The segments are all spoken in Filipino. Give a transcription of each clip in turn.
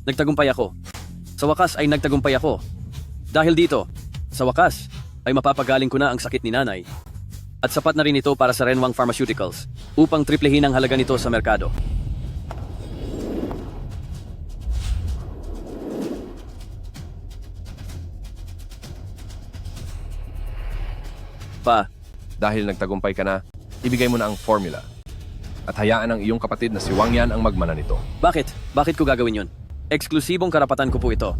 Nagtagumpay ako. Sa wakas ay nagtagumpay ako. Dahil dito, sa wakas, ay mapapagaling ko na ang sakit ni nanay. At sapat na rin ito para sa Renwang Pharmaceuticals upang triplehin ang halaga nito sa merkado. Pa, Dahil nagtagumpay ka na, ibigay mo na ang formula. At hayaan ang iyong kapatid na si Wang Yan ang magmana nito. bakit? Bakit ko gagawin yun? Eksklusibong karapatan ko po ito.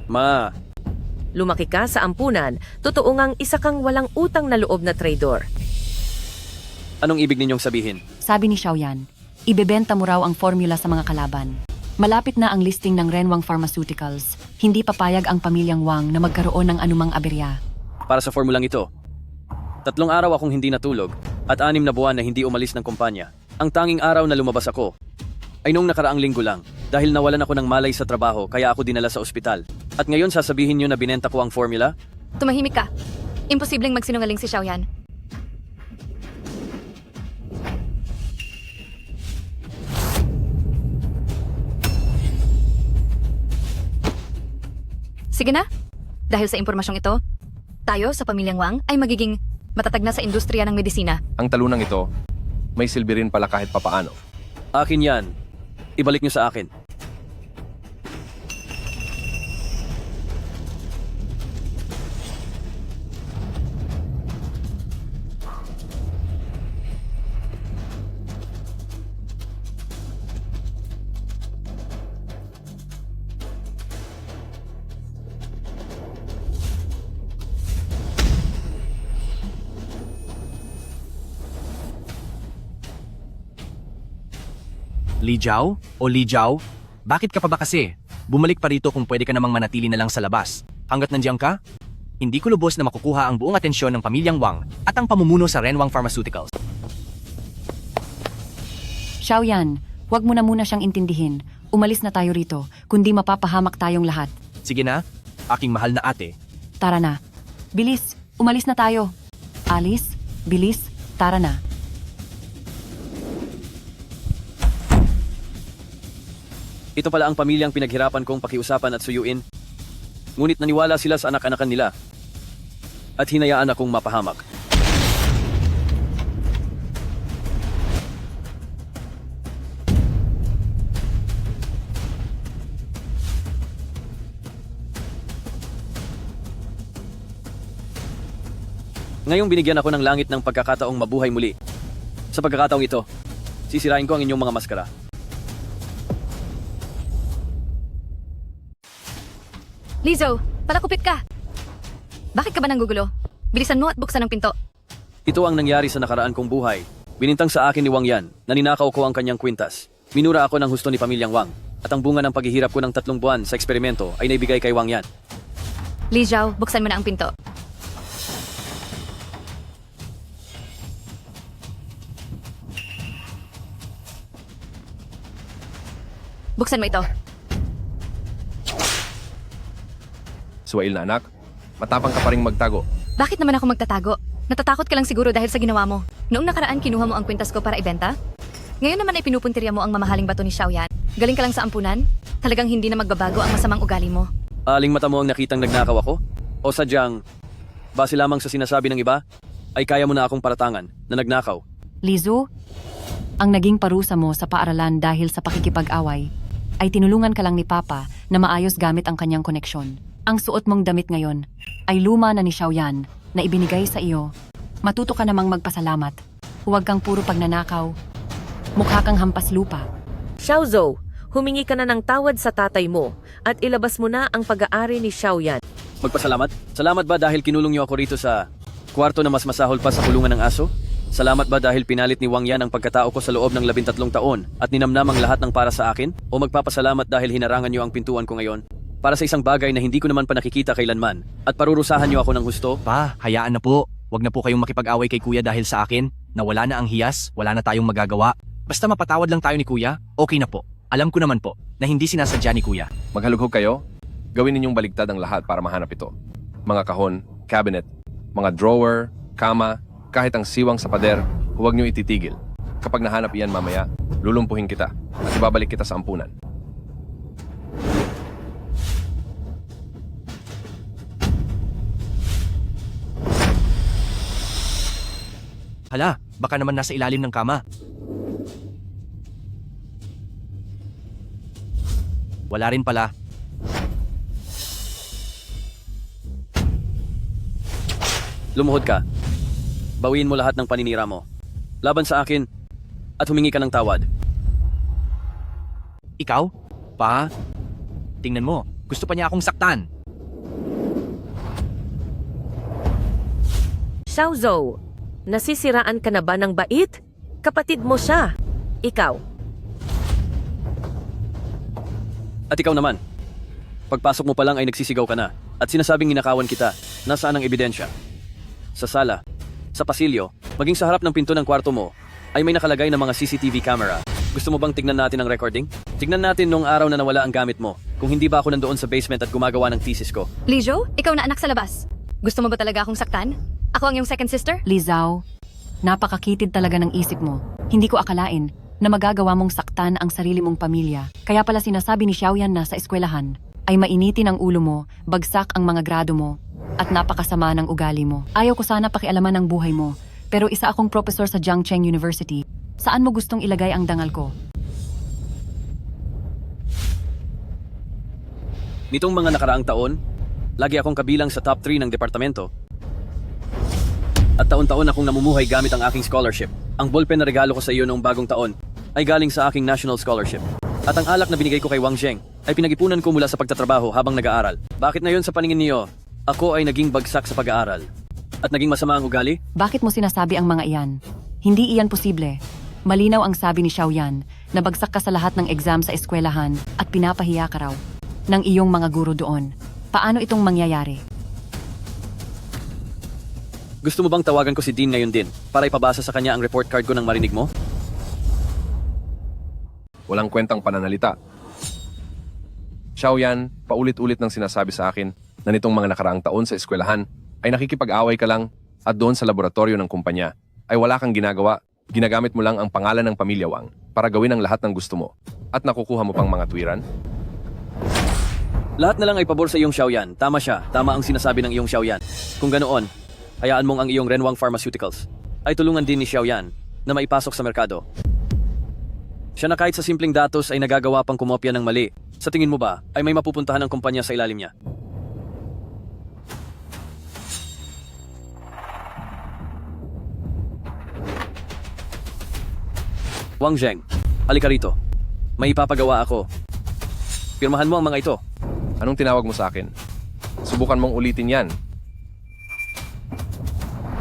Ma, Lumaki ka sa ampunan, totoo ngang isa kang walang utang na loob na trader. anong ibig ninyong sabihin? Sabi ni Xiaoyan, ibebenta mo raw ang formula sa mga kalaban. Malapit na ang listing ng Renwang Pharmaceuticals. Hindi papayag ang pamilyang Wang na magkaroon ng anumang aberya. Para sa formulang ito. 3 araw akong hindi natulog at 6 na buwan na hindi umalis ng kumpanya. Ang tanging araw na lumabas ako ay nung nakaraang linggo lang dahil nawalan ako ng malay sa trabaho kaya ako dinala sa ospital. At ngayon sasabihin niyo na binenta ko ang formula? Tumahimik ka. Imposibleng magsinungaling si Xiaoyan. Sige na. Dahil sa impormasyong ito, tayo sa pamilyang Wang ay magiging matatag na sa industriya ng medisina. Ang talunang ito, may silbi rin pala kahit papaano. Akin yan. Ibalik niyo sa akin. Li Jiao? O Li Jiao? Bakit ka pa ba kasi? Bumalik pa rito kung pwede ka namang manatili na lang sa labas. Hanggat nandiyan ka, hindi ko lubos na makukuha ang buong atensyon ng pamilyang Wang at ang pamumuno sa Renwang Pharmaceuticals. Xiaoyan, huwag mo na muna siyang intindihin. Umalis na tayo rito, kundi mapapahamak tayong lahat. Sige na, aking mahal na ate. Tara na. Bilis, umalis na tayo. Alice, bilis, tara na. Ito pala ang pamilyang pinaghirapan kong pakiusapan at suyuin. Ngunit naniwala sila sa anak-anakan nila. At hinayaan akong mapahamak. Ngayong binigyan ako ng langit ng pagkakataong mabuhay muli. Sa pagkakataong ito, sisirain ko ang inyong mga maskara. Lizzo, palakupit ka! Bakit ka ba nanggugulo? Bilisan mo at buksan ang pinto. Ito ang nangyari sa nakaraan kong buhay. Binintang sa akin ni Wang Yan na ninakaw ko ang kanyang kwintas. Minura ako ng husto ni pamilyang Wang at ang bunga ng paghihirap ko ng 3 buwan sa eksperimento ay naibigay kay Wang Yan. Li Jiao, buksan mo na ang pinto. Buksan mo ito. Suwail na anak, matapang ka pa ring magtago. Bakit naman ako magtatago? Natatakot ka lang siguro dahil sa ginawa mo. Noong nakaraan kinuha mo ang kwintas ko para ibenta? Ngayon naman ay pinupuntirya mo ang mamahaling bato ni Xiaoyan. Galing ka lang sa ampunan? Talagang hindi na magbabago ang masamang ugali mo. Aling mata mo ang nakitang nagnakaw ako? O sadyang, base lamang sa sinasabi ng iba, ay kaya mo na akong paratangan na nagnakaw? Lizu, ang naging parusa mo sa paaralan dahil sa pakikipag-away ay tinulungan ka lang ni Papa na maayos gamit ang kanyang koneksyon. Ang suot mong damit ngayon ay luma na ni Xiaoyan na ibinigay sa iyo. Matuto ka namang magpasalamat. Huwag kang puro pagnanakaw. Mukha kang hampas lupa. Xiaozhou, humingi ka na ng tawad sa tatay mo at ilabas mo na ang pag-aari ni Xiaoyan. Magpasalamat? Salamat ba dahil kinulong niyo ako rito sa kwarto na mas masahol pa sa kulungan ng aso? Salamat ba dahil pinalit ni Wang Yan ang pagkatao ko sa loob ng 13 taon at ninamnam ang lahat ng para sa akin? O magpapasalamat dahil hinarangan niyo ang pintuan ko ngayon? Para sa isang bagay na hindi ko naman pa nakikita kailanman at parurusahan niyo ako ng husto? Pa, hayaan na po. Huwag na po kayong makipag-away kay kuya dahil sa akin. Nawala na ang hiyas, wala na tayong magagawa. Basta mapatawad lang tayo ni kuya, okay na po. Alam ko naman po na hindi sinasadya ni kuya. Maghalughog kayo? Gawin ninyong baligtad ang lahat para mahanap ito. Mga kahon, cabinet, mga drawer, kama, Kahit ang siwang sa pader, huwag niyo ititigil. Kapag nahanap iyan mamaya, lulumpuhin kita at ibabalik kita sa ampunan. Hala, baka naman nasa ilalim ng kama. Wala rin pala. Lumuhod ka. Bawiin mo lahat ng paninira mo. Laban sa akin at humingi ka ng tawad. Ikaw? Pa? Tingnan mo, gusto pa niya akong saktan. Xiaozhou, nasisiraan ka na ba ng bait? Kapatid mo siya. Ikaw. At ikaw naman. Pagpasok mo pa lang ay nagsisigaw ka na at sinasabing ninakawan kita. Nasaan ang ebidensya? Sa sala, sa pasilyo, maging sa harap ng pinto ng kwarto mo, ay may nakalagay na mga CCTV camera. Gusto mo bang tignan natin ang recording? Tignan natin nung araw na nawala ang gamit mo. Kung hindi ba ako nandoon sa basement at gumagawa ng thesis ko. Lijo, ikaw na anak sa labas. Gusto mo ba talaga akong saktan? Ako ang iyong second sister? Li Zhao, napakakitid talaga ng isip mo. Hindi ko akalain na magagawa mong saktan ang sarili mong pamilya. Kaya pala sinasabi ni Xiaoyan na sa eskwelahan ay mainitin ang ulo mo, bagsak ang mga grado mo, at napakasama ng ugali mo. Ayaw ko sana pakialaman ang buhay mo, pero isa akong professor sa Jiangcheng University. Saan mo gustong ilagay ang dangal ko? Nitong mga nakaraang taon, lagi akong kabilang sa top 3 ng departamento. At taon-taon akong namumuhay gamit ang aking scholarship. Ang ballpen na regalo ko sa iyo noong bagong taon ay galing sa aking national scholarship. At ang alak na binigay ko kay Wang Zheng ay pinag-ipunan ko mula sa pagtatrabaho habang nag-aaral. Bakit ngayon sa paningin niyo, ako ay naging bagsak sa pag-aaral? At naging masama ang ugali? Bakit mo sinasabi ang mga iyan? Hindi iyan posible. Malinaw ang sabi ni Xiaoyan na bagsak ka sa lahat ng exam sa eskwelahan at pinapahiya ka raw ng iyong mga guro doon. Paano itong mangyayari? Gusto mo bang tawagan ko si Dean ngayon din para ipabasa sa kanya ang report card ko nang marinig mo? Walang kwentang pananalita. Xiaoyan, paulit-ulit nang sinasabi sa akin na nitong mga nakaraang taon sa eskwelahan ay nakikipag-away ka lang at doon sa laboratorio ng kumpanya ay wala kang ginagawa. Ginagamit mo lang ang pangalan ng pamilya Wang para gawin ang lahat ng gusto mo at nakukuha mo pang mga tuwiran. Lahat na lang ay pabor sa iyong Xiaoyan. Tama siya. Tama ang sinasabi ng iyong Xiaoyan. Kung ganoon, hayaan mong ang iyong Renwang Pharmaceuticals ay tulungan din ni Xiaoyan na maipasok sa merkado. Siya na kahit sa simpleng datos ay nagagawa pang kumopya ng mali. Sa tingin mo ba ay may mapupuntahan ng kumpanya sa ilalim niya? Wang Zheng, halika rito. May ipapagawa ako. Pirmahan mo ang mga ito. Anong tinawag mo sa akin? Subukan mong ulitin yan.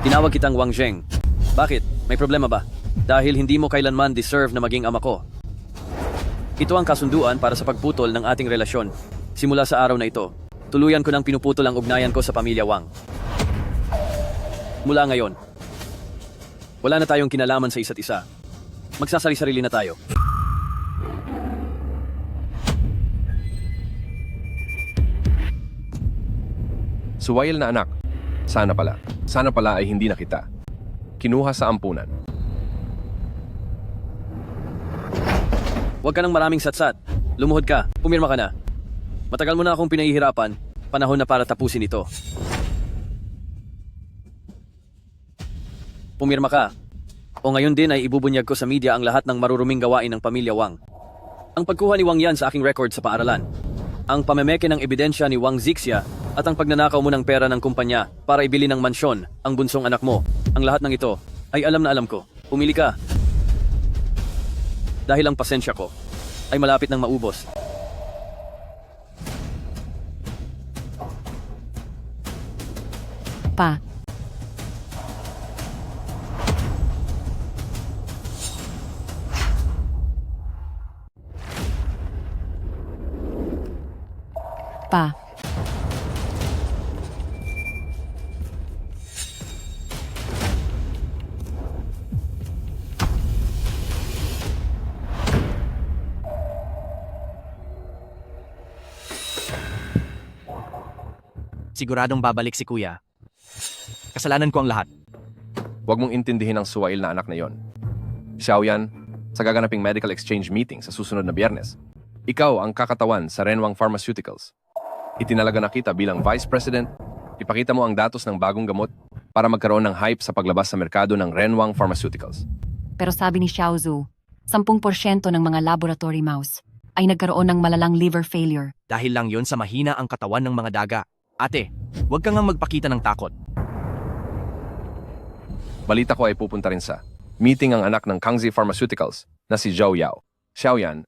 Tinawag kitang Wang Zheng. Bakit? May problema ba? Dahil hindi mo kailanman deserve na maging ama ko. Ito ang kasunduan para sa pagputol ng ating relasyon. Simula sa araw na ito, tuluyan ko nang pinuputol ang ugnayan ko sa pamilya Wang. Mula ngayon, wala na tayong kinalaman sa isa't isa. Magsasari-sarili na tayo. Suwail na anak. Sana pala ay hindi na kita. Kinuha sa ampunan. Huwag ka nang maraming satsat. Lumuhod ka. Pumirma ka na. Matagal mo na akong pinahihirapan. Panahon na para tapusin ito. Pumirma ka. O ngayon din ay ibubunyag ko sa media ang lahat ng maruruming gawain ng pamilya Wang. Ang pagkuha ni Wang Yan sa aking record sa paaralan. Ang pamemeke ng ebidensya ni Wang Zixia at ang pagnanakaw mo ng pera ng kumpanya para ibili ng mansyon ang bunsong anak mo. Ang lahat ng ito ay alam na alam ko. Pumili ka. Dahil ang pasensya ko ay malapit nang maubos. Pa, pa. Siguradong babalik si kuya. Kasalanan ko ang lahat. Huwag mong intindihin ang suwail na anak na yon. Xiaoyan, sa gaganaping medical exchange meeting sa susunod na Biyernes, ikaw ang kakatawan sa Renwang Pharmaceuticals. Itinalaga na kita bilang Vice President. Ipakita mo ang datos ng bagong gamot para magkaroon ng hype sa paglabas sa merkado ng Renwang Pharmaceuticals. Pero sabi ni Xiao Zhu, 10% ng mga laboratory mouse ay nagkaroon ng malalang liver failure. Dahil lang yon sa mahina ang katawan ng mga daga. Ate, huwag ka nga magpakita ng takot. Balita ko ay pupunta rin sa meeting ang anak ng Kangzi Pharmaceuticals na si Zhao Yao. Xiaoyan,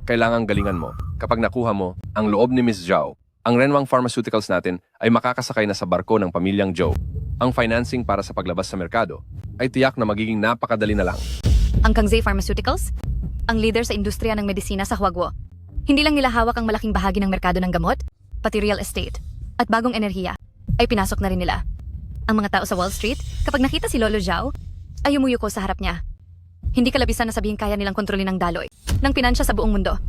kailangang galingan mo. Kapag nakuha mo ang loob ni Miss Zhao, ang Renwang Pharmaceuticals natin ay makakasakay na sa barko ng pamilyang Zhou. Ang financing para sa paglabas sa merkado ay tiyak na magiging napakadali na lang. Ang Kangzei Pharmaceuticals? Ang leader sa industriya ng medisina sa Huagwo. Hindi lang nila hawak ang malaking bahagi ng merkado ng gamot, pati real estate, at bagong enerhiya, ay pinasok na rin nila. Ang mga tao sa Wall Street, kapag nakita si Lolo Zhao, ay umuyuko sa harap niya. Hindi kalabisan na sabihin kaya nilang kontrolin ng daloy, ng pinansya sa buong mundo.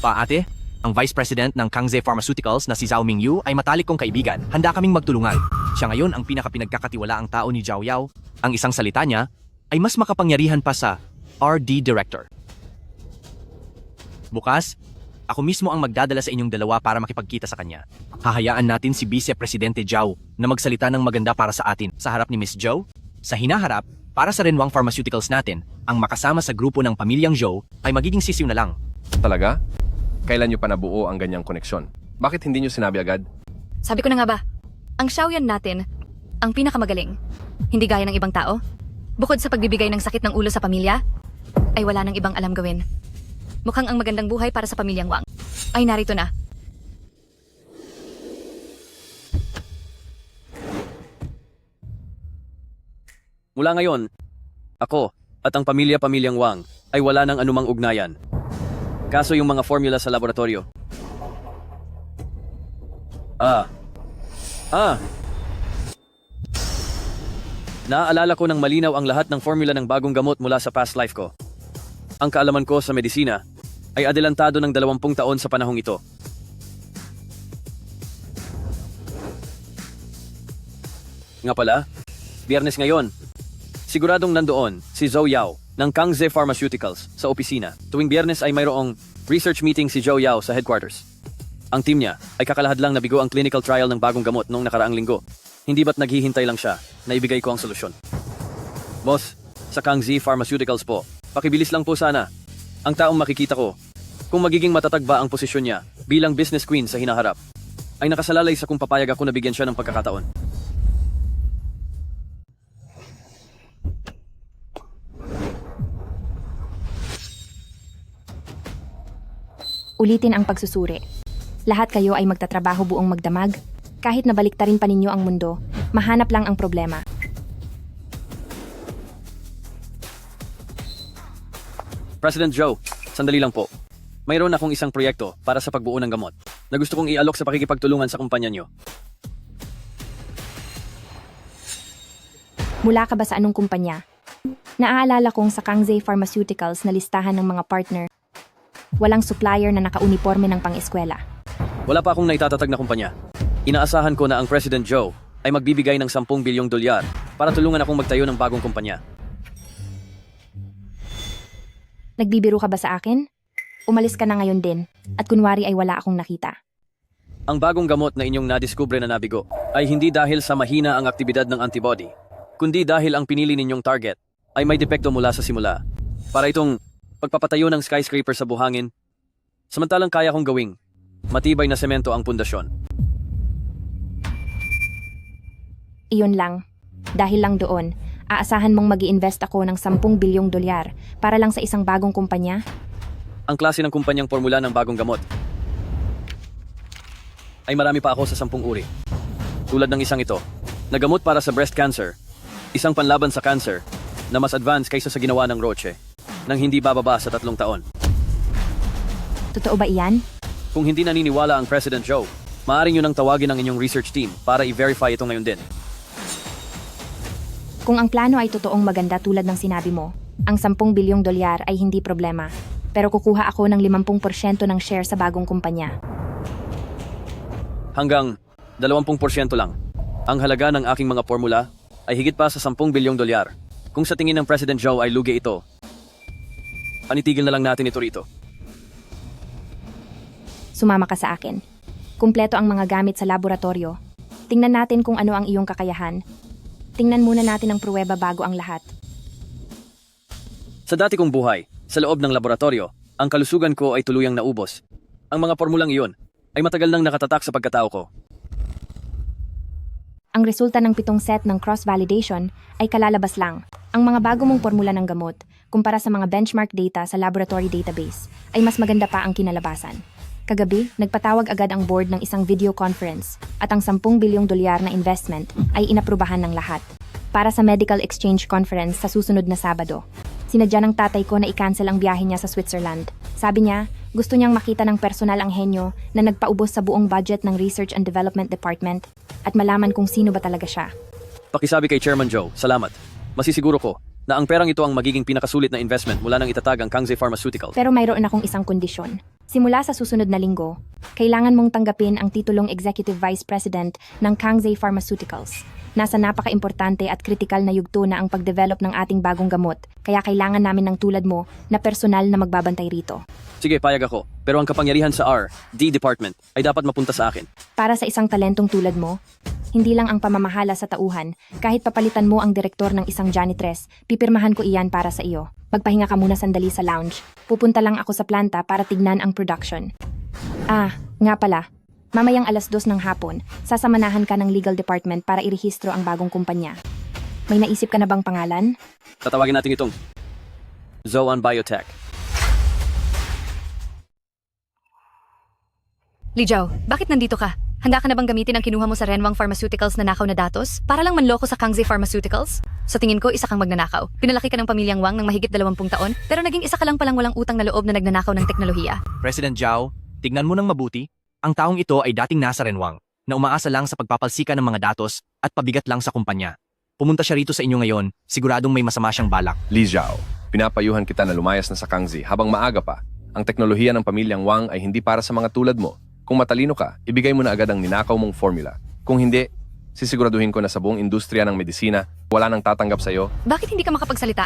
Ate, ang Vice President ng Kangzei Pharmaceuticals na si Zhao Mingyu ay matalik kong kaibigan. Handa kaming magtulungan. Siya ngayon ang pinakapinagkakatiwalaang tao ni Zhao Yao. Ang isang salita niya ay mas makapangyarihan pa sa RD Director. Bukas, ako mismo ang magdadala sa inyong dalawa para makipagkita sa kanya. Hahayaan natin si Vice Presidente Zhao na magsalita ng maganda para sa atin sa harap ni Miss Zhou. Sa hinaharap, para sa Renwang Pharmaceuticals natin, ang makasama sa grupo ng pamilyang Zhou ay magiging sisiw na lang. Talaga? Kailan nyo pa nabuo ang ganyang koneksyon? Bakit hindi nyo sinabi agad? Sabi ko na nga ba, ang Xiaoyan natin, ang pinakamagaling. Hindi gaya ng ibang tao. Bukod sa pagbibigay ng sakit ng ulo sa pamilya, ay wala nang ibang alam gawin. Mukhang ang magandang buhay para sa pamilyang Wang ay narito na. Mula ngayon, ako at ang pamilyang Wang ay wala ng anumang ugnayan. Kaso yung mga formula sa laboratorio. Naaalala ko ng malinaw ang lahat ng formula ng bagong gamot mula sa past life ko. Ang kaalaman ko sa medisina ay adelantado ng 20 taon sa panahong ito. Nga pala, Biyernes ngayon, siguradong nandoon si Zhou Yao ng Kangzei Pharmaceuticals sa opisina. Tuwing Biyernes ay mayroong research meeting si Zhou Yao sa headquarters. Ang team niya ay kakalahad lang nabigo ang clinical trial ng bagong gamot noong nakaraang linggo. Hindi ba't naghihintay lang siya na ibigay ko ang solusyon? Boss, sa Kangzei Pharmaceuticals po, pakibilis lang po sana. Ang taong makikita ko, kung magiging matatag ba ang posisyon niya bilang business queen sa hinaharap, ay nakasalalay sa kung papayag ako na bigyan siya ng pagkakataon. Ulitin ang pagsusuri. Lahat kayo ay magtatrabaho buong magdamag. Kahit nabaliktarin pa ninyo ang mundo, mahanap lang ang problema. President Zhou, sandali lang po. Mayroon akong isang proyekto para sa pagbuo ng gamot na gusto kong ialok sa pakikipagtulungan sa kumpanya niyo. Mula ka ba sa anong kumpanya? Naaalala kong sa Kangzei Pharmaceuticals na listahan ng mga partner. Walang supplier na nakauniforme ng pang-eskwela. Wala pa akong naitatatag na kumpanya. Inaasahan ko na ang President Zhou ay magbibigay ng 10 bilyong dolyar para tulungan akong magtayo ng bagong kumpanya. Nagbibiro ka ba sa akin? Umalis ka na ngayon din, at kunwari ay wala akong nakita. Ang bagong gamot na inyong nadiskubre na nabigo ay hindi dahil sa mahina ang aktibidad ng antibody, kundi dahil ang pinili ninyong target ay may depekto mula sa simula. Para itong pagpapatayo ng skyscraper sa buhangin, samantalang kaya kong gawing matibay na semento ang pundasyon. Iyon lang. Dahil lang doon, aasahan mong mag-i-invest ako ng 10 bilyong dolyar para lang sa isang bagong kumpanya? Ang klase ng kumpanyang formula ng bagong gamot ay marami pa ako sa 10 uri. Tulad ng isang ito, na gamot para sa breast cancer, isang panlaban sa cancer na mas advanced kaysa sa ginawa ng Roche, nang hindi bababa sa 3 taon. Totoo ba iyan? Kung hindi naniniwala ang President Zhou, maaaring yun ang tawagin ng inyong research team para i-verify ito ngayon din. Kung ang plano ay totoong maganda tulad ng sinabi mo, ang 10 bilyong dolyar ay hindi problema. Pero kukuha ako ng 50% ng share sa bagong kumpanya. Hanggang 20% lang. Ang halaga ng aking mga formula ay higit pa sa 10 bilyong dolyar. Kung sa tingin ng President Joe ay lugi ito, panitigil na lang natin ito rito. Sumama ka sa akin. Kumpleto ang mga gamit sa laboratorio. Tingnan natin kung ano ang iyong kakayahan. Tingnan muna natin ang pruweba bago ang lahat. Sa dati kong buhay, sa loob ng laboratorio, ang kalusugan ko ay tuluyang naubos. Ang mga formulang iyon ay matagal nang nakatatak sa pagkatao ko. Ang resulta ng 7 set ng cross-validation ay kalalabas lang. Ang mga bago mong formula ng gamot, kumpara sa mga benchmark data sa laboratory database, ay mas maganda pa ang kinalabasan. Kagabi, nagpatawag agad ang board ng isang video conference at ang 10 bilyong dolyar na investment ay inaprubahan ng lahat para sa medical exchange conference sa susunod na Sabado. Sinadya ng tatay ko na i-cancel ang biyahe niya sa Switzerland. Sabi niya, gusto niyang makita ng personal ang henyo na nagpaubos sa buong budget ng Research and Development Department at malaman kung sino ba talaga siya. Pakisabi kay Chairman Joe, salamat. Masisiguro ko na ang perang ito ang magiging pinakasulit na investment mula nang itatag ang Kangze Pharmaceuticals. Pero mayroon akong isang kondisyon. Simula sa susunod na linggo, kailangan mong tanggapin ang titulong Executive Vice President ng Kangze Pharmaceuticals. Nasa napaka-importante at kritikal na yugto na ang pagdevelop ng ating bagong gamot, kaya kailangan namin ng tulad mo na personal na magbabantay rito. Sige, payag ako. Pero ang kapangyarihan sa R&D Department ay dapat mapunta sa akin. Para sa isang talentong tulad mo, hindi lang ang pamamahala sa tauhan, kahit papalitan mo ang direktor ng isang janitress, pipirmahan ko iyan para sa iyo. Magpahinga ka muna sandali sa lounge. Pupunta lang ako sa planta para tignan ang production. Nga pala. Mamayang 2:00 ng hapon, sasamanahan ka ng legal department para irehistro ang bagong kumpanya. May naisip ka na bang pangalan? Tatawagin natin itong Zoan Biotech. Lijaw, bakit nandito ka? Handa ka na bang gamitin ang kinuha mo sa Renwang Pharmaceuticals na nakaw na datos para lang manloko sa Kangze Pharmaceuticals? Sa tingin ko, isa kang magnanakaw. Pinalaki ka ng pamilyang Wang ng mahigit 20 taon, pero naging isa ka lang palang walang utang na loob na nagnanakaw ng teknolohiya. President Zhao, tignan mo ng mabuti. Ang taong ito ay dating nasa Renwang, na umaasa lang sa pagpapalsika ng mga datos at pabigat lang sa kumpanya. Pumunta siya rito sa inyo ngayon, siguradong may masama siyang balak. Li Zhao, pinapayuhan kita na lumayas na sa Kangze habang maaga pa. Ang teknolohiya ng pamilyang Wang ay hindi para sa mga tulad mo. Kung matalino ka, ibigay mo na agad ang ninakaw mong formula. Kung hindi, sisiguraduhin ko na sa buong industriya ng medisina, wala nang tatanggap sa'yo. Bakit hindi ka makapagsalita?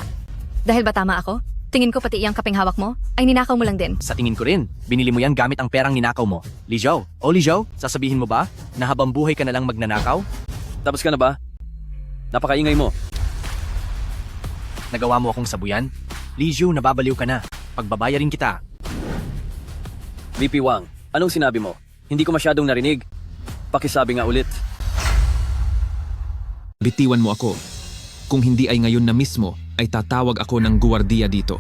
Dahil ba tama ako? Tingin ko pati iyang kapeng hawak mo ay ninakaw mo lang din. Sa tingin ko rin, binili mo yan gamit ang perang ninakaw mo. Li Zhao, Li Zhao, sasabihin mo ba na habang buhay ka na lang magnanakaw? Tapos ka na ba? Napakaingay mo. Nagawa mo akong sabuyan? Li Zhao, nababaliw ka na. Pagbabayarin kita. VP Wang, anong sinabi mo? Hindi ko masyadong narinig. Pakisabi nga ulit. Bitiwan mo ako. Kung hindi ay ngayon na mismo, ay tatawag ako ng guwardiya dito.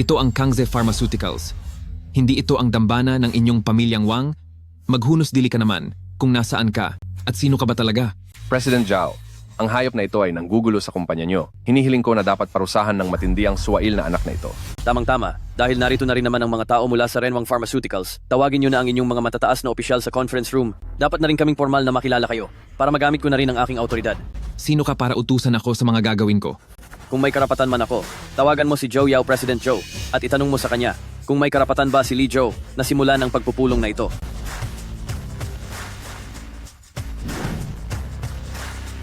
Ito ang Kangze Pharmaceuticals. Hindi ito ang dambana ng inyong pamilyang Wang. Maghunos dili ka naman kung nasaan ka at sino ka ba talaga. President Zhao, ang hayop na ito ay nanggugulo sa kumpanya nyo. Hinihiling ko na dapat parusahan ng matindi ang suwail na anak na ito. Tamang-tama. Dahil narito na rin naman ang mga tao mula sa Renwang Pharmaceuticals, tawagin nyo na ang inyong mga matataas na opisyal sa conference room. Dapat na rin kaming formal na makilala kayo para magamit ko na rin ang aking autoridad. Sino ka para utusan ako sa mga gagawin ko? Kung may karapatan man ako, tawagan mo si Joe Yao, President Joe, at itanong mo sa kanya kung may karapatan ba si Li Zhao na simulan ng pagpupulong na ito.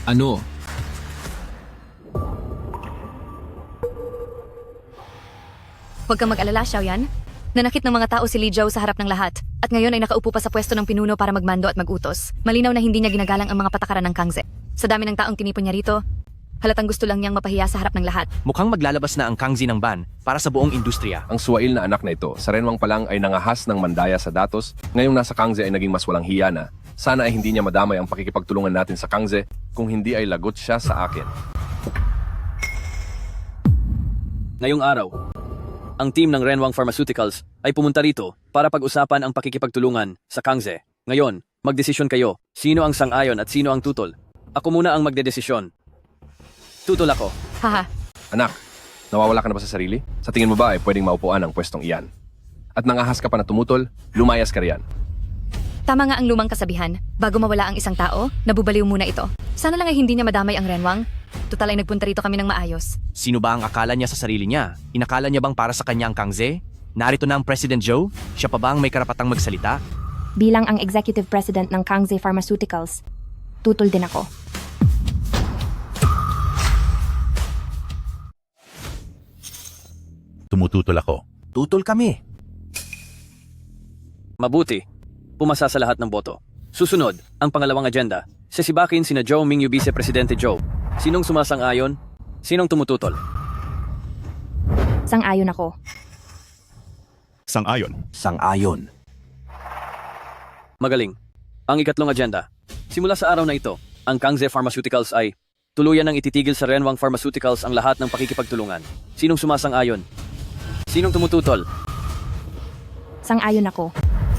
Ano? Huwag kang mag-alala, Xiaoyan. Nanakit ng mga tao si Li Zhao sa harap ng lahat at ngayon ay nakaupo pa sa pwesto ng pinuno para magmando at magutos. Malinaw na hindi niya ginagalang ang mga patakaran ng Kangze. Sa dami ng taong tinipon niya rito, halatang gusto lang niyang mapahiya sa harap ng lahat. Mukhang maglalabas na ang Kangze ng ban para sa buong industriya. Ang suwail na anak na ito, sa Renwang pa lang ay nangahas ng mandaya sa datos, ngayong nasa Kangze ay naging mas walang hiya na. Sana ay hindi niya madamay ang pakikipagtulungan natin sa Kangze, kung hindi ay lagot siya sa akin. Ngayong araw, ang team ng Renwang Pharmaceuticals ay pumunta rito para pag-usapan ang pakikipagtulungan sa Kangze. Ngayon, magdesisyon kayo. Sino ang sang-ayon at sino ang tutol? Ako muna ang magdedesisyon. Tutol ako. Haha, Anak, nawawala ka na ba sa sarili? Sa tingin mo ba ay pwedeng maupuan ang pwestong iyan? At nangahas ka pa na tumutol, lumayas ka riyan. tama nga ang lumang kasabihan. Bago mawala ang isang tao, nabubaliw muna ito. Sana lang ay hindi niya madamay ang Renwang. Tutal ay nagpunta rito kami ng maayos. Sino ba ang akala niya sa sarili niya? Inakala niya bang para sa kanya ang Kangze? Narito na ang President Joe? Siya pa ba ang may karapatang magsalita? Bilang ang Executive President ng Kangze Pharmaceuticals, tutol din ako. tumututol ako. Tutol kami. Mabuti. Pumasa sa lahat ng boto. Susunod, ang pangalawang agenda. Sisibakin sina Joe Mingyu Vice Presidente Joe. Sinong sumasang-ayon? Sinong tumututol? Sang-ayon ako. Sang-ayon. Sang-ayon. Magaling. Ang ikatlong agenda. Simula sa araw na ito, ang Kangze Pharmaceuticals ay tuluyan ng ititigil sa Renwang Pharmaceuticals ang lahat ng pakikipagtulungan. Sinong sumasang-ayon? Sinong tumututol? Sang-ayon ako.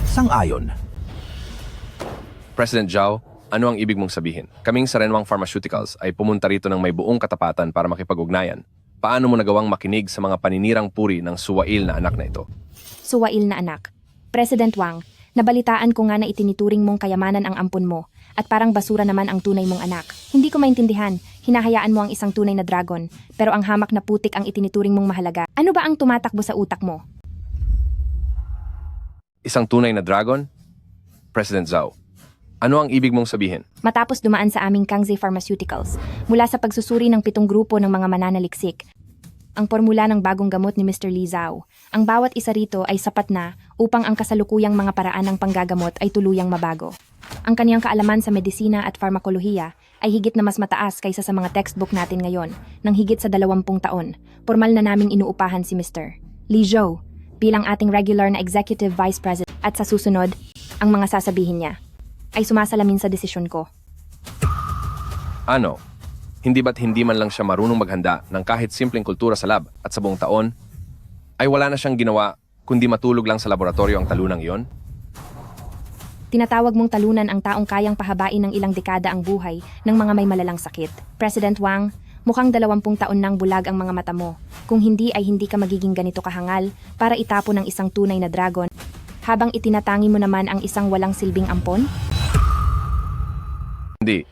Sang-ayon. President Zhao, ano ang ibig mong sabihin? Kaming sa Renwang Pharmaceuticals ay pumunta rito ng may buong katapatan para makipag-ugnayan. Paano mo nagawang makinig sa mga paninirang puri ng suwail na anak na ito? Suwail na anak. President Wang, nabalitaan ko nga na itinituring mong kayamanan ang ampon mo at parang basura naman ang tunay mong anak. Hindi ko maintindihan, hinahayaan mo ang isang tunay na dragon, pero ang hamak na putik ang itinituring mong mahalaga. Ano ba ang tumatakbo sa utak mo? Isang tunay na dragon? President Zhao, ano ang ibig mong sabihin? Matapos dumaan sa aming Kangze Pharmaceuticals, mula sa pagsusuri ng 7 grupo ng mga mananaliksik, ang formula ng bagong gamot ni Mr. Li Zhao, ang bawat isa rito ay sapat na upang ang kasalukuyang mga paraan ng panggagamot ay tuluyang mabago. Ang kaniyang kaalaman sa medisina at farmakolohiya ay higit na mas mataas kaysa sa mga textbook natin ngayon, ng higit sa 20 taon. Formal na naming inuupahan si Mr. Li Zhou bilang ating regular na Executive Vice President at sa susunod, ang mga sasabihin niya ay sumasalamin sa desisyon ko. Ano? Hindi ba't hindi man lang siya marunong maghanda ng kahit simpleng kultura sa lab at sa buong taon, ay wala na siyang ginawa kundi matulog lang sa laboratorio ang talunang iyon? Tinatawag mong talunan ang taong kayang pahabain ng ilang dekada ang buhay ng mga may malalang sakit. President Wang, mukhang 20 taon nang bulag ang mga mata mo. Kung hindi ay hindi ka magiging ganito kahangal para itapon ng isang tunay na dragon, habang itinatangi mo naman ang isang walang silbing ampon? Hindi.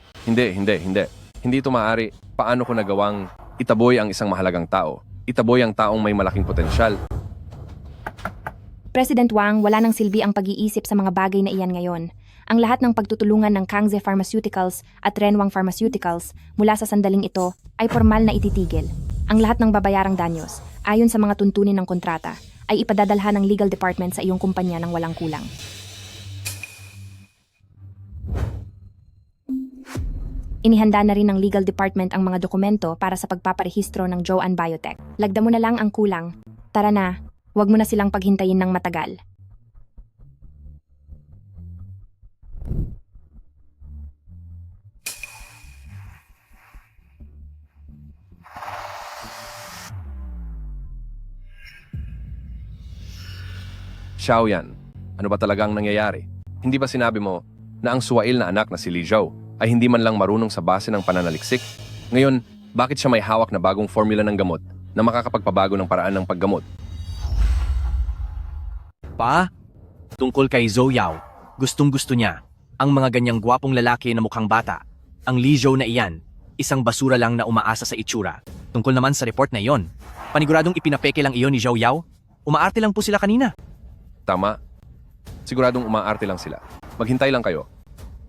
Hindi ito maaari. Paano ko nagawang itaboy ang isang mahalagang tao? Itaboy ang taong may malaking potensyal. President Wang, wala nang silbi ang pag-iisip sa mga bagay na iyan ngayon. Ang lahat ng pagtutulungan ng Kangze Pharmaceuticals at Renwang Pharmaceuticals mula sa sandaling ito ay formal na ititigil. Ang lahat ng babayarang danyos, ayon sa mga tuntunin ng kontrata, ay ipadadalhan ng legal department sa iyong kumpanya ng walang kulang. Inihanda na rin ng legal department ang mga dokumento para sa pagpaparehistro ng Joanne Biotech. Lagda mo na lang ang kulang. Tara na, huwag mo na silang paghintayin ng matagal. Xiaoyan, ano ba talagang nangyayari? Hindi ba sinabi mo na ang suwail na anak na si Li Zhou ay hindi man lang marunong sa base ng pananaliksik? Ngayon, bakit siya may hawak na bagong formula ng gamot na makakapagpabago ng paraan ng paggamot? Pa, tungkol kay Zhou Yao, gustong-gusto niya ang mga ganyang gwapong lalaki na mukhang bata. Ang Li Zhou na iyan, isang basura lang na umaasa sa itsura. Tungkol naman sa report na iyon, paniguradong ipinapeke lang iyon ni Zhou Yao? Umaarte lang po sila kanina. Tama. Siguradong umaarte lang sila. Maghintay lang kayo.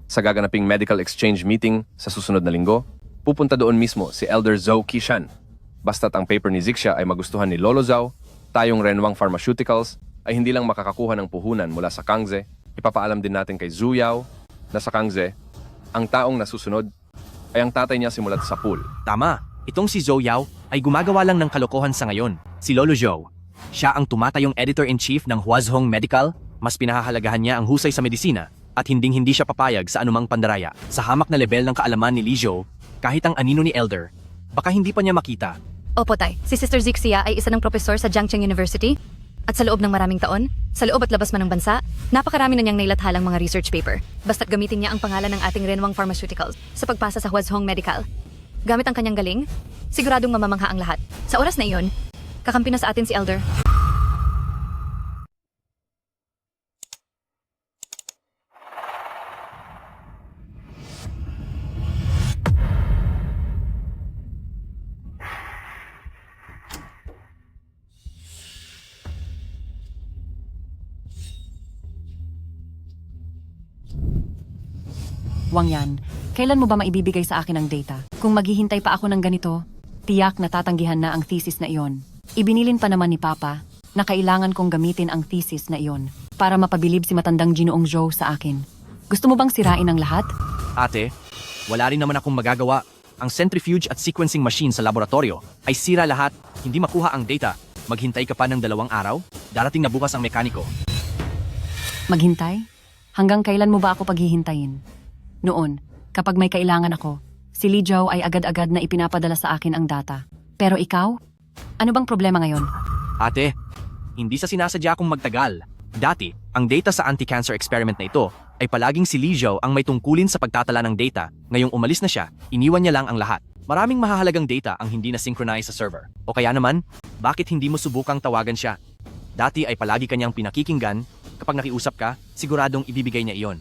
Sa gaganaping medical exchange meeting sa susunod na linggo, pupunta doon mismo si Elder Zhou Qishan. Basta't ang paper ni Zixia ay magustuhan ni Lolo Zhao, tayong Renwang Pharmaceuticals ay hindi lang makakakuha ng puhunan mula sa Kangze, ipapaalam din natin kay Zhu Yao na sa Kangze, ang taong nasusunod ay ang tatay niya simulat sa pool. Tama, itong si Zhou Yao ay gumagawa lang ng kalokohan sa ngayon. Si Lolo Zhou, siya ang tumatayong editor-in-chief ng Huazhong Medical, mas pinahahalagahan niya ang husay sa medisina at hinding-hindi siya papayag sa anumang pandaraya. Sa hamak na level ng kaalaman ni Li Zhou, kahit ang anino ni Elder, baka hindi pa niya makita. Opo, Tay. Si Sister Zixia ay isa ng profesor sa Jiangcheng University. At sa loob ng maraming taon, sa loob at labas man ng bansa, napakarami na niyang nailathalang mga research paper. Basta't gamitin niya ang pangalan ng ating Renwang Pharmaceuticals sa pagpasa sa Huazhong Medical. Gamit ang kanyang galing, siguradong mamamangha ang lahat. Sa oras na iyon, kakampi na sa atin si Elder. Wang Yan, kailan mo ba maibibigay sa akin ang data? Kung maghihintay pa ako ng ganito, tiyak na tatanggihan na ang thesis na iyon. Ibinilin pa naman ni Papa na kailangan kong gamitin ang thesis na iyon para mapabilib si matandang Ginoong Joe sa akin. Gusto mo bang sirain ang lahat? Ate, wala rin naman akong magagawa. Ang centrifuge at sequencing machine sa laboratorio ay sira lahat, hindi makuha ang data. Maghintay ka pa ng 2 araw? Darating na bukas ang mekaniko. Maghintay? Hanggang kailan mo ba ako paghihintayin? Noon, kapag may kailangan ako, si Li Zhao ay agad-agad na ipinapadala sa akin ang data. Pero ikaw? Ano bang problema ngayon? Ate, hindi sa sinasadya kong magtagal. Dati, ang data sa anti-cancer experiment na ito ay palaging si Li Zhao ang may tungkulin sa pagtatala ng data. Ngayong umalis na siya, iniwan niya lang ang lahat. Maraming mahahalagang data ang hindi na synchronize sa server. O kaya naman, bakit hindi mo subukang tawagan siya? Dati ay palagi kanyang pinakikinggan. Kapag nakiusap ka, siguradong ibibigay niya iyon.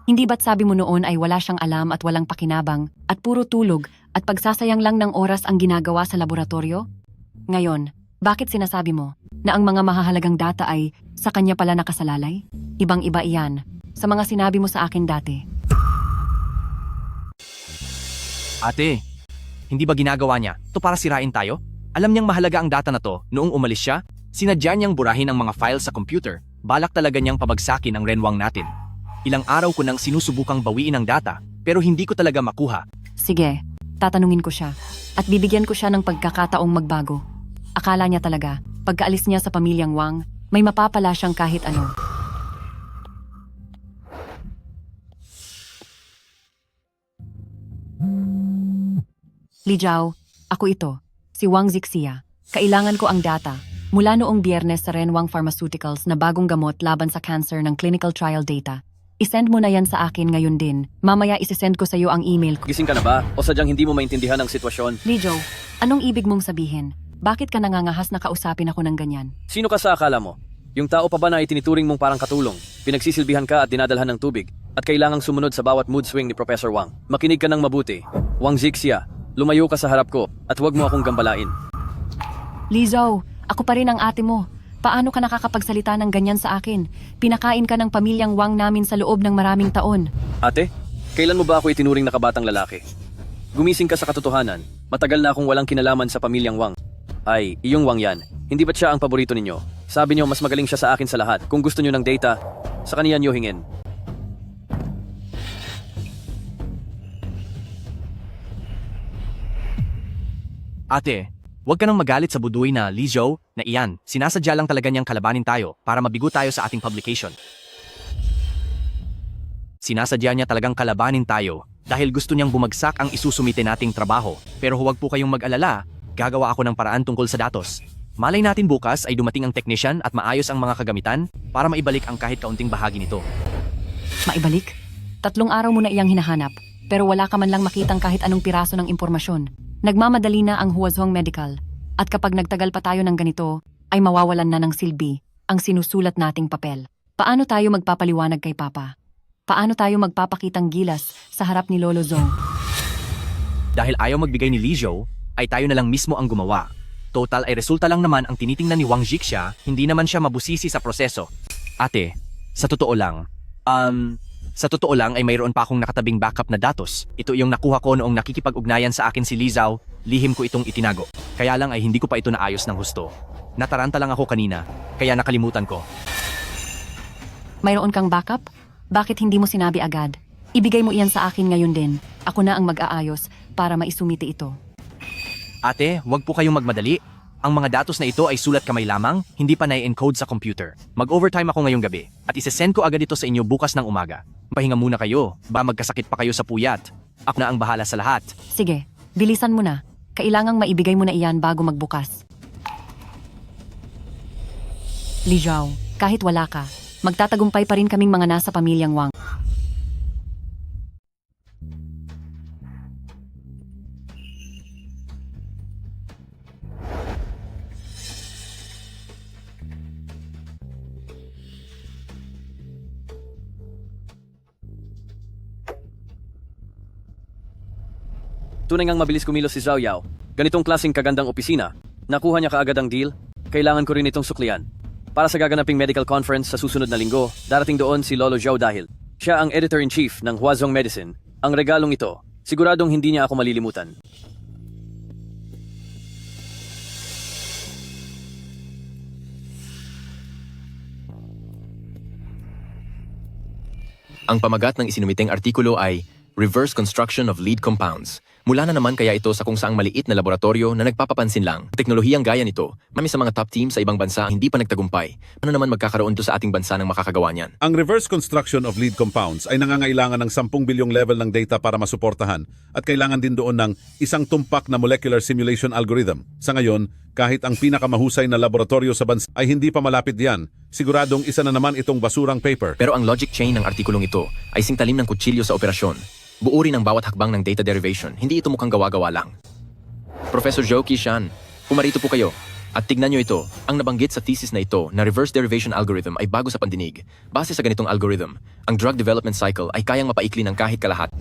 Hindi ba't sabi mo noon ay wala siyang alam at walang pakinabang at puro tulog at pagsasayang lang ng oras ang ginagawa sa laboratorio? Ngayon, bakit sinasabi mo na ang mga mahahalagang data ay sa kanya pala nakasalalay? Ibang-iba iyan sa mga sinabi mo sa akin dati. Ate, hindi ba ginagawa niya to para sirain tayo? Alam niyang mahalaga ang data na to noong umalis siya? Sinadya niyang burahin ang mga files sa computer. Balak talaga niyang pabagsakin ang renwang natin. Ilang araw ko nang sinusubukang bawiin ang data, pero hindi ko talaga makuha. Sige, tatanungin ko siya at bibigyan ko siya ng pagkakataong magbago. Akala niya talaga, pagkaalis niya sa pamilyang Wang, may mapapala siyang kahit ano. Li Zhao, ako ito, si Wang Zixia. Kailangan ko ang data mula noong Biyernes sa Renwang Pharmaceuticals na bagong gamot laban sa cancer ng clinical trial data. Isend mo na yan sa akin ngayon din. Mamaya isisend ko sa iyo ang email ko. Gising ka na ba? O sadyang hindi mo maintindihan ang sitwasyon? Li Zhao, anong ibig mong sabihin? Bakit ka nangangahas na kausapin ako ng ganyan? Sino ka sa akala mo? Yung tao pa ba na itinituring mong parang katulong? Pinagsisilbihan ka at dinadalhan ng tubig at kailangang sumunod sa bawat mood swing ni Professor Wang. Makinig ka ng mabuti. Wang Zixia, lumayo ka sa harap ko at huwag mo akong gambalain. Li Zhao, ako pa rin ang ate mo. Paano ka nakakapagsalita ng ganyan sa akin? Pinakain ka ng pamilyang Wang namin sa loob ng maraming taon. Ate, kailan mo ba ako itinuring na kabatang lalaki? Gumising ka sa katotohanan. Matagal na akong walang kinalaman sa pamilyang Wang. Ay, iyong Wang yan. Hindi ba't siya ang paborito ninyo? Sabi niyo mas magaling siya sa akin sa lahat. Kung gusto niyo ng data, sa kaniya niyo hingin. Ate, huwag ka nang magalit sa buduy na Li Zhao na iyan. Sinasadya lang talaga niyang kalabanin tayo para mabigo tayo sa ating publication. Sinasadya niya talagang kalabanin tayo dahil gusto niyang bumagsak ang isusumite nating trabaho. Pero huwag po kayong mag-alala, gagawa ako ng paraan tungkol sa datos. Malay natin bukas ay dumating ang technician at maayos ang mga kagamitan para maibalik ang kahit kaunting bahagi nito. Maibalik? 3 araw mo na iyang hinahanap, pero wala ka man lang makitang kahit anong piraso ng impormasyon. Nagmamadali na ang Huazhong Medical, at kapag nagtagal pa tayo ng ganito, ay mawawalan na ng silbi ang sinusulat nating papel. Paano tayo magpapaliwanag kay Papa? Paano tayo magpapakitang gilas sa harap ni Lolo Zhong? Dahil ayaw magbigay ni Li Zhao, ay tayo na lang mismo ang gumawa. Total ay resulta lang naman ang tinitingnan ni Wang Zixia, hindi naman siya mabusisi sa proseso. Ate, sa totoo lang ay mayroon pa akong nakatabing backup na datos. Ito yung nakuha ko noong nakikipag-ugnayan sa akin si Li Zhao, lihim ko itong itinago. Kaya lang ay hindi ko pa ito naayos ng husto. Nataranta lang ako kanina, kaya nakalimutan ko. Mayroon kang backup? Bakit hindi mo sinabi agad? Ibigay mo iyan sa akin ngayon din. Ako na ang mag-aayos para maisumite ito. Ate, huwag po kayong magmadali. Ang mga datos na ito ay sulat kamay lamang, hindi pa na-encode sa computer. Mag-overtime ako ngayong gabi at isesend ko agad ito sa inyo bukas ng umaga. Pahinga muna kayo, ba magkasakit pa kayo sa puyat. Ako na ang bahala sa lahat. Sige, bilisan mo na. Kailangang maibigay mo na iyan bago magbukas. Li Zhao, kahit wala ka, magtatagumpay pa rin kaming mga nasa pamilyang Wang. Tunay ngang mabilis kumilos si Zhao Yao. Ganitong klaseng kagandang opisina. Nakuha niya kaagad ang deal. Kailangan ko rin itong suklian. Para sa gaganaping medical conference sa susunod na linggo, darating doon si Lolo Zhao dahil siya ang editor-in-chief ng Huazhong Medicine. Ang regalong ito, siguradong hindi niya ako malilimutan. Ang pamagat ng isinumiteng artikulo ay Reverse Construction of Lead Compounds. Mula na naman kaya ito sa kung saang maliit na laboratorio na nagpapapansin lang. Teknolohiyang gaya nito, marami sa mga top team sa ibang bansa hindi pa nagtagumpay. Ano naman magkakaroon ito sa ating bansa ng makakagawa niyan? Ang reverse construction of lead compounds ay nangangailangan ng 10 bilyong level ng data para masuportahan at kailangan din doon ng isang tumpak na molecular simulation algorithm. Sa ngayon, kahit ang pinakamahusay na laboratorio sa bansa ay hindi pa malapit diyan, siguradong isa na naman itong basurang paper. Pero ang logic chain ng artikulong ito ay singtalim ng kutsilyo sa operasyon. Buo rin ang bawat hakbang ng data derivation, hindi ito mukhang gawa-gawa lang. Professor Joe Kishan, pumarito po kayo. At tignan nyo ito, ang nabanggit sa thesis na ito na reverse derivation algorithm ay bago sa pandinig. Base sa ganitong algorithm, ang drug development cycle ay kayang mapaikli ng kahit kalahat.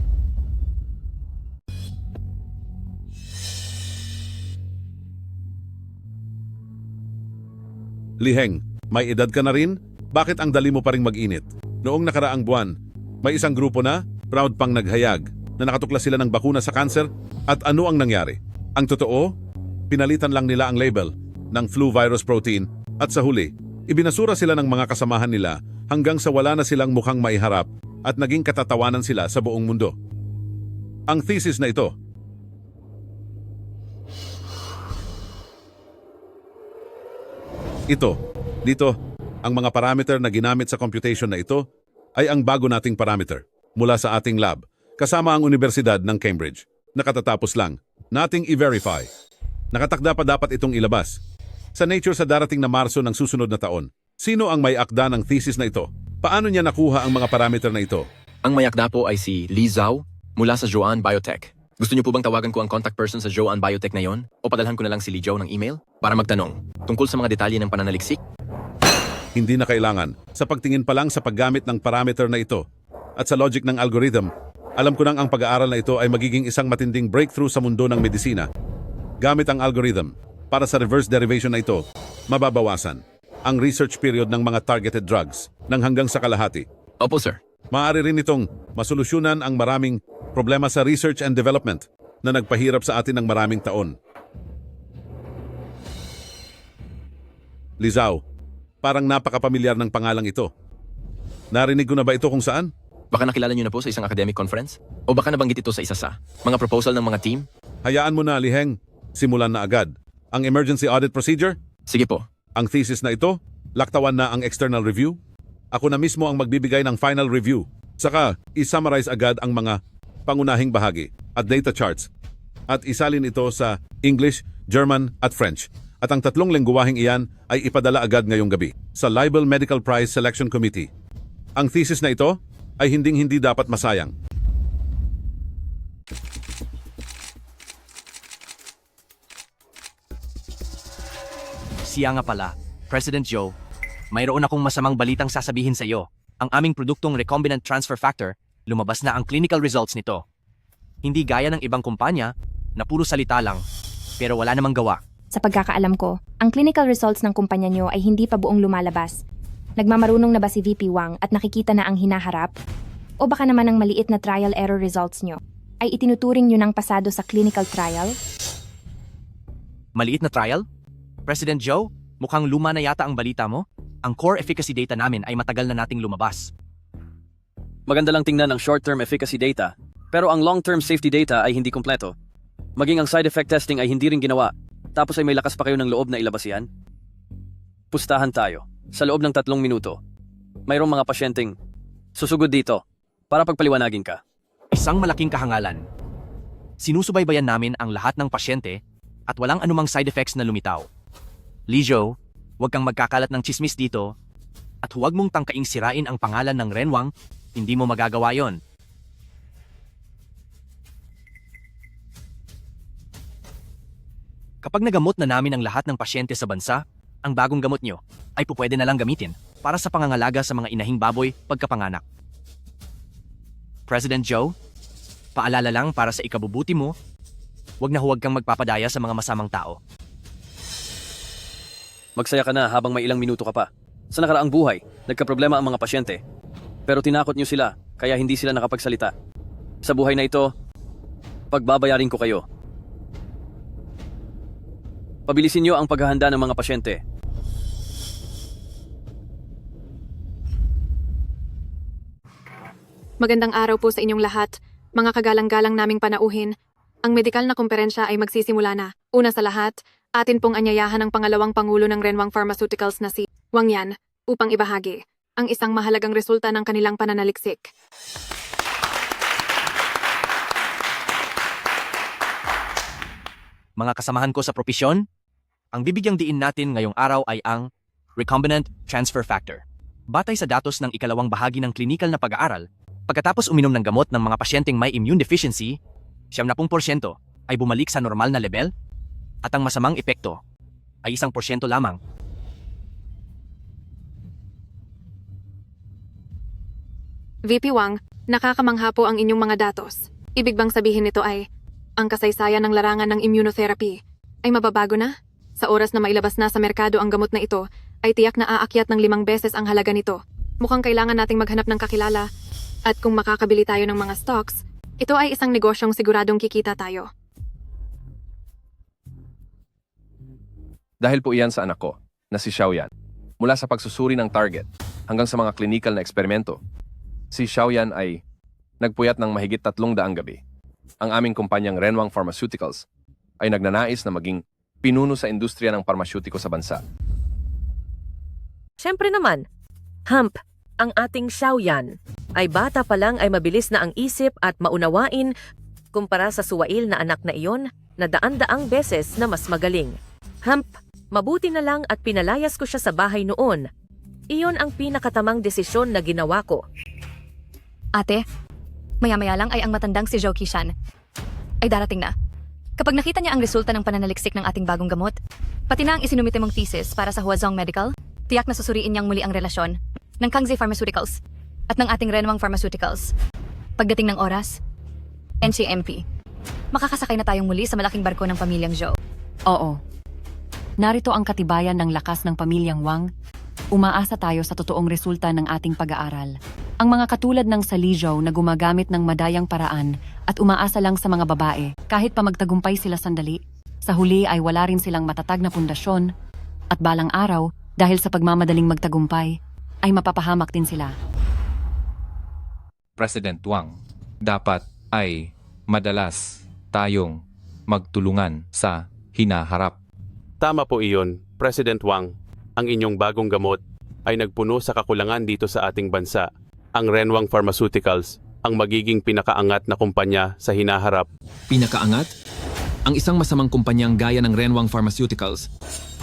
Liheng, may edad ka na rin? Bakit ang dali mo pa ring mag-init? Noong nakaraang buwan, may isang grupo na, proud pang naghayag, na nakatuklas sila ng bakuna sa cancer at ano ang nangyari? Ang totoo, pinalitan lang nila ang label ng flu virus protein at sa huli, ibinasura sila ng mga kasamahan nila hanggang sa wala na silang mukhang maiharap at naging katatawanan sila sa buong mundo. Ang thesis na ito, dito, ang mga parameter na ginamit sa computation na ito ay ang bago nating parameter mula sa ating lab kasama ang Universidad ng Cambridge. Nakatatapos lang nating i-verify. Nakatakda pa dapat itong ilabas sa Nature sa darating na Marso ng susunod na taon. Sino ang may akda ng thesis na ito? Paano niya nakuha ang mga parameter na ito? Ang may akda po ay si Li Zhao mula sa Joan Biotech. Gusto niyo po bang tawagan ko ang contact person sa Joan Biotech na yon? O padalhan ko na lang si Li Zhao ng email para magtanong tungkol sa mga detalye ng pananaliksik? Hindi na kailangan. Sa pagtingin pa lang sa paggamit ng parameter na ito at sa logic ng algorithm, alam ko nang ang pag-aaral na ito ay magiging isang matinding breakthrough sa mundo ng medisina. Gamit ang algorithm, para sa reverse derivation na ito, mababawasan ang research period ng mga targeted drugs ng hanggang sa kalahati. Opo, sir. Maaari rin itong masolusyonan ang maraming problema sa research and development na nagpahirap sa atin ng maraming taon. Lizao, parang napakapamilyar ng pangalang ito. Narinig ko na ba ito kung saan? Baka nakilala niyo na po sa isang academic conference? O baka nabanggit ito sa isa sa mga proposal ng mga team? Hayaan mo na, Liheng. Simulan na agad. Ang emergency audit procedure? Sige po. Ang thesis na ito? Laktawan na ang external review? Ako na mismo ang magbibigay ng final review. Saka, i-summarize agad ang mga pangunahing bahagi at data charts. At isalin ito sa English, German at French. At ang 3 lengguwaheng iyan ay ipadala agad ngayong gabi sa Libel Medical Prize Selection Committee. Ang thesis na ito ay hindi dapat masayang. Siya nga pala, President Joe, mayroon akong masamang balitang sasabihin sa iyo. Ang aming produktong recombinant transfer factor, lumabas na ang clinical results nito. Hindi gaya ng ibang kumpanya na puro salita lang, pero wala namang gawa. Sa pagkakaalam ko, ang clinical results ng kumpanya nyo ay hindi pa buong lumalabas. Nagmamarunong na ba si VP Wang at nakikita na ang hinaharap? O baka naman ang maliit na trial error results nyo ay itinuturing nyo ng pasado sa clinical trial? Maliit na trial? President Joe, mukhang luma na yata ang balita mo. Ang core efficacy data namin ay matagal na nating lumabas. Maganda lang tingnan ang short-term efficacy data, pero ang long-term safety data ay hindi kumpleto. Maging ang side effect testing ay hindi rin ginawa, tapos ay may lakas pa kayo ng loob na ilabas yan? Pustahan tayo. Sa loob ng 3 minuto. Mayroong mga pasyenteng susugod dito para pagpaliwanagin ka. Isang malaking kahangalan. Sinusubaybayan namin ang lahat ng pasyente at walang anumang side effects na lumitaw. Lijo, huwag kang magkakalat ng chismis dito at huwag mong tangkaing sirain ang pangalan ng Renwang, hindi mo magagawa yon. Kapag nagamot na namin ang lahat ng pasyente sa bansa, ang bagong gamot nyo ay pupwede na lang gamitin para sa pangangalaga sa mga inahing baboy pagkapanganak. President Joe, paalala lang para sa ikabubuti mo, huwag na huwag kang magpapadaya sa mga masamang tao. Magsaya ka na habang may ilang minuto ka pa. Sa nakaraang buhay, nagkaproblema ang mga pasyente. Pero tinakot niyo sila, kaya hindi sila nakapagsalita. Sa buhay na ito, pagbabayarin ko kayo. Pabilisin niyo ang paghahanda ng mga pasyente. Magandang araw po sa inyong lahat. Mga kagalang-galang naming panauhin, ang medikal na komperensya ay magsisimula na. Una sa lahat, atin pong anyayahan ang pangalawang pangulo ng Renwang Pharmaceuticals na si Wang Yan upang ibahagi ang isang mahalagang resulta ng kanilang pananaliksik. Mga kasamahan ko sa propesyon, ang bibigyang diin natin ngayong araw ay ang recombinant transfer factor. Batay sa datos ng ikalawang bahagi ng klinikal na pag-aaral, pagkatapos uminom ng gamot ng mga pasyenteng may immune deficiency, 70% ay bumalik sa normal na level at ang masamang epekto ay 1% lamang. VP Wang, nakakamangha po ang inyong mga datos. Ibig bang sabihin nito ay ang kasaysayan ng larangan ng immunotherapy ay mababago na? Sa oras na mailabas na sa merkado ang gamot na ito, ay tiyak na aakyat ng 5 beses ang halaga nito. Mukhang kailangan nating maghanap ng kakilala. At kung makakabili tayo ng mga stocks, ito ay isang negosyong siguradong kikita tayo. Dahil po iyan sa anak ko, na si Xiaoyan. Mula sa pagsusuri ng target hanggang sa mga clinical na eksperimento, si Xiaoyan ay nagpuyat ng mahigit 300 gabi. Ang aming kumpanyang Renwang Pharmaceuticals ay nagnanais na maging pinuno sa industriya ng parmasyutiko sa bansa. Siyempre naman, Hump, ang ating Xiaoyan, ay bata pa lang ay mabilis na ang isip at maunawain kumpara sa suwail na anak na iyon na daan-daang beses na mas magaling. Hump, mabuti na lang at pinalayas ko siya sa bahay noon. Iyon ang pinakatamang desisyon na ginawa ko. Ate, maya-maya lang ay ang matandang si Zhou Qishan ay darating na. Kapag nakita niya ang resulta ng pananaliksik ng ating bagong gamot, pati na ang isinumite mong thesis para sa Huazhong Medical, tiyak na susuriin niyang muli ang relasyon ng Kangze Pharmaceuticals at ng ating Renwang Pharmaceuticals. Pagdating ng oras, NCMP, makakasakay na tayong muli sa malaking barko ng pamilyang Zhou. Oo. Narito ang katibayan ng lakas ng pamilyang Wang. Umaasa tayo sa totoong resulta ng ating pag-aaral. Ang mga katulad ng sa Li Zhou na gumagamit ng madayang paraan at umaasa lang sa mga babae kahit pa magtagumpay sila sandali, sa huli ay wala rin silang matatag na pundasyon at balang araw dahil sa pagmamadaling magtagumpay ay mapapahamak din sila. President Wang, dapat ay madalas tayong magtulungan sa hinaharap. Tama po iyon, President Wang. Ang inyong bagong gamot ay nagpuno sa kakulangan dito sa ating bansa. Ang Renwang Pharmaceuticals ang magiging pinakaangat na kumpanya sa hinaharap. Pinakaangat? Ang isang masamang kumpanyang gaya ng Renwang Pharmaceuticals,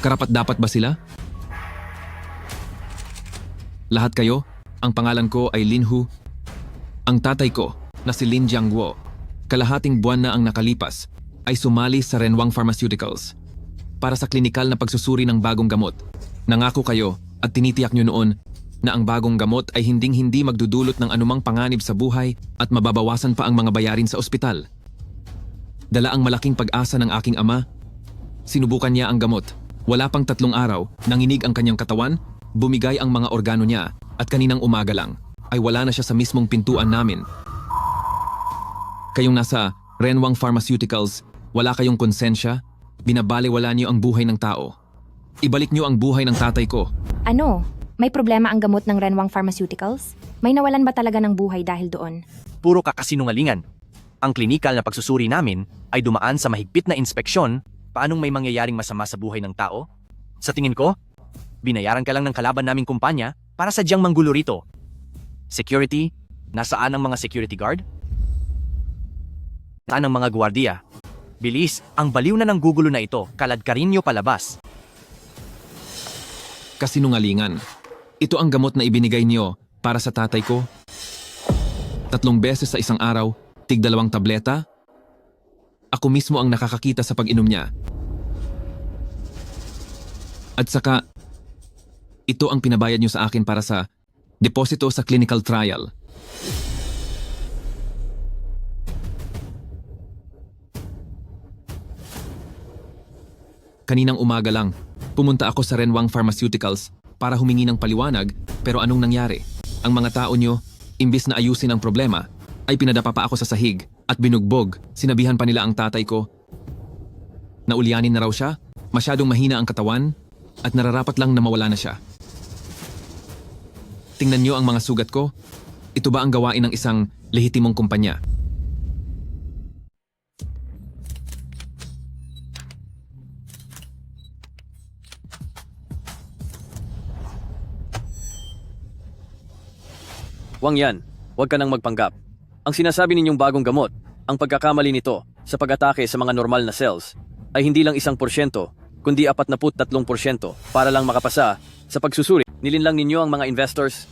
karapat-dapat ba sila? Lahat kayo, ang pangalan ko ay Lin Hu. Ang tatay ko, na si Lin Jiangguo, kalahating buwan na ang nakalipas, ay sumali sa Renwang Pharmaceuticals para sa klinikal na pagsusuri ng bagong gamot. Nangako kayo at tinitiyak nyo noon na ang bagong gamot ay hinding-hindi magdudulot ng anumang panganib sa buhay at mababawasan pa ang mga bayarin sa ospital. Dala ang malaking pag-asa ng aking ama. Sinubukan niya ang gamot. Wala pang 3 araw, nanginig ang kanyang katawan, bumigay ang mga organo niya at kaninang umaga lang ay wala na siya sa mismong pintuan namin. Kayong nasa Renwang Pharmaceuticals, wala kayong konsensya, binabalewala niyo ang buhay ng tao. Ibalik niyo ang buhay ng tatay ko. Ano? May problema ang gamot ng Renwang Pharmaceuticals? May nawalan ba talaga ng buhay dahil doon? Puro kakasinungalingan. Ang klinikal na pagsusuri namin ay dumaan sa mahigpit na inspeksyon. Paanong may mangyayaring masama sa buhay ng tao? Sa tingin ko, binayaran ka lang ng kalaban naming kumpanya para sadyang manggulo rito. Security? Nasaan ang mga security guard? Nasaan ang mga gwardiya? Bilis, ang baliw na ng gugulo na ito, kaladkarin niyo palabas. Kasinungalingan. Ito ang gamot na ibinigay niyo para sa tatay ko. 3 beses sa isang araw, tig 2 tableta. Ako mismo ang nakakakita sa pag-inom niya. At saka, ito ang pinabayad niyo sa akin para sa deposito sa clinical trial. Kaninang umaga lang, pumunta ako sa Renwang Pharmaceuticals para humingi ng paliwanag, pero anong nangyari? Ang mga tao nyo, imbis na ayusin ang problema, ay pinadapa pa ako sa sahig at binugbog. Sinabihan pa nila ang tatay ko. Naulyanin na raw siya, masyadong mahina ang katawan, at nararapat lang na mawala na siya. Tingnan nyo ang mga sugat ko. Ito ba ang gawain ng isang lehitimong kumpanya? Wang Yan, huwag ka nang magpanggap. Ang sinasabi ninyong bagong gamot, ang pagkakamali nito sa pag-atake sa mga normal na cells ay hindi lang 1%, kundi 43% para lang makapasa sa pagsusuri. Nilinlang ninyo ang mga investors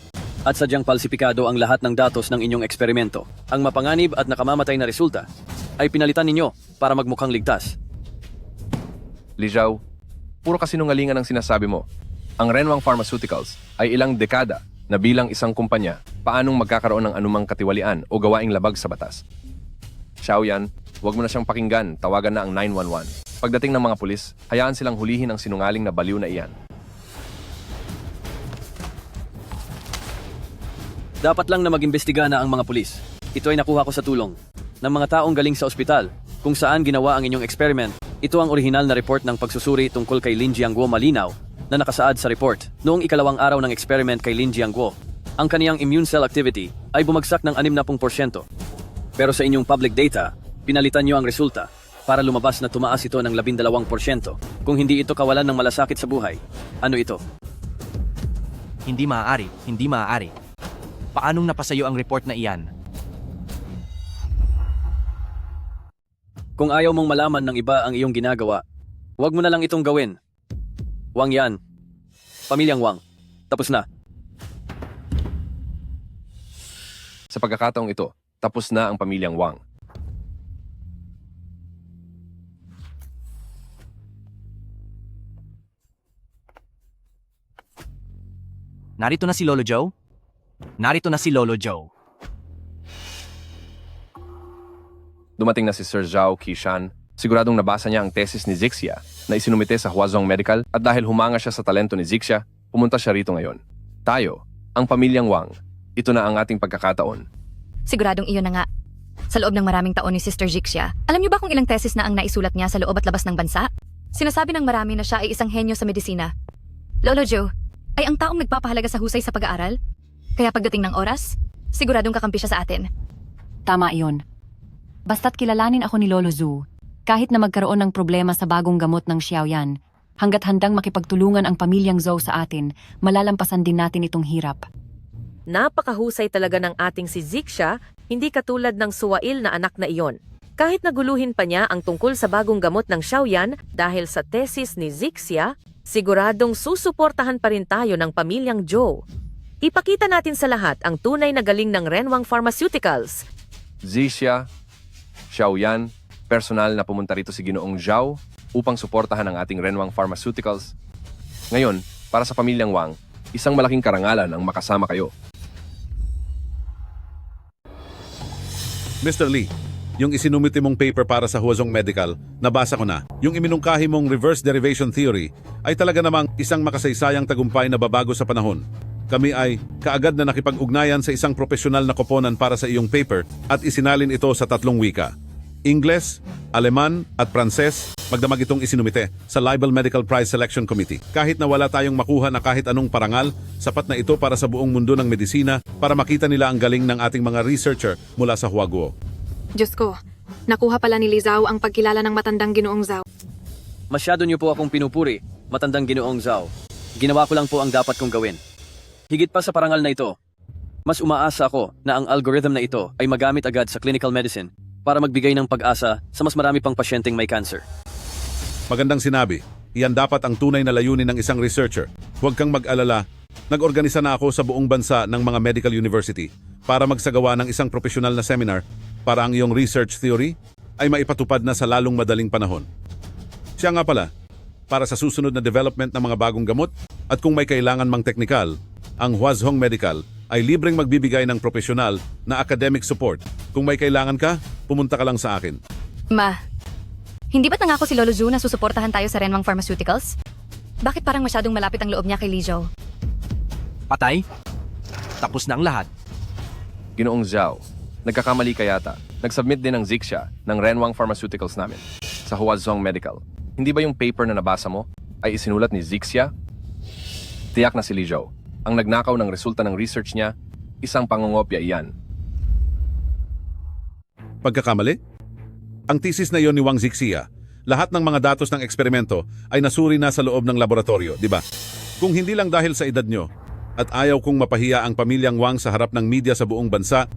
at sadyang palsipikado ang lahat ng datos ng inyong eksperimento. Ang mapanganib at nakamamatay na resulta ay pinalitan ninyo para magmukhang ligtas. Li Zhao, puro kasinungalingan ang sinasabi mo. Ang Renwang Pharmaceuticals ay ilang dekada na bilang isang kumpanya, paanong magkakaroon ng anumang katiwalian o gawaing labag sa batas? Xiaoyan, huwag mo na siyang pakinggan, tawagan na ang 911. Pagdating ng mga pulis, hayaan silang hulihin ang sinungaling na baliw na iyan. Dapat lang na mag-imbestiga na ang mga pulis. Ito ay nakuha ko sa tulong ng mga taong galing sa ospital kung saan ginawa ang inyong experiment. Ito ang orihinal na report ng pagsusuri tungkol kay Lin Jiangguo malinaw na nakasaad sa report. Noong ikalawang araw ng experiment kay Lin Jiangguo, ang kaniyang immune cell activity ay bumagsak ng 60%. Pero sa inyong public data, pinalitan niyo ang resulta para lumabas na tumaas ito ng 12%. Kung hindi ito kawalan ng malasakit sa buhay, ano ito? Hindi maaari. Paanong napasayo ang report na iyan? Kung ayaw mong malaman ng iba ang iyong ginagawa, huwag mo na lang itong gawin. Wang Yan. Pamilyang Wang. Tapos na. Sa pagkakataong ito, tapos na ang pamilyang Wang. Narito na si Lolo Joe? Dumating na si Sir Zhao Qishan. Siguradong nabasa niya ang tesis ni Zixia na isinumite sa Huazhong Medical at dahil humanga siya sa talento ni Zixia, pumunta siya rito ngayon. Tayo, ang pamilyang Wang, ito na ang ating pagkakataon. Siguradong iyon na nga. Sa loob ng maraming taon ni Sister Jixia, alam niyo ba kung ilang tesis na ang naisulat niya sa loob at labas ng bansa? Sinasabi ng marami na siya ay isang henyo sa medisina. Lolo Joe, ay ang taong nagpapahalaga sa husay sa pag-aaral? Kaya pagdating ng oras, siguradong kakampi siya sa atin. Tama iyon. Basta't kilalanin ako ni Lolo Zhu, kahit na magkaroon ng problema sa bagong gamot ng Xiaoyan, hanggat handang makipagtulungan ang pamilyang Zhou sa atin, malalampasan din natin itong hirap. Napakahusay talaga ng ating si Zixia, hindi katulad ng suwail na anak na iyon. Kahit naguluhin pa niya ang tungkol sa bagong gamot ng Xiaoyan dahil sa tesis ni Zixia, siguradong susuportahan pa rin tayo ng pamilyang Zhou. Ipakita natin sa lahat ang tunay na galing ng Renwang Pharmaceuticals. Zixia, Xiaoyan, personal na pumunta rito si Ginoong Zhao upang suportahan ang ating Renwang Pharmaceuticals. Ngayon, para sa pamilyang Wang, isang malaking karangalan ang makasama kayo. Mr. Lee, yung isinumite mong paper para sa Huazhong Medical, nabasa ko na. Yung iminungkahi mong reverse derivation theory ay talaga namang isang makasaysayang tagumpay na babago sa panahon. Kami ay kaagad na nakipag-ugnayan sa isang profesional na koponan para sa iyong paper at isinalin ito sa 3 wika. Ingles, Aleman at Pranses, magdamag itong isinumite sa Libel Medical Prize Selection Committee. Kahit na wala tayong makuha na kahit anong parangal, sapat na ito para sa buong mundo ng medisina para makita nila ang galing ng ating mga researcher mula sa Huaguo. Diyos ko, nakuha pala ni Li Zhao ang pagkilala ng matandang Ginoong Zhao. Masyado niyo po akong pinupuri, matandang Ginoong Zhao. Ginawa ko lang po ang dapat kong gawin. Higit pa sa parangal na ito, mas umaasa ako na ang algorithm na ito ay magamit agad sa clinical medicine para magbigay ng pag-asa sa mas marami pang pasyenteng may cancer. Magandang sinabi, iyan dapat ang tunay na layunin ng isang researcher. Huwag kang mag-alala, nag-organisa na ako sa buong bansa ng mga medical university para magsagawa ng isang profesional na seminar para ang iyong research theory ay maipatupad na sa lalong madaling panahon. Siya nga pala, para sa susunod na development ng mga bagong gamot at kung may kailangan mang teknikal, ang Huazhong Medical ay libreng magbibigay ng profesional na academic support. Kung may kailangan ka, pumunta ka lang sa akin. Ma, hindi ba't nangako si Lolo Zhu na susuportahan tayo sa Renwang Pharmaceuticals? Bakit parang masyadong malapit ang loob niya kay Li Zhou? Patay? Tapos na ang lahat. Ginoong Zhao, nagkakamali ka yata. Nag-submit din ng Zixia ng Renwang Pharmaceuticals namin sa Huazhong Medical. Hindi ba yung paper na nabasa mo ay isinulat ni Zixia? Tiyak na si Li Zhou ang nagnakaw ng resulta ng research niya Isang pangungopya iyan. Pagkakamali? Ang thesis na yon ni Wang Zixia, lahat ng mga datos ng eksperimento ay nasuri na sa loob ng laboratorio, di ba? Kung hindi lang dahil sa edad nyo at ayaw kong mapahiya ang pamilyang Wang sa harap ng media sa buong bansa,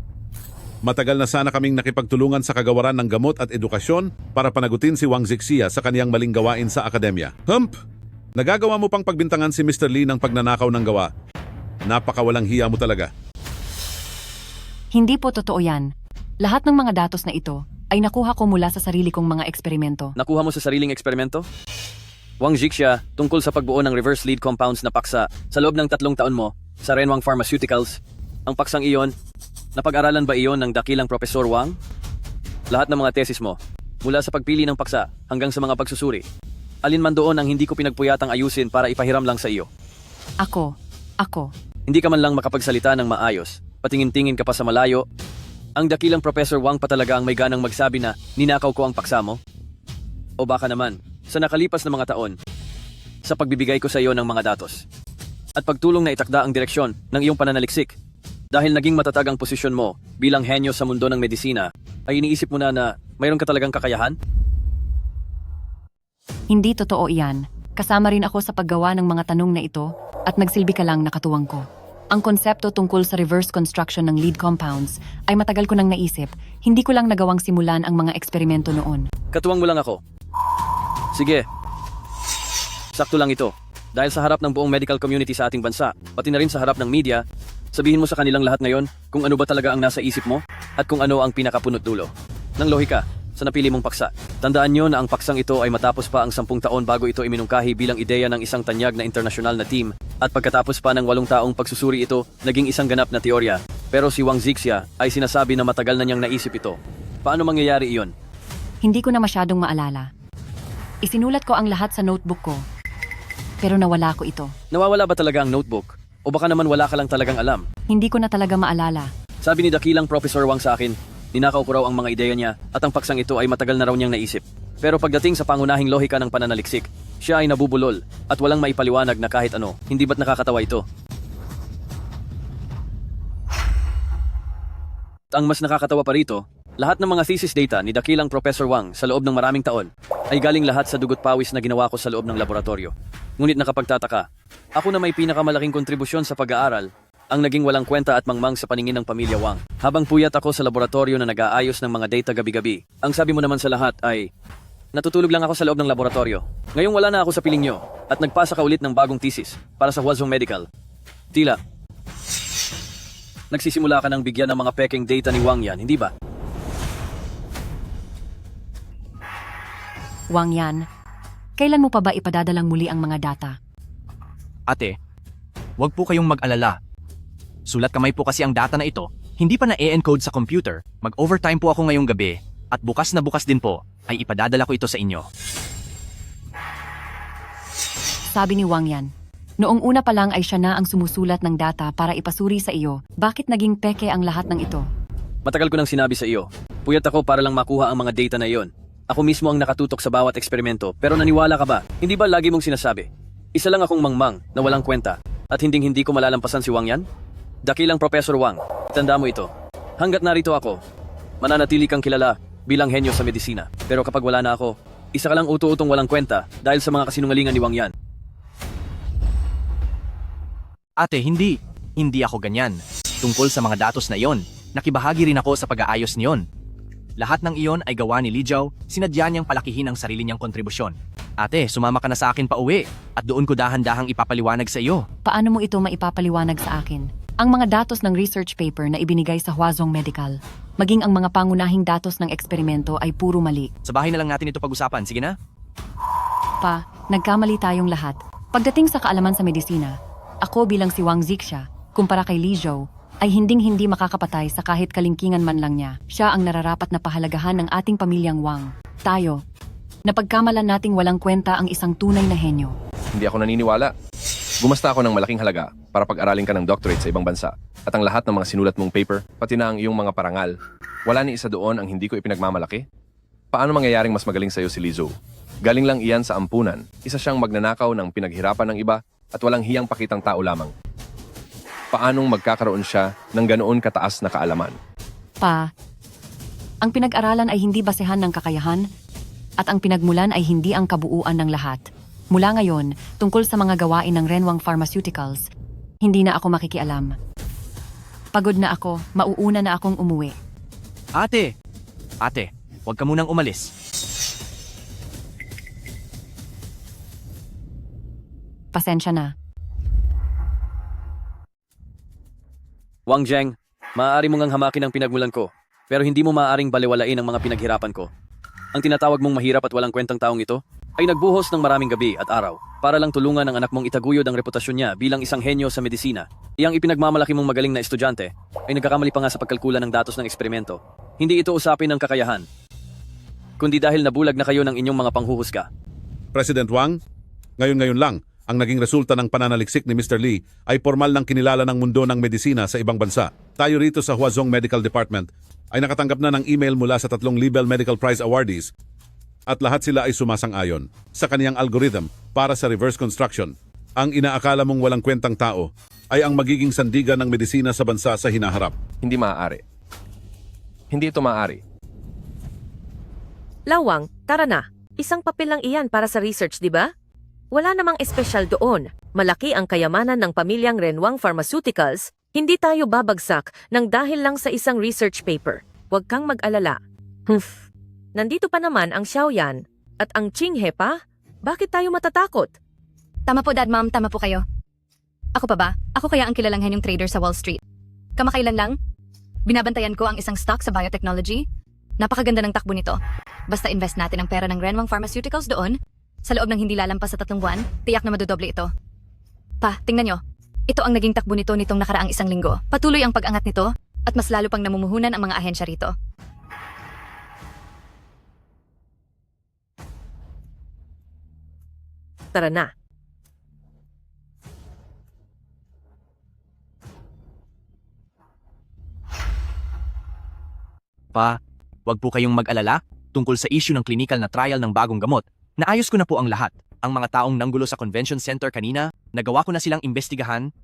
matagal na sana kaming nakipagtulungan sa kagawaran ng gamot at edukasyon para panagutin si Wang Zixia sa kaniyang maling gawain sa akademya. Nagagawa mo pang pagbintangan si Mr. Lee ng pagnanakaw ng gawa. Napakawalang hiya mo talaga. Hindi po totoo yan. Lahat ng mga datos na ito ay nakuha ko mula sa sarili kong mga eksperimento. Nakuha mo sa sariling eksperimento? Wang Zixia, tungkol sa pagbuo ng reverse lead compounds na paksa sa loob ng 3 taon mo sa Renwang Pharmaceuticals. Ang paksang iyon, napag-aralan ba iyon ng dakilang Profesor Wang? Lahat ng mga tesis mo, mula sa pagpili ng paksa hanggang sa mga pagsusuri, alin man doon ang hindi ko pinagpuyatang ayusin para ipahiram lang sa iyo? Ako. Hindi ka man lang makapagsalita ng maayos, patingin-tingin ka pa sa malayo. Ang dakilang Professor Wang pa talaga ang may ganang magsabi na ninakaw ko ang paksa mo? O baka naman, sa nakalipas na mga taon, sa pagbibigay ko sa iyo ng mga datos at pagtulong na itakda ang direksyon ng iyong pananaliksik, dahil naging matatag ang posisyon mo bilang henyo sa mundo ng medisina, ay iniisip mo na mayroon ka talagang kakayahan? Hindi totoo iyan. Kasama rin ako sa paggawa ng mga tanong na ito at nagsilbi ka lang na katuwang ko. Ang konsepto tungkol sa reverse construction ng lead compounds ay matagal ko nang naisip, hindi ko lang nagawang simulan ang mga eksperimento noon. Katuwang mo lang ako. Sige. Sakto lang ito. Dahil sa harap ng buong medical community sa ating bansa, pati na rin sa harap ng media, sabihin mo sa kanilang lahat ngayon kung ano ba talaga ang nasa isip mo at kung ano ang pinakapunot dulo ng lohika sa napili mong paksa. Tandaan nyo na ang paksang ito ay matapos pa ang 10 taon bago ito iminungkahi bilang ideya ng isang tanyag na internasyonal na team, at pagkatapos pa ng 8 taong pagsusuri ito, naging isang ganap na teorya. Pero si Wang Zixia ay sinasabi na matagal na niyang naisip ito. Paano mangyayari iyon? Hindi ko na masyadong maalala. Isinulat ko ang lahat sa notebook ko, pero nawala ko ito. Nawawala ba talaga ang notebook? O baka naman wala ka lang talagang alam? Hindi ko na talaga maalala. Sabi ni dakilang Professor Wang sa akin, ninakaw ko raw ang mga ideya niya at ang paksang ito ay matagal na raw niyang naisip. Pero pagdating sa pangunahing lohika ng pananaliksik, siya ay nabubulol at walang maipaliwanag na kahit ano. Hindi ba't nakakatawa ito? Ang mas nakakatawa pa rito, lahat ng mga thesis data ni dakilang Professor Wang sa loob ng maraming taon ay galing lahat sa dugot pawis na ginawa ko sa loob ng laboratorio. Ngunit nakapagtataka, ako na may pinakamalaking kontribusyon sa pag-aaral, ang naging walang kwenta at mangmang sa paningin ng pamilya Wang. Habang puyat ako sa laboratorio na nag-aayos ng mga data gabi-gabi, ang sabi mo naman sa lahat ay, natutulog lang ako sa loob ng laboratorio. Ngayong wala na ako sa piling nyo at nagpasa ka ulit ng bagong thesis para sa Huazhong Medical. Tila, nagsisimula ka ng bigyan ng mga peking data ni Wang Yan, hindi ba? Wang Yan, kailan mo pa ba ipadadalang muli ang mga data? Ate, huwag po kayong mag-alala. Sulat kamay po kasi ang data na ito, hindi pa na-e-encode sa computer. Mag-overtime po ako ngayong gabi, at bukas na bukas din po, ay ipadadala ko ito sa inyo. Sabi ni Wang Yan, noong una pa lang ay siya na ang sumusulat ng data para ipasuri sa iyo. Bakit naging peke ang lahat ng ito? Matagal ko nang sinabi sa iyo, puyat ako para lang makuha ang mga data na iyon. Ako mismo ang nakatutok sa bawat eksperimento, pero naniwala ka ba? Hindi ba lagi mong sinasabi? Isa lang akong mangmang na walang kwenta, at hindi ko malalampasan si Wang Yan? Dakilang Professor Wang, tanda mo ito. Hanggat narito ako, mananatili kang kilala bilang henyo sa medisina. Pero kapag wala na ako, isa ka lang utu-utong walang kwenta dahil sa mga kasinungalingan ni Wang Yan. Ate, hindi. Hindi ako ganyan. Tungkol sa mga datos na iyon, nakibahagi rin ako sa pag-aayos niyon. Lahat ng iyon ay gawa ni Li Jiao, sinadya niyang palakihin ang sarili niyang kontribusyon. Ate, sumama ka na sa akin pa uwi, at doon ko dahan-dahang ipapaliwanag sa iyo. Paano mo ito maipapaliwanag sa akin? Ang mga datos ng research paper na ibinigay sa Huazhong Medical, maging ang mga pangunahing datos ng eksperimento ay puro mali. Sa bahay na lang natin ito pag-usapan, sige na? Pa, nagkamali tayong lahat. Pagdating sa kaalaman sa medisina, ako bilang si Wang Zixia, kumpara kay Li Jiao, ay hinding-hindi makakapatay sa kahit kalingkingan man lang niya. Siya ang nararapat na pahalagahan ng ating pamilyang Wang. Tayo, napagkamalan nating walang kwenta ang isang tunay na henyo. Hindi ako naniniwala. Gumasta ako ng malaking halaga para pag-aralin ka ng doctorate sa ibang bansa. At ang lahat ng mga sinulat mong paper, pati na ang iyong mga parangal, wala ni isa doon ang hindi ko ipinagmamalaki. Paano mangyayaring mas magaling sa'yo si Li Zhou? Galing lang iyan sa ampunan. Isa siyang magnanakaw ng pinaghirapan ng iba at walang hiyang pakitang tao lamang. paanong magkakaroon siya ng ganoon kataas na kaalaman? Pa, ang pinag-aralan ay hindi basehan ng kakayahan at ang pinagmulan ay hindi ang kabuuan ng lahat. Mula ngayon, tungkol sa mga gawain ng Renwang Pharmaceuticals, hindi na ako makikialam. Pagod na ako, mauuna na akong umuwi. Ate, huwag ka munang umalis. Pasensya na. Wang Zheng, maaari mo ngang hamakin ang pinagmulan ko, pero hindi mo maaaring balewalain ang mga pinaghirapan ko. Ang tinatawag mong mahirap at walang kwentang taong ito ay nagbuhos ng maraming gabi at araw para lang tulungan ang anak mong itaguyod ang reputasyon niya bilang isang henyo sa medisina. Iyang ipinagmamalaki mong magaling na estudyante ay nagkakamali pa nga sa pagkalkula ng datos ng eksperimento. Hindi ito usapin ng kakayahan, kundi dahil nabulag na kayo ng inyong mga panghuhusga. President Wang, ngayon lang, ang naging resulta ng pananaliksik ni Mr. Lee ay formal ng kinilala ng mundo ng medisina sa ibang bansa. Tayo rito sa Huazhong Medical Department ay nakatanggap na ng email mula sa 3 Nobel Medical Prize awardees at lahat sila ay sumasang-ayon sa kaniyang algorithm para sa reverse construction. Ang inaakala mong walang kwentang tao ay ang magiging sandigan ng medisina sa bansa sa hinaharap. Hindi maaari. Hindi ito maaari. Lawang, tara na. Isang papel lang iyan para sa research, di ba? Wala namang espesyal doon. Malaki ang kayamanan ng pamilyang Renwang Pharmaceuticals. Hindi tayo babagsak ng dahil lang sa isang research paper. Huwag kang mag-alala. Nandito pa naman ang Xiaoyan at ang Qinghe pa. Bakit tayo matatakot? Tama po, Dad, Ma'am. Tama po kayo. Ako pa ba? Ako kaya ang kilalang henyong trader sa Wall Street. Kamakailan lang, binabantayan ko ang isang stock sa biotechnology. Napakaganda ng takbo nito. Basta invest natin ang pera ng Renwang Pharmaceuticals doon, sa loob ng hindi lalampas sa 3 buwan, tiyak na madodoble ito. Pa, tingnan nyo. Ito ang naging takbo nito nitong nakaraang 1 linggo. Patuloy ang pag-angat nito at mas lalo pang namumuhunan ang mga ahensya rito. Tara na. Pa, huwag po kayong mag-alala tungkol sa issue ng clinical na trial ng bagong gamot. Naayos ko na po ang lahat. Ang mga taong nanggulo sa convention center kanina, nagawa ko na silang imbestigahan.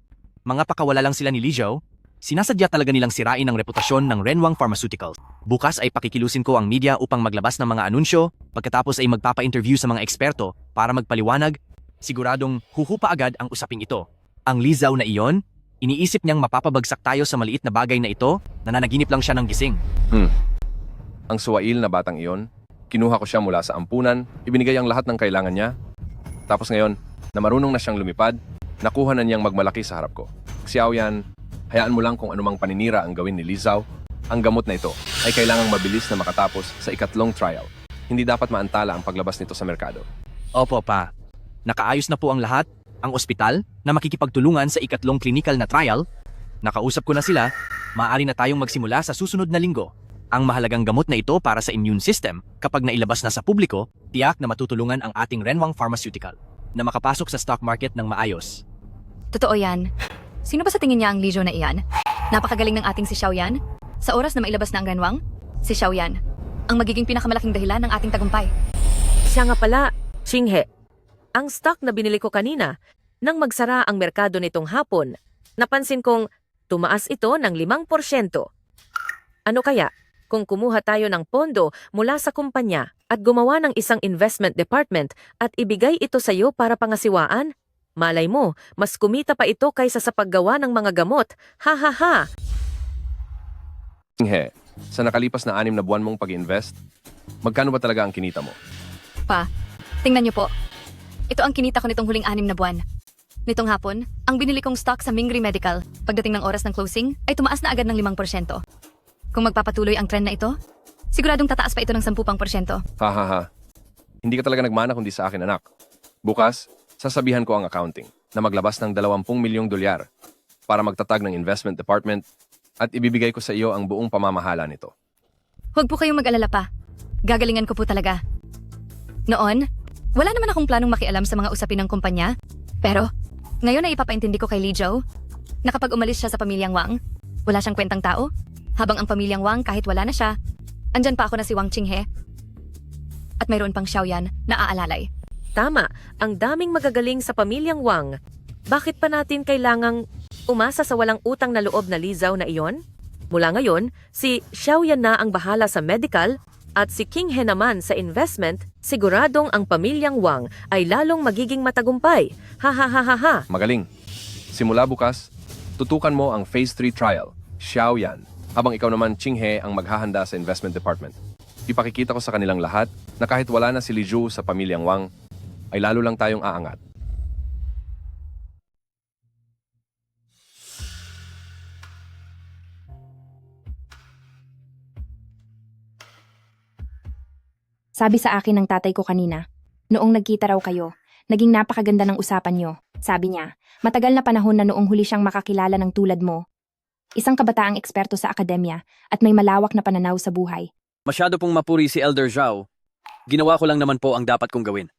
Mga pakawala lang sila ni Li Zhou. Sinasadya talaga nilang sirain ang reputasyon ng Renwang Pharmaceuticals. Bukas ay pakikilusin ko ang media upang maglabas ng mga anunsyo, pagkatapos ay magpapa-interview sa mga eksperto para magpaliwanag. Siguradong huhupa agad ang usaping ito. Ang Li Zhou na iyon, iniisip niyang mapapabagsak tayo sa maliit na bagay na ito, nananaginip lang siya ng gising. Ang suwail na batang iyon, kinuha ko siya mula sa ampunan, ibinigay ang lahat ng kailangan niya. Tapos ngayon, na marunong na siyang lumipad, nakuha na niyang magmalaki sa harap ko. Xiaoyan, hayaan mo lang kung anumang paninira ang gawin ni Li Zhou. Ang gamot na ito ay kailangang mabilis na makatapos sa 2nd trial. Hindi dapat maantala ang paglabas nito sa merkado. Opo, pa. Nakaayos na po ang lahat. Ang ospital na makikipagtulungan sa 2nd clinical na trial. Nakausap ko na sila. Maaari na tayong magsimula sa susunod na linggo. Ang mahalagang gamot na ito para sa immune system, kapag nailabas na sa publiko, tiyak na matutulungan ang ating Renwang Pharmaceutical na makapasok sa stock market ng maayos. Totoo yan. Sino ba sa tingin niya ang Li Zhou na iyan? Napakagaling ng ating si Xiaoyan. Sa oras na mailabas na ang Renwang, si Xiaoyan ang magiging pinakamalaking dahilan ng ating tagumpay. Siya nga pala, Qinghe. Ang stock na binili ko kanina, nang magsara ang merkado nitong hapon, napansin kong tumaas ito ng 5%. Ano kaya kung kumuha tayo ng pondo mula sa kumpanya at gumawa ng isang investment department at ibigay ito sa iyo para pangasiwaan? Malay mo, mas kumita pa ito kaysa sa paggawa ng mga gamot. Ha ha ha! Qinghe, sa nakalipas na 6 na buwan mong pag-invest, magkano ba talaga ang kinita mo? Pa, tingnan niyo po. Ito ang kinita ko nitong huling 6 na buwan. Nitong hapon, ang binili kong stock sa Mingri Medical, pagdating ng oras ng closing, ay tumaas na agad ng 5%. Kung magpapatuloy ang trend na ito, siguradong tataas pa ito ng 10%. Ha. Hindi ka talaga nagmana kundi sa akin, anak. Bukas, sasabihan ko ang accounting na maglabas ng 20 milyong dolyar para magtatag ng investment department at ibibigay ko sa iyo ang buong pamamahala nito. Huwag po kayong mag-alala pa. Gagalingan ko po talaga. Noon, wala naman akong planong makialam sa mga usapin ng kumpanya. Pero, ngayon ay ipapaintindi ko kay Li Zhou na kapag umalis siya sa pamilyang Wang, wala siyang kwentang tao. Habang ang pamilyang Wang kahit wala na siya, andyan pa ako na si Wang Qinghe. At mayroon pang Xiaoyan na aalalay. Tama, ang daming magagaling sa pamilyang Wang. Bakit pa natin kailangang Umasa sa walang utang na loob na Lizaw na iyon? Mula ngayon, si Xiaoyan na ang bahala sa medical at si King He naman sa investment, siguradong ang pamilyang Wang ay lalong magiging matagumpay. Ha ha ha ha ha. Magaling. Simula bukas, tutukan mo ang Phase 3 trial, Xiaoyan, habang ikaw naman, Ching He, ang maghahanda sa investment department. Ipakikita ko sa kanilang lahat na kahit wala na si Li Ju sa pamilyang Wang, ay lalo lang tayong aangat. Sabi sa akin ng tatay ko kanina, noong nagkita raw kayo, naging napakaganda ng usapan nyo. Sabi niya, matagal na panahon na noong huli siyang makakilala ng tulad mo. Isang kabataang eksperto sa akademya at may malawak na pananaw sa buhay. Masyado pong mapuri si Elder Zhao. Ginawa ko lang naman po ang dapat kong gawin.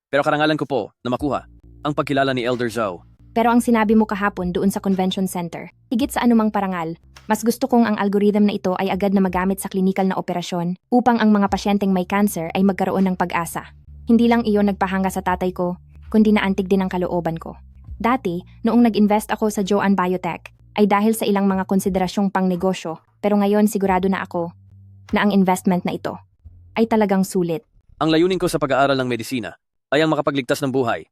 Pero karangalan ko po na makuha ang pagkilala ni Elder Zhao. Pero ang sinabi mo kahapon doon sa convention center, higit sa anumang parangal, mas gusto kong ang algorithm na ito ay agad na magamit sa klinikal na operasyon upang ang mga pasyenteng may cancer ay magkaroon ng pag-asa. Hindi lang iyon nagpahanga sa tatay ko, kundi naantig din ang kalooban ko. Dati, noong nag-invest ako sa Joanne Biotech, ay dahil sa ilang mga konsiderasyong pangnegosyo, pero ngayon sigurado na ako na ang investment na ito ay talagang sulit. Ang layunin ko sa pag-aaral ng medisina ay ang makapagligtas ng buhay.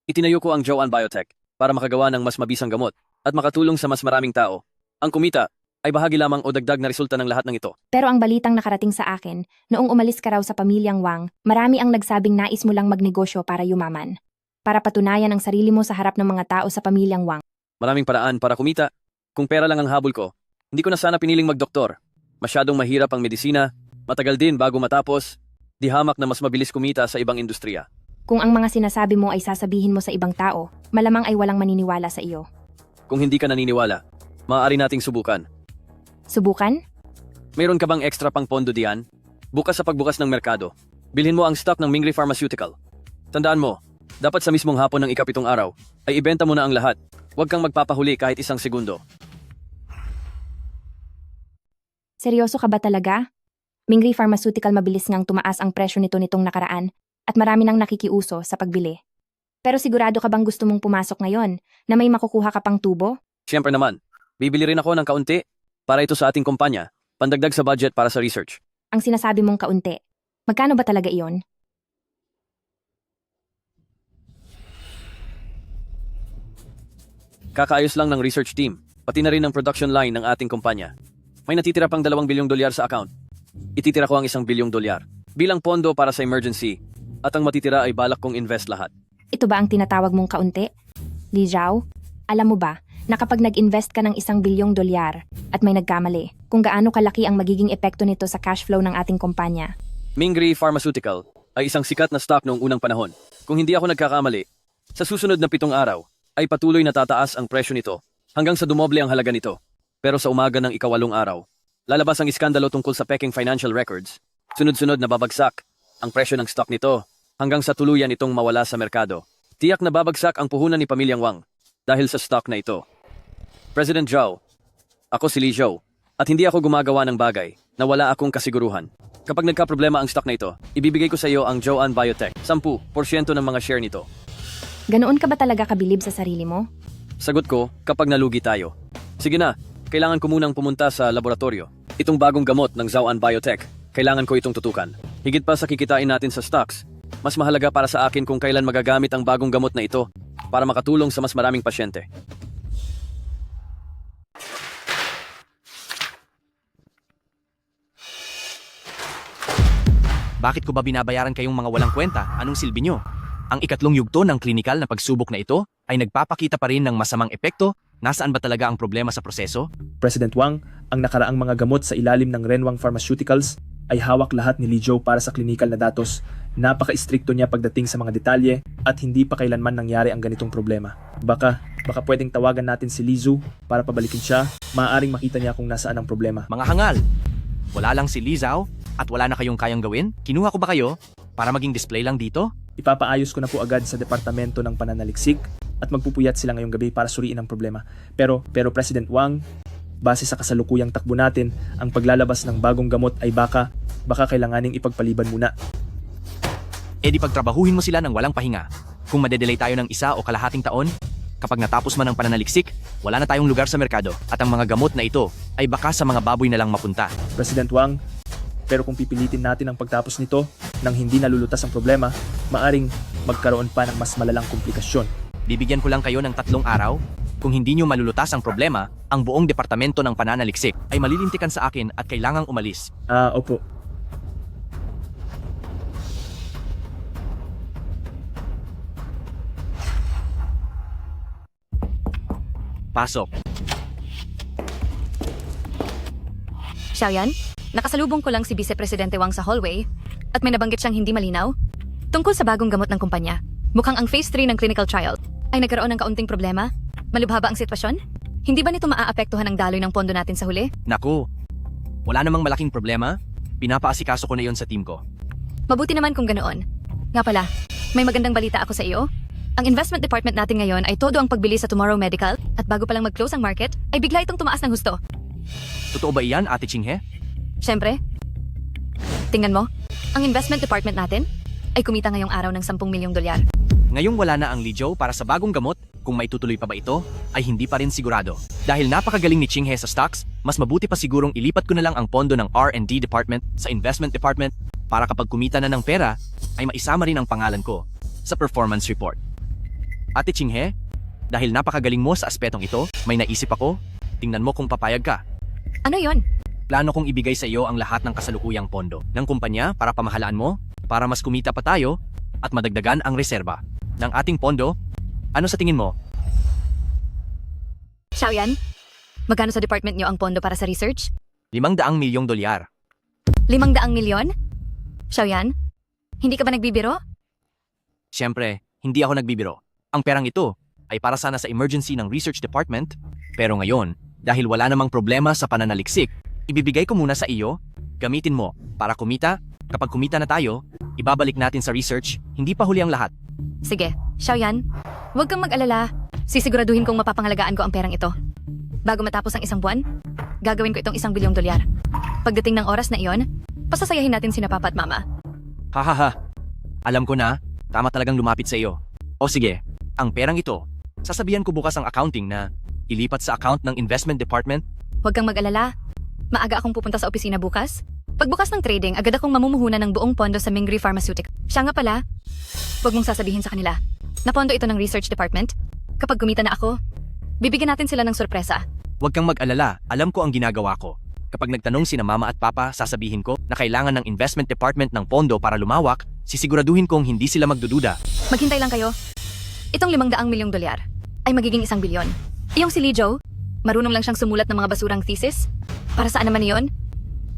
Itinayo ko ang Joanne Biotech para makagawa ng mas mabisang gamot at makatulong sa mas maraming tao. Ang kumita ay bahagi lamang o dagdag na resulta ng lahat ng ito. Pero ang balitang nakarating sa akin, noong umalis ka raw sa pamilyang Wang, marami ang nagsabing nais mo lang magnegosyo para yumaman. Para patunayan ang sarili mo sa harap ng mga tao sa pamilyang Wang. Maraming paraan para kumita. Kung pera lang ang habol ko, hindi ko na sana piniling magdoktor. Masyadong mahirap ang medisina, matagal din bago matapos, di hamak na mas mabilis kumita sa ibang industriya. Kung ang mga sinasabi mo ay sasabihin mo sa ibang tao, malamang ay walang maniniwala sa iyo. Kung hindi ka naniniwala, maaari nating subukan. Subukan? Mayroon ka bang extra pang pondo diyan? Bukas sa pagbukas ng merkado, bilhin mo ang stock ng Mingri Pharmaceutical. Tandaan mo, dapat sa mismong hapon ng ika-7 araw, ay ibenta mo na ang lahat. Huwag kang magpapahuli kahit isang segundo. Seryoso ka ba talaga? Mingri Pharmaceutical mabilis ngang tumaas ang presyo nito nitong nakaraan at marami nang nakikiuso sa pagbili. Pero sigurado ka bang gusto mong pumasok ngayon na may makukuha ka pang tubo? Siyempre naman, bibili rin ako ng kaunti para ito sa ating kumpanya, pandagdag sa budget para sa research. Ang sinasabi mong kaunti, magkano ba talaga iyon? Kakaayos lang ng research team, pati na rin ang production line ng ating kumpanya. May natitira pang $2 bilyong sa account. Ititira ko ang $1 bilyong bilang pondo para sa emergency at ang matitira ay balak kong invest lahat. Ito ba ang tinatawag mong kaunti? Li Zhao, alam mo ba na kapag nag-invest ka ng $1 bilyong at may nagkamali, kung gaano kalaki ang magiging epekto nito sa cash flow ng ating kumpanya? Mingri Pharmaceutical ay isang sikat na stock noong unang panahon. Kung hindi ako nagkakamali, sa susunod na 7 araw ay patuloy na tataas ang presyo nito hanggang sa dumoble ang halaga nito. Pero sa umaga ng ika-8 araw, lalabas ang iskandalo tungkol sa peking financial records. Sunod-sunod na babagsak ang presyo ng stock nito hanggang sa tuluyan itong mawala sa merkado. Tiyak na babagsak ang puhunan ni Pamilyang Wang dahil sa stock na ito. President Zhao, ako si Li Zhou, at hindi ako gumagawa ng bagay na wala akong kasiguruhan. Kapag nagka-problema ang stock na ito, ibibigay ko sa iyo ang Joanne Biotech, 10% ng mga share nito. Ganoon ka ba talaga kabilib sa sarili mo? Sagot ko, kapag nalugi tayo. Sige na, kailangan ko munang pumunta sa laboratorio. Itong bagong gamot ng Joanne Biotech, kailangan ko itong tutukan. Higit pa sa kikitain natin sa stocks, mas mahalaga para sa akin kung kailan magagamit ang bagong gamot na ito para makatulong sa mas maraming pasyente. Bakit ko ba binabayaran kayong mga walang kwenta? Anong silbi nyo? Ang ikatlong yugto ng klinikal na pagsubok na ito ay nagpapakita pa rin ng masamang epekto. Nasaan ba talaga ang problema sa proseso? President Wang, ang nakaraang mga gamot sa ilalim ng Renwang Pharmaceuticals ay hawak lahat ni Li Zhou para sa klinikal na datos. Napaka-istrikto niya pagdating sa mga detalye at hindi pa kailanman nangyari ang ganitong problema. Baka pwedeng tawagan natin si Li Zhu para pabalikin siya. Maaaring makita niya kung nasaan ang problema. Mga hangal! Wala lang si Li Zhao at wala na kayong kayang gawin? Kinuha ko ba kayo para maging display lang dito? Ipapaayos ko na po agad sa Departamento ng Pananaliksik at magpupuyat sila ngayong gabi para suriin ang problema. Pero President Wang, base sa kasalukuyang takbo natin, ang paglalabas ng bagong gamot ay baka kailanganing ipagpaliban muna. E di pagtrabahuhin mo sila ng walang pahinga. Kung madedelay tayo ng 1 o kalahating taon, kapag natapos man ang pananaliksik, Wala na tayong lugar sa merkado at ang mga gamot na ito ay baka sa mga baboy na lang mapunta. President Wang, pero kung pipilitin natin ang pagtapos nito nang hindi nalulutas ang problema, maaring magkaroon pa ng mas malalang komplikasyon. Bibigyan ko lang kayo ng 3 araw. Kung hindi nyo malulutas ang problema, ang buong departamento ng pananaliksik ay malilintikan sa akin at kailangang umalis. Opo. Pasok. Xiaoyan, nakasalubong ko lang si Vice Presidente Wang sa hallway at may nabanggit siyang hindi malinaw tungkol sa bagong gamot ng kumpanya. Mukhang ang phase 3 ng clinical trial ay nagkaroon ng kaunting problema. Malubha ba ang sitwasyon? Hindi ba nito maaapektuhan ang daloy ng pondo natin sa huli? Naku, wala namang malaking problema. Pinapaasikaso ko na yon sa team ko. Mabuti naman kung ganoon. Nga pala, may magandang balita ako sa iyo. Ang investment department natin ngayon ay todo ang pagbili sa Tomorrow Medical at bago pa lang mag-close ang market, ay bigla itong tumaas ng husto. Totoo ba iyan, Ate Chinghe? Siyempre. Tingnan mo, ang investment department natin ay kumita ngayong araw ng 10 milyong dolyar. Ngayong wala na ang Li Zhou para sa bagong gamot, kung maitutuloy pa ba ito, ay hindi pa rin sigurado. Dahil napakagaling ni Chinghe sa stocks, mas mabuti pa sigurong ilipat ko na lang ang pondo ng R&D department sa investment department para kapag kumita na ng pera, ay maisama rin ang pangalan ko sa performance report. Ate Chinghe, dahil napakagaling mo sa aspetong ito, may naisip ako, tingnan mo kung papayag ka. Ano yon? Plano kong ibigay sa iyo ang lahat ng kasalukuyang pondo ng kumpanya para pamahalaan mo, para mas kumita pa tayo at madagdagan ang reserba ng ating pondo. Ano sa tingin mo? Xiaoyan, magkano sa department niyo ang pondo para sa research? 500 milyong dolyar. 500 milyon? Xiaoyan, hindi ka ba nagbibiro? Siyempre, hindi ako nagbibiro. Ang perang ito ay para sana sa emergency ng research department, pero ngayon, dahil wala namang problema sa pananaliksik, ibibigay ko muna sa iyo, gamitin mo para kumita. Kapag kumita na tayo, ibabalik natin sa research, hindi pa huli ang lahat. Sige, Xiaoyan, huwag kang mag-alala. Sisiguraduhin kong mapapangalagaan ko ang perang ito. Bago matapos ang 1 buwan, gagawin ko itong 1 bilyong dolyar. Pagdating ng oras na iyon, pasasayahin natin sina Papa at Mama. Hahaha, alam ko na, tama talagang lumapit sa iyo. O sige, ang perang ito, sasabihan ko bukas ang accounting na ilipat sa account ng investment department. Huwag kang mag-alala. Maaga akong pupunta sa opisina bukas. Pagbukas ng trading, agad akong mamumuhunan ng buong pondo sa Mingri Pharmaceutical. Siya nga pala, huwag mong sasabihin sa kanila na pondo ito ng research department. Kapag kumita na ako, bibigyan natin sila ng sorpresa. Huwag kang mag-alala, alam ko ang ginagawa ko. Kapag nagtanong sina Mama at Papa, sasabihin ko na kailangan ng investment department ng pondo para lumawak, sisiguraduhin kong hindi sila magdududa. Maghintay lang kayo. Itong 500 milyong dolyar ay magiging 1 bilyon. Iyong si Li Zhou, marunong lang siyang sumulat ng mga basurang thesis. Para saan naman iyon?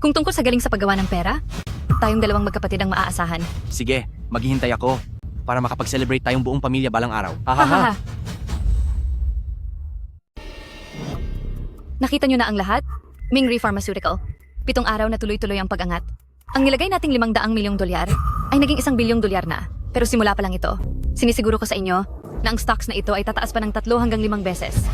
Kung tungkol sa galing sa paggawa ng pera, tayong dalawang magkapatid ang maaasahan. Sige, maghihintay ako para makapag-celebrate tayong buong pamilya balang araw. Hahaha. Nakita niyo na ang lahat? Mingri Pharmaceutical. 7 araw na tuloy-tuloy ang pag-angat. Ang nilagay nating 500 milyong dolyar ay naging 1 bilyong dolyar na. Pero simula pa lang ito. Sinisiguro ko sa inyo na ang stocks na ito ay tataas pa ng 3 hanggang 5 beses.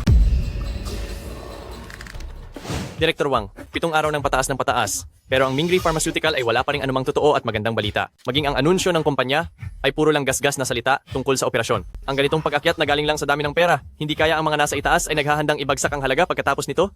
Director Wang, 7 araw ng pataas ng pataas. Pero ang Mingri Pharmaceutical ay wala pa ring anumang totoo at magandang balita. Maging ang anunsyo ng kumpanya ay puro lang gasgas na salita tungkol sa operasyon. Ang ganitong pag-akyat na galing lang sa dami ng pera. Hindi kaya ang mga nasa itaas ay naghahandang ibagsak ang halaga pagkatapos nito?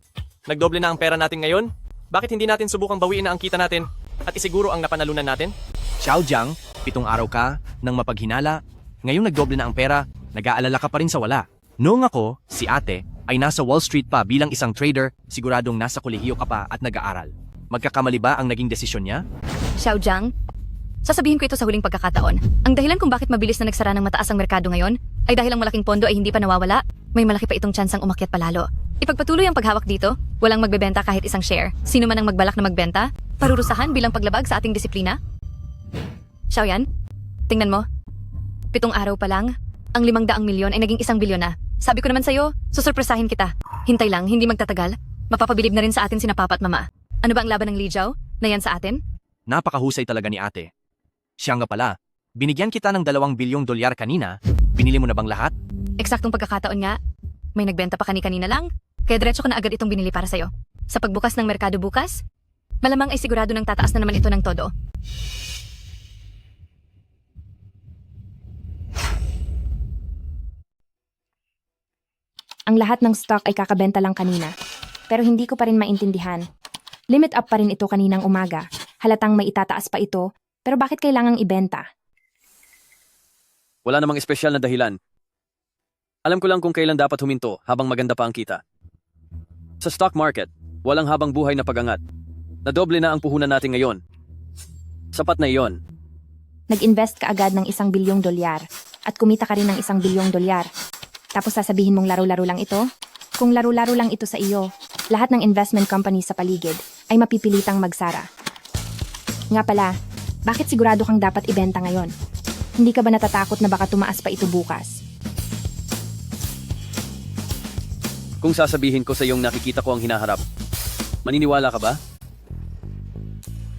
Nagdoble na ang pera natin ngayon? Bakit hindi natin subukang bawiin na ang kita natin at isiguro ang napanalunan natin? Xiao Jiang, 7 araw ka nang mapaghinala. Ngayong nagdoble na ang pera, nag-aalala ka pa rin sa wala. Noong ako, si ate, ay nasa Wall Street pa bilang isang trader, siguradong nasa kolehiyo ka pa at nag-aaral. Magkakamali ba ang naging desisyon niya? Xiao Jiang, sasabihin ko ito sa huling pagkakataon. Ang dahilan kung bakit mabilis na nagsara ng mataas ang merkado ngayon ay dahil ang malaking pondo ay hindi pa nawawala. May malaki pa itong tsansang umakyat palalo. Ipagpatuloy ang paghawak dito, walang magbebenta kahit isang share. Sino man ang magbalak na magbenta, parurusahan bilang paglabag sa ating disiplina. Xiaoyan, tingnan mo. 7 araw pa lang, ang 500 milyon ay naging 1 bilyon na. Sabi ko naman sa'yo, susurpresahin kita. Hintay lang, hindi magtatagal. Mapapabilib na rin sa atin sina Papa at Mama. Ano ba ang laban ng Li Zhou na yan sa atin? Napakahusay talaga ni ate. Siya nga pala, binigyan kita ng 2 bilyong dolyar kanina. Binili mo na bang lahat? Eksaktong pagkakataon nga. May nagbenta pa kanina lang, kaya diretso ko na agad itong binili para sa'yo. Sa pagbukas ng merkado bukas, malamang ay sigurado nang tataas na naman ito ng todo. Ang Ang lahat ng stock ay kakabenta lang kanina. Pero hindi ko pa rin maintindihan. Limit up pa rin ito kaninang umaga. Halatang may itataas pa ito, pero bakit kailangang ibenta? Wala namang espesyal na dahilan. Alam ko lang kung kailan dapat huminto habang maganda pa ang kita. Sa stock market, walang habang buhay na pagangat. Nadoble na ang puhunan natin ngayon. Sapat na iyon. Nag-invest ka agad ng $1 bilyong at kumita ka rin ng $1 bilyong. Tapos sasabihin mong laro-laro lang ito? Kung laro-laro lang ito sa iyo, lahat ng investment company sa paligid ay mapipilitang magsara. Nga pala, bakit sigurado kang dapat ibenta ngayon? Hindi ka ba natatakot na baka tumaas pa ito bukas? Kung sasabihin ko sa iyong nakikita ko ang hinaharap, maniniwala ka ba?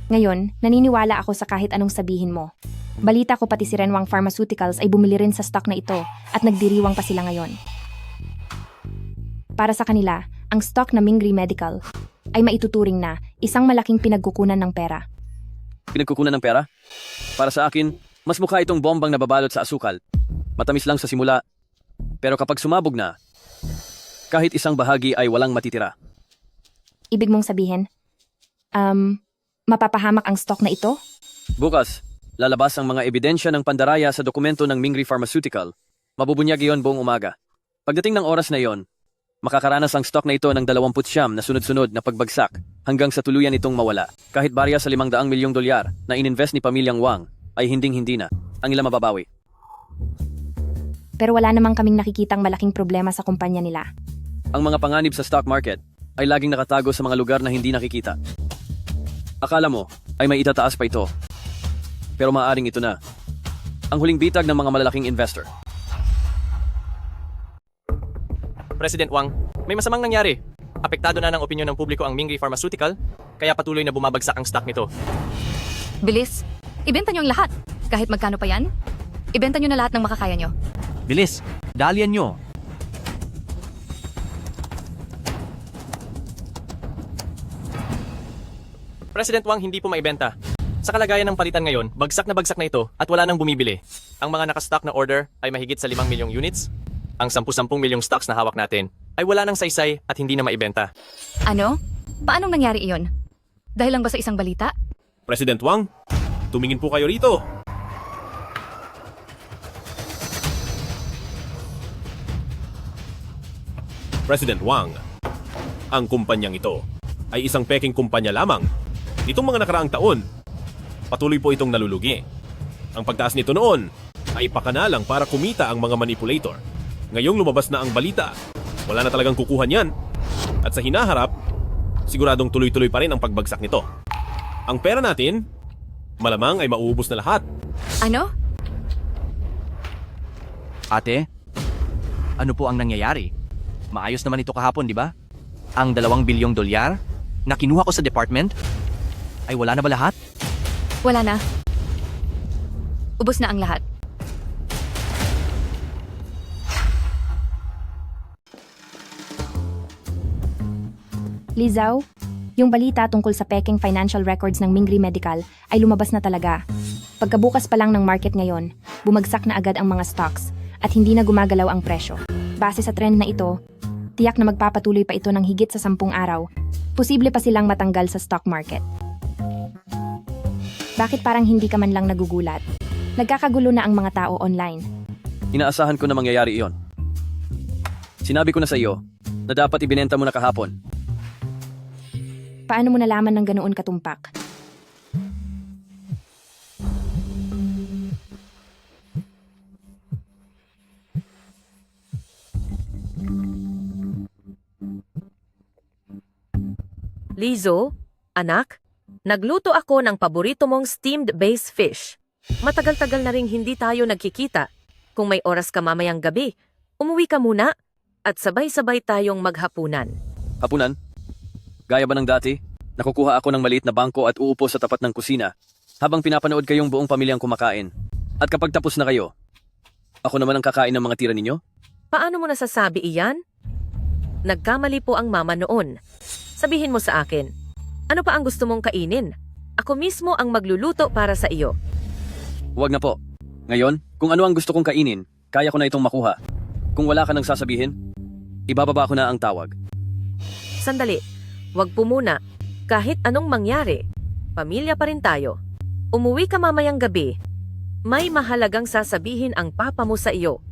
Ngayon, naniniwala ako sa kahit anong sabihin mo. Balita ko pati si Renwang Pharmaceuticals ay bumili rin sa stock na ito at nagdiriwang pa sila ngayon. Para sa kanila, ang stock na Mingri Medical ay maituturing na isang malaking pinagkukunan ng pera. Pinagkukunan ng pera? Para sa akin, mas mukha itong bombang nababalot sa asukal. Matamis lang sa simula, pero kapag sumabog na, kahit isang bahagi ay walang matitira. Ibig mong sabihin, mapapahamak ang stock na ito? Bukas, lalabas ang mga ebidensya ng pandaraya sa dokumento ng Mingri Pharmaceutical. Mabubunyag iyon buong umaga. Pagdating ng oras na iyon, makakaranas ang stock na ito ng 29 na sunod-sunod na pagbagsak hanggang sa tuluyan itong mawala. Kahit barya sa $500 milyong na ininvest ni Pamilyang Wang, ay hinding-hindi na ang ilang mababawi. Pero wala namang kaming nakikitang malaking problema sa kumpanya nila. Ang mga panganib sa stock market ay laging nakatago sa mga lugar na hindi nakikita. Akala mo ay may itataas pa ito. Pero maaaring ito na. Ang huling bitag ng mga malalaking investor. President Wang, may masamang nangyari. Apektado na ng opinyon ng publiko ang Mingri Pharmaceutical, kaya patuloy na bumabagsak ang stock nito. Bilis, ibenta nyo ang lahat. Kahit magkano pa yan, ibenta nyo na lahat ng makakaya nyo. Bilis, dalian nyo. President Wang hindi po maibenta. Sa kalagayan ng palitan ngayon, bagsak na ito at wala nang bumibili. Ang mga nakastock na order ay mahigit sa 5 milyong units. Ang 10 milyong stocks na hawak natin ay wala nang saysay at hindi na maibenta. Ano? Paanong nangyari iyon? Dahil lang ba sa isang balita? President Wang, tumingin po kayo rito. President Wang, ang kumpanyang ito ay isang peking kumpanya lamang. Nitong mga nakaraang taon, patuloy po itong nalulugi. Ang pagtaas nito noon ay pakanalang para kumita ang mga manipulator. Ngayong lumabas na ang balita, wala na talagang kukuha niyan. At sa hinaharap, siguradong tuloy-tuloy pa rin ang pagbagsak nito. Ang pera natin, malamang ay mauubos na lahat. Ano? Ate, ano po ang nangyayari? Maayos naman ito kahapon, di ba? Ang $2 bilyong na kinuha ko sa department, ay wala na ba lahat? Wala na. Ubos na ang lahat. Lizaw, yung balita tungkol sa peking financial records ng Mingri Medical ay lumabas na talaga. Pagkabukas pa lang ng market ngayon, bumagsak na agad ang mga stocks at hindi na gumagalaw ang presyo. Base sa trend na ito, tiyak na magpapatuloy pa ito ng higit sa 10 araw. Posible pa silang matanggal sa stock market. Bakit parang hindi ka man lang nagugulat? Nagkakagulo na ang mga tao online. Inaasahan ko na mangyayari iyon. Sinabi ko na sa iyo na dapat ibinenta mo na kahapon. Paano mo nalaman ng ganoon katumpak? Lizo, anak, nagluto ako ng paborito mong steamed bass fish. Matagal-tagal na ring hindi tayo nagkikita. Kung may oras ka mamayang gabi, umuwi ka muna at sabay-sabay tayong maghapunan. Hapunan? Gaya ba ng dati? Nakukuha ako ng maliit na bangko at uupo sa tapat ng kusina habang pinapanood kayong buong pamilyang kumakain. At kapag tapos na kayo, ako naman ang kakain ng mga tira ninyo? Paano mo nasasabi iyan? Nagkamali po ang mama noon. Sabihin mo sa akin, ano pa ang gusto mong kainin? Ako mismo ang magluluto para sa iyo. Huwag na po. Ngayon, kung ano ang gusto kong kainin, kaya ko na itong makuha. Kung wala ka nang sasabihin, Ibababa ko na ang tawag. Sandali, wag po muna. Kahit anong mangyari, pamilya pa rin tayo. Umuwi ka mamayang gabi. May mahalagang sasabihin ang papa mo sa iyo.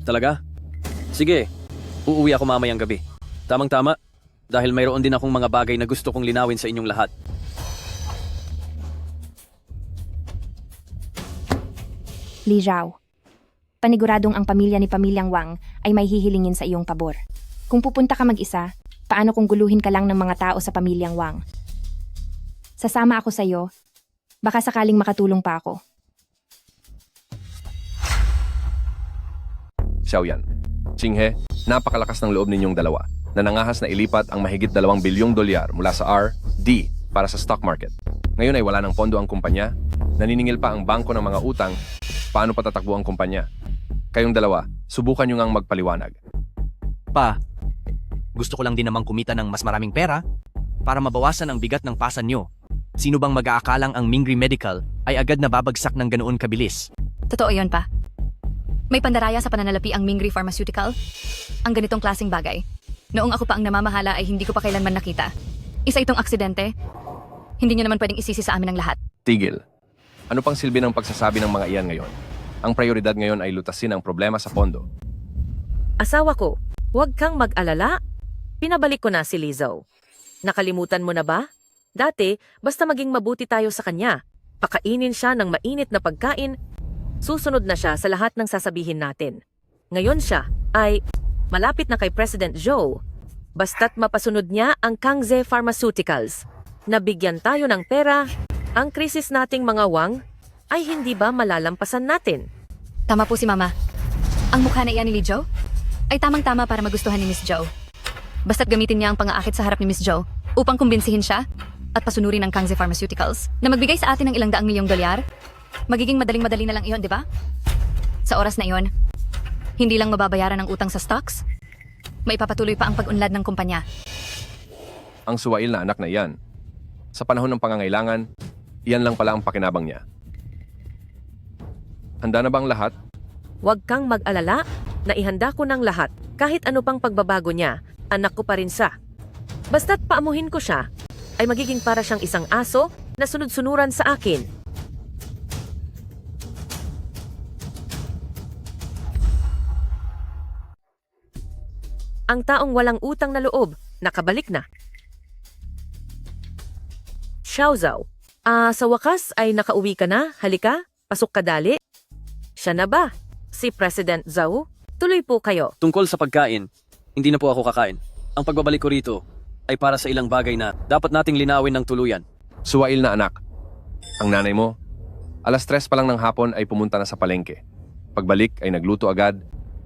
Talaga? Sige, uuwi ako mamayang gabi. Tamang-tama, dahil mayroon din akong mga bagay na gusto kong linawin sa inyong lahat. Li Zhao, paniguradong ang pamilya ni Pamilyang Wang ay may hihilingin sa iyong pabor. Kung pupunta ka mag-isa, paano kung guluhin ka lang ng mga tao sa Pamilyang Wang? Sasama ako sa iyo. Baka sakaling makatulong pa ako. Xiaoyan, Qinghe, napakalakas ng loob ninyong dalawa na nangahas na ilipat ang mahigit 2 bilyong dolyar mula sa R, D para sa stock market. Ngayon ay wala ng pondo ang kumpanya, naniningil pa ang bangko ng mga utang, paano patatakbo ang kumpanya? Kayong dalawa, subukan nyo ngang magpaliwanag. Pa, gusto ko lang din namang kumita ng mas maraming pera para mabawasan ang bigat ng pasan nyo. Sino bang mag-aakalang ang Mingri Medical ay agad nababagsak ng ganoon kabilis? Totoo yon pa. May pandaraya sa pananalapi ang Mingri Pharmaceutical. Ang ganitong klaseng bagay. Noong ako pa ang namamahala ay hindi ko pa kailanman nakita. Isa itong aksidente. Hindi niyo naman pwedeng isisi sa amin ang lahat. Tigil. Ano pang silbi ng pagsasabi ng mga iyan ngayon? Ang prioridad ngayon ay lutasin ang problema sa pondo. Asawa ko, huwag kang mag-alala. Pinabalik ko na si Lizzo. Nakalimutan mo na ba? Dati, basta maging mabuti tayo sa kanya. Pakainin siya ng mainit na pagkain. Susunod na siya sa lahat ng sasabihin natin. Ngayon siya ay malapit na kay President Zhou. Basta't mapasunod niya ang Kangze Pharmaceuticals. Nabigyan tayo ng pera, ang krisis nating mga Wang ay hindi ba malalampasan natin? Tama po si Mama. Ang mukha na iyan ni Zhou ay tamang-tama para magustuhan ni Miss Zhou. Basta't gamitin niya ang pang-aakit sa harap ni Miss Zhou upang kumbinsihin siya at pasunurin ang Kangze Pharmaceuticals na magbigay sa atin ng ilang daang milyong dolyar. Magiging madaling-madali na lang iyon, di ba? Sa oras na iyon, hindi lang mababayaran ang utang sa stocks, maipapatuloy pa ang pag-unlad ng kumpanya. Ang suwail na anak na iyan, sa panahon ng pangangailangan, iyan lang pala ang pakinabang niya. Handa na ba ang lahat? Huwag kang mag-alala, naihanda ko ng lahat. Kahit ano pang pagbabago niya, anak ko pa rin siya. Basta't paamuhin ko siya, ay magiging para siyang isang aso na sunod-sunuran sa akin. Ang taong walang utang na loob, nakabalik na. Xiao Zhao, sa wakas ay nakauwi ka na, halika, pasok ka dali. Siya na ba? Si President Zhou? Tuloy po kayo. Tungkol sa pagkain, hindi na po ako kakain. Ang pagbabalik ko rito ay para sa ilang bagay na dapat nating linawin ng tuluyan. Suwail na anak. Ang nanay mo, 3:00 pa lang ng hapon ay pumunta na sa palengke. Pagbalik ay nagluto agad,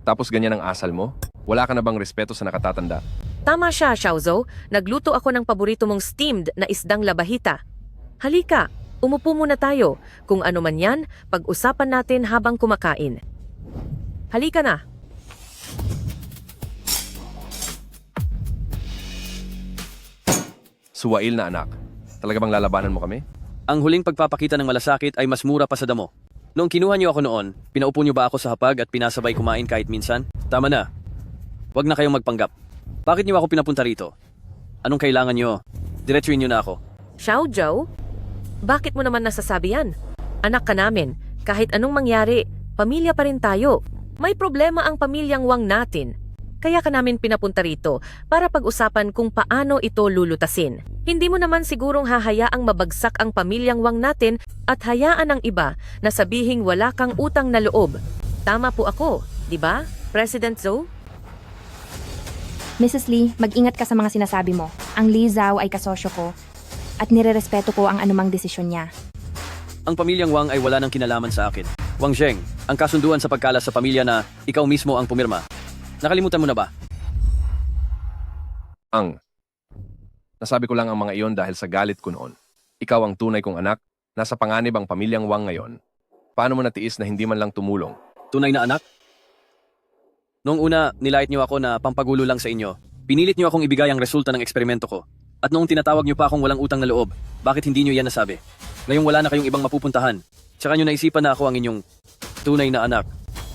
tapos ganyan ang asal mo? Wala ka na bang respeto sa nakatatanda? Tama siya, Xiao Zhou. Nagluto ako ng paborito mong steamed na isdang labahita. Halika, umupo muna tayo. Kung ano man yan, pag-usapan natin habang kumakain. Halika na. Suwail na anak. Talaga bang lalabanan mo kami? Ang huling pagpapakita ng malasakit ay mas mura pa sa damo. Noong kinuha niyo ako noon, pinaupo niyo ba ako sa hapag at pinasabay kumain kahit minsan? Tama na. Huwag na kayong magpanggap. Bakit niyo ako pinapunta rito? Anong kailangan niyo? Diretsuin niyo na ako. Xiao Zhou? Bakit mo naman nasasabi yan? Anak ka namin. Kahit anong mangyari, pamilya pa rin tayo. May problema ang pamilyang Wang natin. Kaya ka namin pinapunta rito para pag-usapan kung paano ito lulutasin. Hindi mo naman sigurong hahayaang mabagsak ang pamilyang Wang natin at hayaan ang iba na sabihing wala kang utang na loob. Tama po ako, di ba, President Zhou? Mrs. Lee, mag-ingat ka sa mga sinasabi mo. Ang Li Zhao ay kasosyo ko at nirerespeto ko ang anumang desisyon niya. Ang pamilyang Wang ay wala ng kinalaman sa akin. Wang Zheng, ang kasunduan sa pagkalas sa pamilya na ikaw mismo ang pumirma. Nakalimutan mo na ba? Nasabi ko lang ang mga iyon dahil sa galit ko noon. Ikaw ang tunay kong anak, nasa panganib ang pamilyang Wang ngayon. Paano mo natiis na hindi man lang tumulong? Tunay na anak? Noong una, nilait niyo ako na pampagulo lang sa inyo. Pinilit niyo akong ibigay ang resulta ng eksperimento ko. At noong tinatawag niyo pa akong walang utang na loob, bakit hindi niyo yan nasabi? Ngayong wala na kayong ibang mapupuntahan. Tsaka niyo naisipan na ako ang inyong tunay na anak.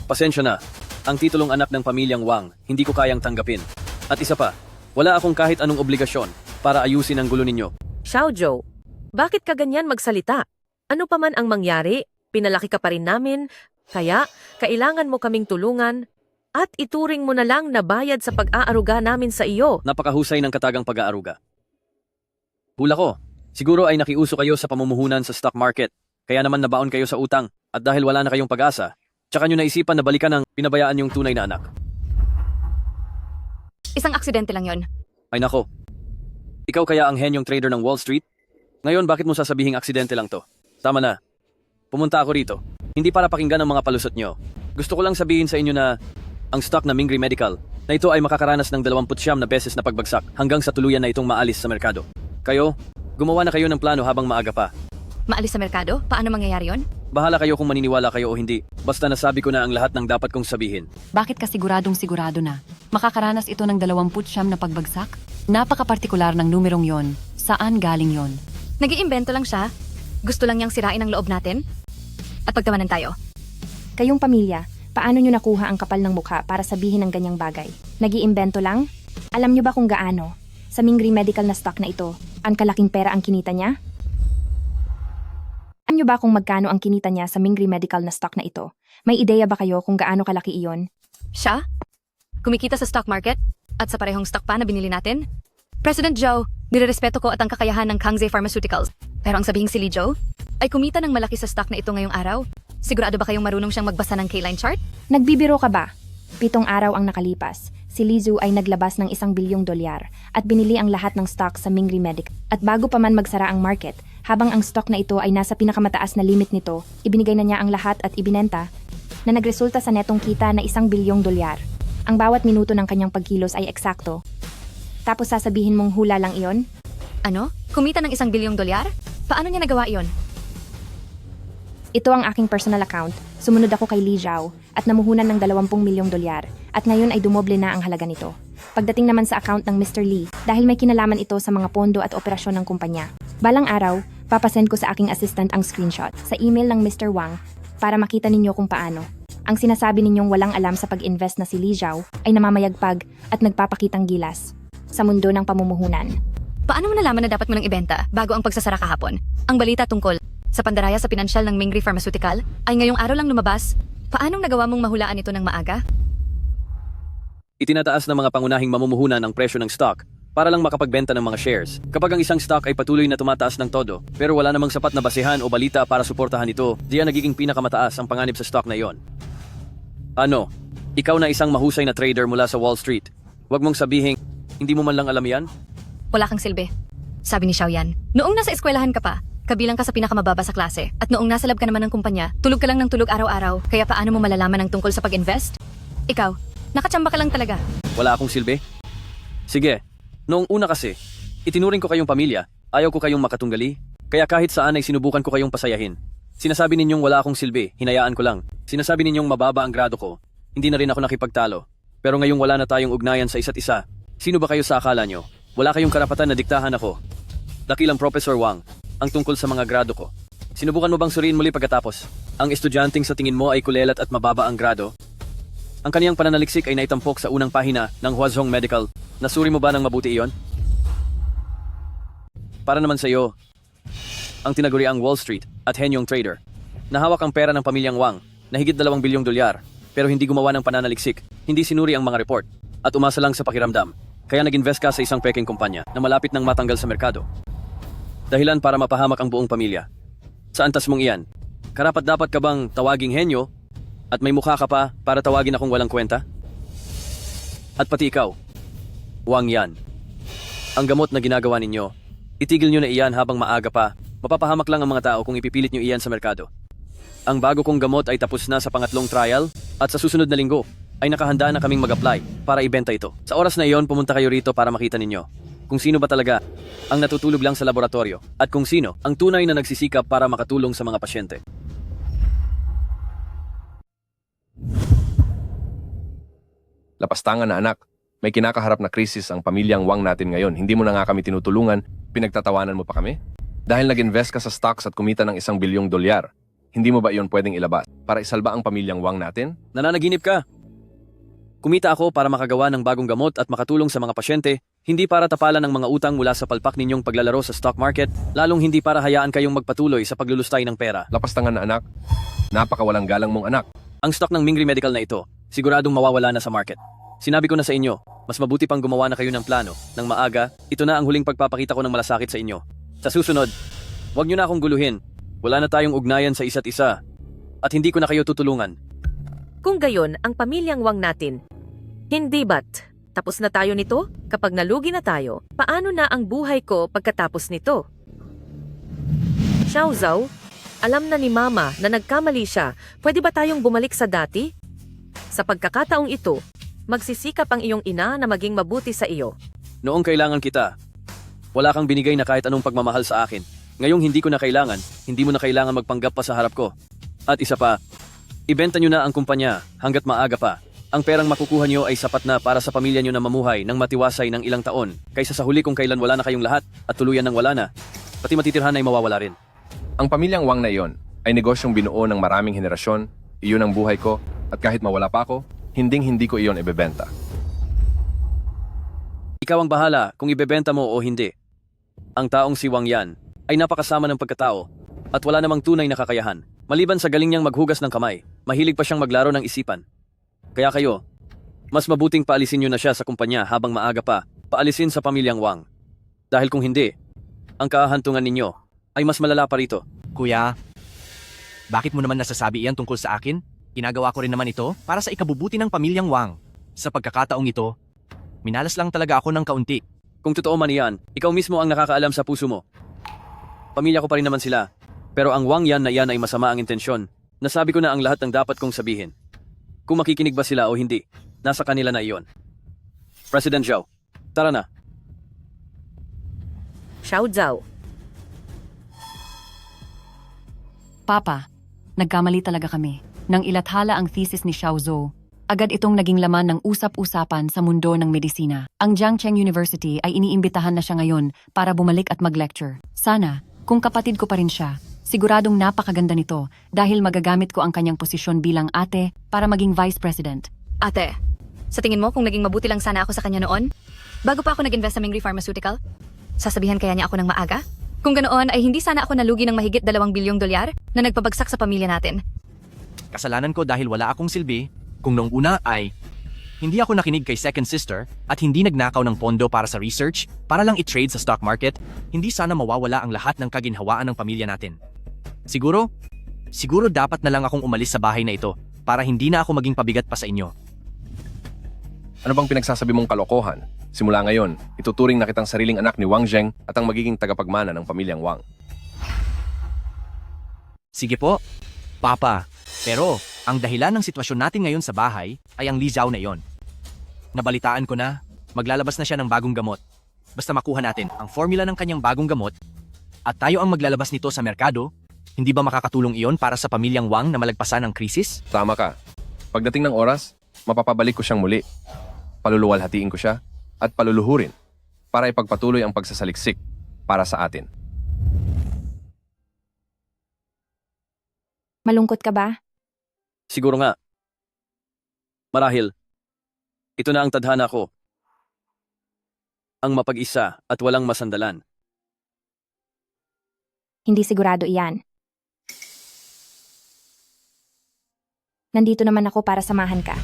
Pasensya na. Ang titulong anak ng pamilyang Wang, hindi ko kayang tanggapin. At isa pa, wala akong kahit anong obligasyon para ayusin ang gulo ninyo. Xiaozhou, bakit ka ganyan magsalita? Ano pa man ang mangyari, pinalaki ka pa rin namin, kaya kailangan mo kaming tulungan at ituring mo na lang na bayad sa pag-aaruga namin sa iyo. Napakahusay ng katagang pag-aaruga. Hula ko, siguro ay nakiuso kayo sa pamumuhunan sa stock market, kaya naman nabaon kayo sa utang, at dahil wala na kayong pag-asa, tsaka nyo naisipan na balikan ang pinabayaan yung tunay na anak. Isang aksidente lang yon. Ay nako, ikaw kaya ang henyong trader ng Wall Street? Ngayon bakit mo sasabihing aksidente lang to? Tama na, pumunta ako rito. Hindi para pakinggan ang mga palusot nyo. Gusto ko lang sabihin sa inyo na ang stock na Mingri Medical na ito ay makakaranas ng 29 na beses na pagbagsak hanggang sa tuluyan na itong maalis sa merkado. Kayo, gumawa na kayo ng plano habang maaga pa. Maalis sa merkado? Paano mangyayari yon? Bahala kayo kung maniniwala kayo o hindi. Basta nasabi ko na ang lahat ng dapat kong sabihin. Bakit ka siguradong sigurado na? Makakaranas ito ng 29 na pagbagsak? Napaka-partikular ng numerong yon. Saan galing yon? Nag-iimbento lang siya. Gusto lang niyang sirain ang loob natin. At pagtamanan tayo. Kayong pamilya, paano nyo nakuha ang kapal ng mukha para sabihin ng ganyang bagay? Nag-iimbento lang? Alam nyo ba kung gaano? Sa Mingri Medical na stock na ito, ang kalaking pera ang kinita niya? Alam nyo ba kung magkano ang kinita niya sa Mingri Medical na stock na ito? May ideya ba kayo kung gaano kalaki iyon? Siya? Kumikita sa stock market? At sa parehong stock pa na binili natin? President Zhou, nirerespeto ko at ang kakayahan ng Kangze Pharmaceuticals. Pero ang sabihing si Li Zhou ay kumita ng malaki sa stock na ito ngayong araw. Sigurado ba kayong marunong siyang magbasa ng K-line chart? Nagbibiro ka ba? 7 araw ang nakalipas. Si Li Zhou ay naglabas ng $1 bilyong at binili ang lahat ng stock sa Mingri Medical. At bago pa man magsara ang market, habang ang stock na ito ay nasa pinakamataas na limit nito, ibinigay na niya ang lahat at ibinenta na nagresulta sa netong kita na $1 bilyong. Ang bawat minuto ng kanyang pagkilos ay eksakto. Tapos sasabihin mong hula lang iyon? Ano? Kumita ng $1 bilyong? Paano niya nagawa iyon? Ito ang aking personal account. Sumunod ako kay Li Zhao at namuhunan ng $20 milyong at ngayon ay dumoble na ang halaga nito. Pagdating naman sa account ng Mr. Lee, dahil may kinalaman ito sa mga pondo at operasyon ng kumpanya. Balang araw, papasend ko sa aking assistant ang screenshot sa email ng Mr. Wang para makita ninyo kung paano. Ang sinasabi ninyong walang alam sa pag-invest na si Li Zhao ay namamayagpag at nagpapakitang gilas sa mundo ng pamumuhunan. Paano mo nalaman na dapat mo nang ibenta bago ang pagsasara kahapon? Ang balita tungkol sa pandaraya sa pinansyal ng Mingri Pharmaceutical ay ngayong araw lang lumabas. Paanong nagawa mong mahulaan ito ng maaga? Itinataas ng mga pangunahing mamumuhunan ang presyo ng stock para lang makapagbenta ng mga shares. Kapag ang isang stock ay patuloy na tumataas ng todo, pero wala namang sapat na basehan o balita para suportahan ito, diyan nagiging pinakamataas ang panganib sa stock na iyon. Ano? Ikaw na isang mahusay na trader mula sa Wall Street. Huwag mong sabihin, hindi mo man lang alam yan? Wala kang silbi. Sabi ni Xiaoyan, noong nasa eskwelahan ka pa, kabilang ka sa pinakamababa sa klase. At noong nasa lab ka naman ng kumpanya, tulog ka lang ng tulog araw-araw. Kaya paano mo malalaman ang tungkol sa pag-invest? Ikaw, nakachamba ka lang talaga. Wala akong silbi? Sige, noong una kasi, itinuring ko kayong pamilya, ayaw ko kayong makatunggali, kaya kahit saan ay sinubukan ko kayong pasayahin. Sinasabi ninyong wala akong silbi, hinayaan ko lang. Sinasabi ninyong mababa ang grado ko, hindi na rin ako nakipagtalo. Pero ngayong wala na tayong ugnayan sa isa't isa, sino ba kayo sa akala nyo? Wala kayong karapatan na diktahan ako. Dakilang Professor Wang, ang tungkol sa mga grado ko. Sinubukan mo bang suriin muli pagkatapos? Ang estudyanteng sa tingin mo ay kulelat at mababa ang grado? Ang kaniyang pananaliksik ay naitampok sa unang pahina ng Huazhong Medical. Nasuri mo ba ng mabuti iyon? Para naman sa iyo, ang tinaguriang Wall Street at henyong trader. Nahawak ang pera ng pamilyang Wang na higit $2 bilyong pero hindi gumawa ng pananaliksik, hindi sinuri ang mga report at umasa lang sa pakiramdam. Kaya nag-invest ka sa isang peking kumpanya na malapit nang matanggal sa merkado. Dahilan para mapahamak ang buong pamilya. Sa antas mong iyan, karapat-dapat ka bang tawaging henyo at may mukha ka pa para tawagin akong walang kwenta? At pati ikaw, Wang Yan. Ang gamot na ginagawa ninyo, itigil nyo na iyan habang maaga pa. Mapapahamak lang ang mga tao kung ipipilit nyo iyan sa merkado. Ang bago kong gamot ay tapos na sa pangatlong trial at sa susunod na linggo ay nakahanda na kaming mag-apply para ibenta ito. Sa oras na iyon, pumunta kayo rito para makita ninyo kung sino ba talaga ang natutulog lang sa laboratorio at kung sino ang tunay na nagsisikap para makatulong sa mga pasyente. Lapastangan na anak, may kinakaharap na krisis ang pamilyang Wang natin ngayon. Hindi mo na nga kami tinutulungan, pinagtatawanan mo pa kami? Dahil nag-invest ka sa stocks at kumita ng $1 bilyong, hindi mo ba iyon pwedeng ilabas para isalba ang pamilyang Wang natin? Nananaginip ka. Kumita ako para makagawa ng bagong gamot at makatulong sa mga pasyente, hindi para tapalan ang mga utang mula sa palpak ninyong paglalaro sa stock market, lalong hindi para hayaan kayong magpatuloy sa paglulustay ng pera. Lapastangan na anak. Napakawalang galang mong anak. Ang stock ng Mingri Medical na ito, siguradong mawawala na sa market. Sinabi ko na sa inyo, mas mabuti pang gumawa na kayo ng plano. Nang maaga, ito na ang huling pagpapakita ko ng malasakit sa inyo. Sa susunod, huwag niyo na akong guluhin. Wala na tayong ugnayan sa isa't isa. At hindi ko na kayo tutulungan. Kung gayon ang pamilyang Wang natin, hindi ba't tapos na tayo nito? Kapag nalugi na tayo, paano na ang buhay ko pagkatapos nito? Xiao Zhao, alam na ni Mama na nagkamali siya. Pwede ba tayong bumalik sa dati? Sa pagkakataong ito, magsisikap ang iyong ina na maging mabuti sa iyo. Noong kailangan kita, wala kang binigay na kahit anong pagmamahal sa akin. Ngayong hindi ko na kailangan, hindi mo na kailangan magpanggap pa sa harap ko. At isa pa, ibenta nyo na ang kumpanya hanggat maaga pa. Ang perang makukuha nyo ay sapat na para sa pamilya nyo na mamuhay ng matiwasay ng ilang taon, kaysa sa huli kung kailan wala na kayong lahat at tuluyan ng wala na, pati matitirhan ay mawawala rin. Ang pamilyang Wang na iyon ay negosyong binuo ng maraming henerasyon, iyon ang buhay ko, at kahit mawala pa ako, hindi ko iyon ibebenta. Ikaw ang bahala kung ibebenta mo o hindi. Ang taong si Wang Yan ay napakasama ng pagkatao at wala namang tunay na kakayahan. Maliban sa galing niyang maghugas ng kamay, mahilig pa siyang maglaro ng isipan. Kaya kayo, mas mabuting paalisin niyo na siya sa kumpanya habang maaga pa, paalisin sa pamilyang Wang. Dahil kung hindi, ang kahahantungan ninyo ay mas malala pa rito. Kuya, bakit mo naman nasasabi iyan tungkol sa akin? Ginagawa ko rin naman ito para sa ikabubuti ng pamilyang Wang. Sa pagkakataong ito, minalas lang talaga ako ng kaunti. Kung totoo man iyan, ikaw mismo ang nakakaalam sa puso mo. Pamilya ko pa rin naman sila. Pero ang Wang Yan na iyan ay masama ang intensyon. Nasabi ko na ang lahat ng dapat kong sabihin. Kung makikinig ba sila o hindi, nasa kanila na iyon. President Zhao, tara na. Xiao Zhao, Papa, nagkamali talaga kami. Nang ilathala ang thesis ni Xiao Zhou, agad itong naging laman ng usap-usapan sa mundo ng medisina. Ang Jiangcheng University ay iniimbitahan na siya ngayon para bumalik at mag-lecture. Sana, kung kapatid ko pa rin siya, siguradong napakaganda nito dahil magagamit ko ang kanyang posisyon bilang ate para maging vice president. Ate, sa tingin mo kung naging mabuti lang sana ako sa kanya noon? Bago pa ako nag-invest sa Mingri Pharmaceutical? Sasabihan kaya niya ako ng maaga? Kung ganoon ay hindi sana ako nalugi ng mahigit 2 bilyong dolyar na nagpabagsak sa pamilya natin. Kasalanan ko dahil wala akong silbi, kung noong una ay hindi ako nakinig kay second sister at hindi nagnakaw ng pondo para sa research para lang i-trade sa stock market, hindi sana mawawala ang lahat ng kaginhawaan ng pamilya natin. Siguro dapat na lang akong umalis sa bahay na ito para hindi na ako maging pabigat pa sa inyo. Ano bang pinagsasabi mong kalokohan? Simula ngayon, ituturing na kitang sariling anak ni Wang Zheng at ang magiging tagapagmana ng pamilyang Wang. Sige po, Papa. Pero ang dahilan ng sitwasyon natin ngayon sa bahay ay ang Li Zhao na iyon. Nabalitaan ko na, maglalabas na siya ng bagong gamot. Basta makuha natin ang formula ng kanyang bagong gamot at tayo ang maglalabas nito sa merkado, hindi ba makakatulong iyon para sa pamilyang Wang na malagpasan ang krisis? Tama ka. Pagdating ng oras, mapapabalik ko siyang muli. Paluluwalhatiin ko siya at paluluhurin para ipagpatuloy ang pagsasaliksik para sa atin. Malungkot ka ba? Siguro nga. Marahil, ito na ang tadhana ko. Ang mapag-isa at walang masandalan. Hindi sigurado iyan. Nandito naman ako para samahan ka.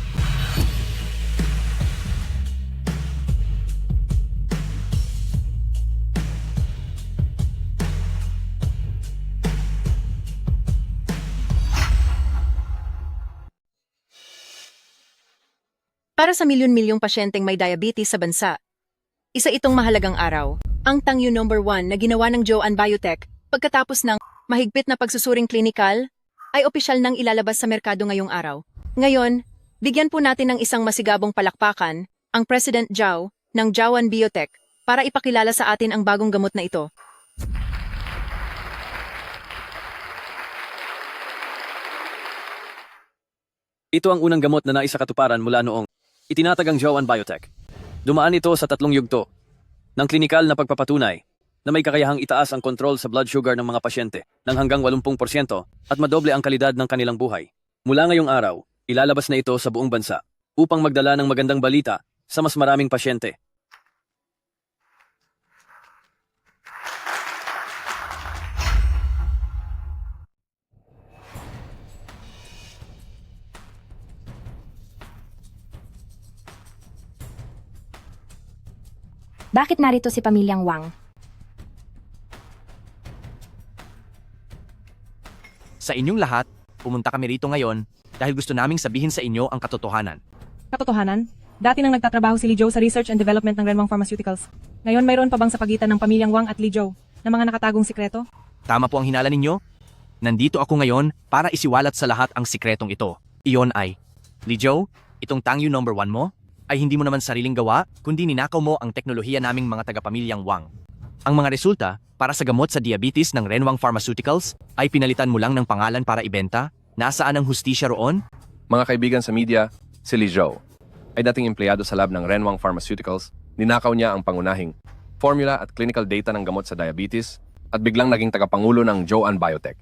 Para sa milyon-milyong pasyenteng may diabetes sa bansa, isa itong mahalagang araw. Ang Tangyu No. 1 na ginawa ng Joan Biotech pagkatapos ng mahigpit na pagsusuring klinikal ay opisyal nang ilalabas sa merkado ngayong araw. Ngayon, bigyan po natin ng isang masigabong palakpakan ang President Zhao ng Joan Biotech para ipakilala sa atin ang bagong gamot na ito. Ito ang unang gamot na naisakatuparan mula noong itinatag ang Joan Biotech. Dumaan ito sa 3 yugto ng klinikal na pagpapatunay na may kakayahang itaas ang kontrol sa blood sugar ng mga pasyente ng hanggang 80% at madoble ang kalidad ng kanilang buhay. Mula ngayong araw, ilalabas na ito sa buong bansa. upang magdala ng magandang balita sa mas maraming pasyente. Bakit narito si pamilyang Wang? Sa inyong lahat, pumunta kami rito ngayon dahil gusto naming sabihin sa inyo ang katotohanan. Katotohanan? Dati nang nagtatrabaho si Li Zhou sa research and development ng Renwang Pharmaceuticals. Ngayon mayroon pa bang sa pagitan ng pamilyang Wang at Li Zhou na mga nakatagong sikreto? Tama po ang hinala ninyo. Nandito ako ngayon para isiwalat sa lahat ang sikretong ito. Iyon ay, Li Zhou, itong Tangyu number 1 mo ay hindi mo naman sariling gawa, kundi ninakaw mo ang teknolohiya naming mga taga-pamilyang Wang. Ang mga resulta para sa gamot sa diabetes ng Renwang Pharmaceuticals ay pinalitan mo lang ng pangalan para ibenta. Nasaan ang hustisya roon? Mga kaibigan sa media, si Li Zhou ay dating empleyado sa lab ng Renwang Pharmaceuticals. Ninakaw niya ang pangunahing formula at clinical data ng gamot sa diabetes at biglang naging tagapangulo ng Zhou-An Biotech.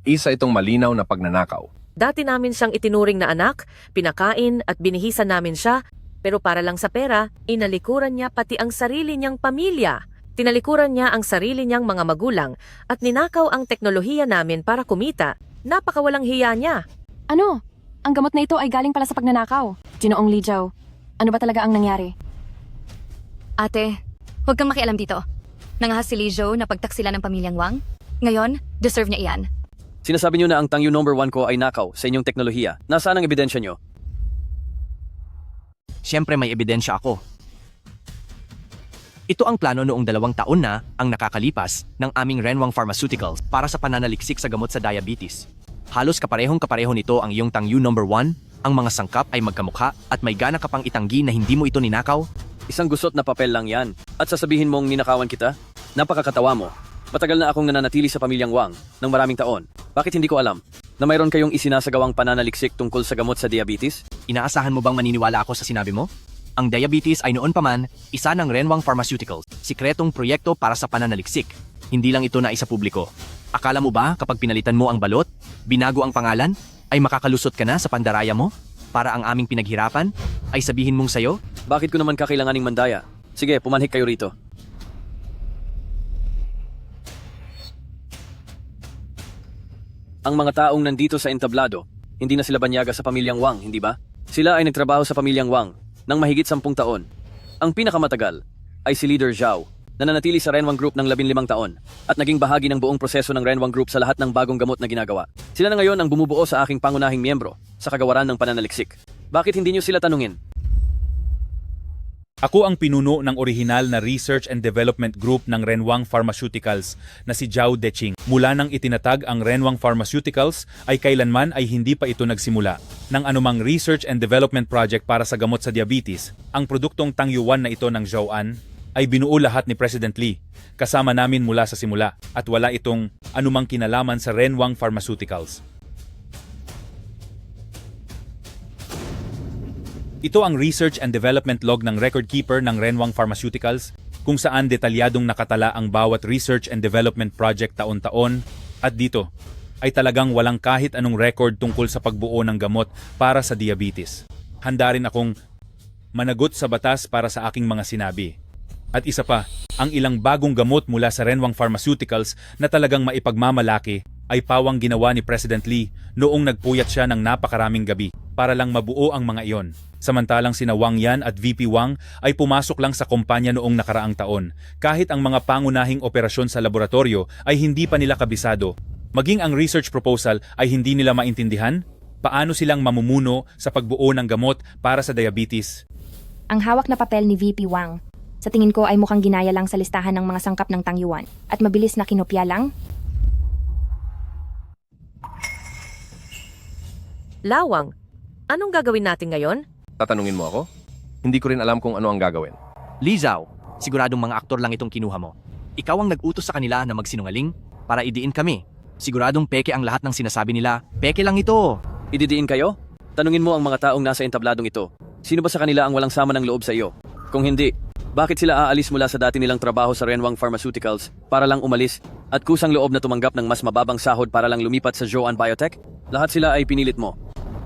Isa itong malinaw na pagnanakaw. Dati namin siyang itinuring na anak, pinakain at binihisan namin siya, pero para lang sa pera, inalikuran niya pati ang sarili niyang pamilya. Tinalikuran niya ang sarili niyang mga magulang at ninakaw ang teknolohiya namin para kumita. Napakawalang hiya niya. Ano? Ang gamot na ito ay galing pala sa pagnanakaw. Ginoong Li Zhou, ano ba talaga ang nangyari? Ate, huwag kang makialam dito. Nangahas si Li Zhou na pagtaksila ng pamilyang Wang. Ngayon, deserve niya iyan. Sinasabi niyo na ang Tangyu number 1 ko ay nakaw sa inyong teknolohiya. Nasaan ang ebidensya niyo? Siyempre may ebidensya ako. Ito ang plano noong 2 taon na ang nakakalipas ng aming Renwang Pharmaceuticals para sa pananaliksik sa gamot sa diabetes. Halos kaparehong-kapareho nito ang iyong Tangyu number 1, ang mga sangkap ay magkamukha at may gana ka pang itanggi na hindi mo ito ninakaw. Isang gusot na papel lang yan. At sasabihin mong ninakawan kita? Napakakatawa mo. Matagal na akong nananatili sa pamilyang Wang ng maraming taon. Bakit hindi ko alam na mayroon kayong isinasagawang pananaliksik tungkol sa gamot sa diabetes? Inaasahan mo bang maniniwala ako sa sinabi mo? Ang diabetes ay noon pa man isa ng Renwang Pharmaceuticals, sikretong proyekto para sa pananaliksik. Hindi lang ito na isa publiko. Akala mo ba kapag pinalitan mo ang balot, binago ang pangalan, ay makakalusot ka na sa pandaraya mo? Para ang aming pinaghirapan, ay sabihin mong sayo? Bakit ko naman kakailanganing mandaya? Sige, pumanhik kayo rito. Ang mga taong nandito sa entablado, hindi na sila banyaga sa pamilyang Wang, hindi ba? Sila ay nagtrabaho sa pamilyang Wang ng mahigit 10 taon. Ang pinakamatagal ay si Leader Zhao, na nanatili sa Renwang Group ng 15 taon at naging bahagi ng buong proseso ng Renwang Group sa lahat ng bagong gamot na ginagawa. Sila na ngayon ang bumubuo sa aking pangunahing miyembro sa kagawaran ng pananaliksik. Bakit hindi niyo sila tanungin? Ako ang pinuno ng orihinal na Research and Development Group ng Renwang Pharmaceuticals na si Zhao Deqing. Mula nang itinatag ang Renwang Pharmaceuticals ay kailanman ay hindi pa ito nagsimula ng anumang research and development project para sa gamot sa diabetes. Ang produktong Tangyu 1 na ito ng Zhou-An ay binuo lahat ni President Lee, kasama namin mula sa simula at wala itong anumang kinalaman sa Renwang Pharmaceuticals. Ito ang research and development log ng record keeper ng Renwang Pharmaceuticals kung saan detalyadong nakatala ang bawat research and development project taon-taon at dito ay talagang walang kahit anong record tungkol sa pagbuo ng gamot para sa diabetes. Handa rin akong managot sa batas para sa aking mga sinabi. At isa pa, ang ilang bagong gamot mula sa Renwang Pharmaceuticals na talagang maipagmamalaki ay pawang ginawa ni President Lee noong nagpuyat siya ng napakaraming gabi para lang mabuo ang mga iyon. Samantalang sina Wang Yan at VP Wang ay pumasok lang sa kumpanya noong nakaraang taon. Kahit ang mga pangunahing operasyon sa laboratorio ay hindi pa nila kabisado. Maging ang research proposal ay hindi nila maintindihan, paano silang mamumuno sa pagbuo ng gamot para sa diabetes. Ang hawak na papel ni VP Wang, sa tingin ko ay mukhang ginaya lang sa listahan ng mga sangkap ng Tangyu 1 at mabilis na kinopya lang. Lawang, anong gagawin natin ngayon? Tatanungin mo ako? Hindi ko rin alam kung ano ang gagawin. Li Zhao, siguradong mga aktor lang itong kinuha mo. Ikaw ang nag-utos sa kanila na magsinungaling para idiin kami. Siguradong peke ang lahat ng sinasabi nila. Peke lang ito. Ididiin kayo? Tanungin mo ang mga taong nasa entabladong ito. Sino ba sa kanila ang walang sama ng loob sa iyo? Kung hindi, bakit sila aalis mula sa dati nilang trabaho sa Renwang Pharmaceuticals para lang umalis at kusang loob na tumanggap ng mas mababang sahod para lang lumipat sa Zhou-An Biotech? Lahat sila ay pinilit mo.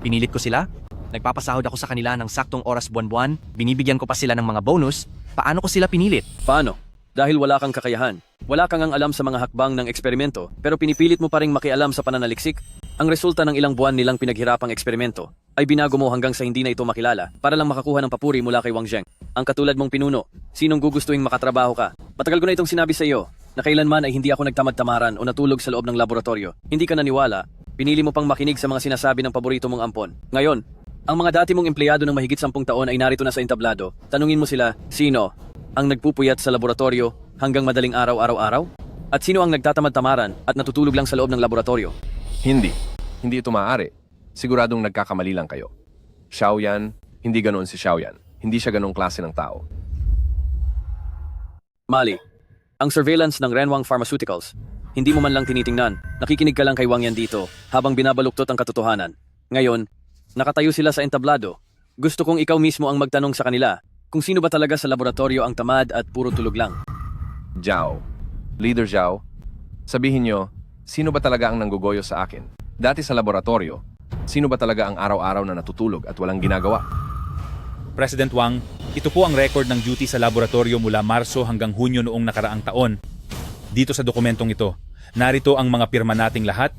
Pinilit ko sila? Nagpapasahod ako sa kanila ng saktong oras buwan-buwan, binibigyan ko pa sila ng mga bonus, paano ko sila pinilit? Paano? Dahil wala kang kakayahan. Wala kang ang alam sa mga hakbang ng eksperimento, pero pinipilit mo pa ring makialam sa pananaliksik. Ang resulta ng ilang buwan nilang pinaghirapang eksperimento ay binago mo hanggang sa hindi na ito makilala para lang makakuha ng papuri mula kay Wang Zheng. Ang katulad mong pinuno, sinong gugustuhin makatrabaho ka? Matagal ko na itong sinabi sa iyo na kailanman ay hindi ako nagtamad-tamaran o natulog sa loob ng laboratorio. Hindi ka naniwala, pinili mo pang makinig sa mga sinasabi ng paborito mong ampon. Ngayon, ang mga dati mong empleyado ng mahigit 10 taon ay narito na sa entablado. Tanungin mo sila, sino ang nagpupuyat sa laboratorio hanggang madaling araw-araw-araw? At sino ang nagtatamad-tamaran at natutulog lang sa loob ng laboratorio? Hindi. Hindi ito maaari. Siguradong nagkakamali lang kayo. Xiaoyan, hindi ganoon si Xiaoyan. Hindi siya ganong klase ng tao. Mali. Ang surveillance ng Renwang Pharmaceuticals, hindi mo man lang tinitingnan. Nakikinig ka lang kay Wang Yan dito habang binabaluktot ang katotohanan. Ngayon, nakatayo sila sa entablado. Gusto kong ikaw mismo ang magtanong sa kanila kung sino ba talaga sa laboratorio ang tamad at puro tulog lang. Zhao. Leader Zhao, sabihin nyo, sino ba talaga ang nanggugoyo sa akin? Dati sa laboratorio, sino ba talaga ang araw-araw na natutulog at walang ginagawa? President Wang, ito po ang record ng duty sa laboratorio mula Marso hanggang Hunyo noong nakaraang taon. Dito sa dokumentong ito, narito ang mga pirma nating lahat.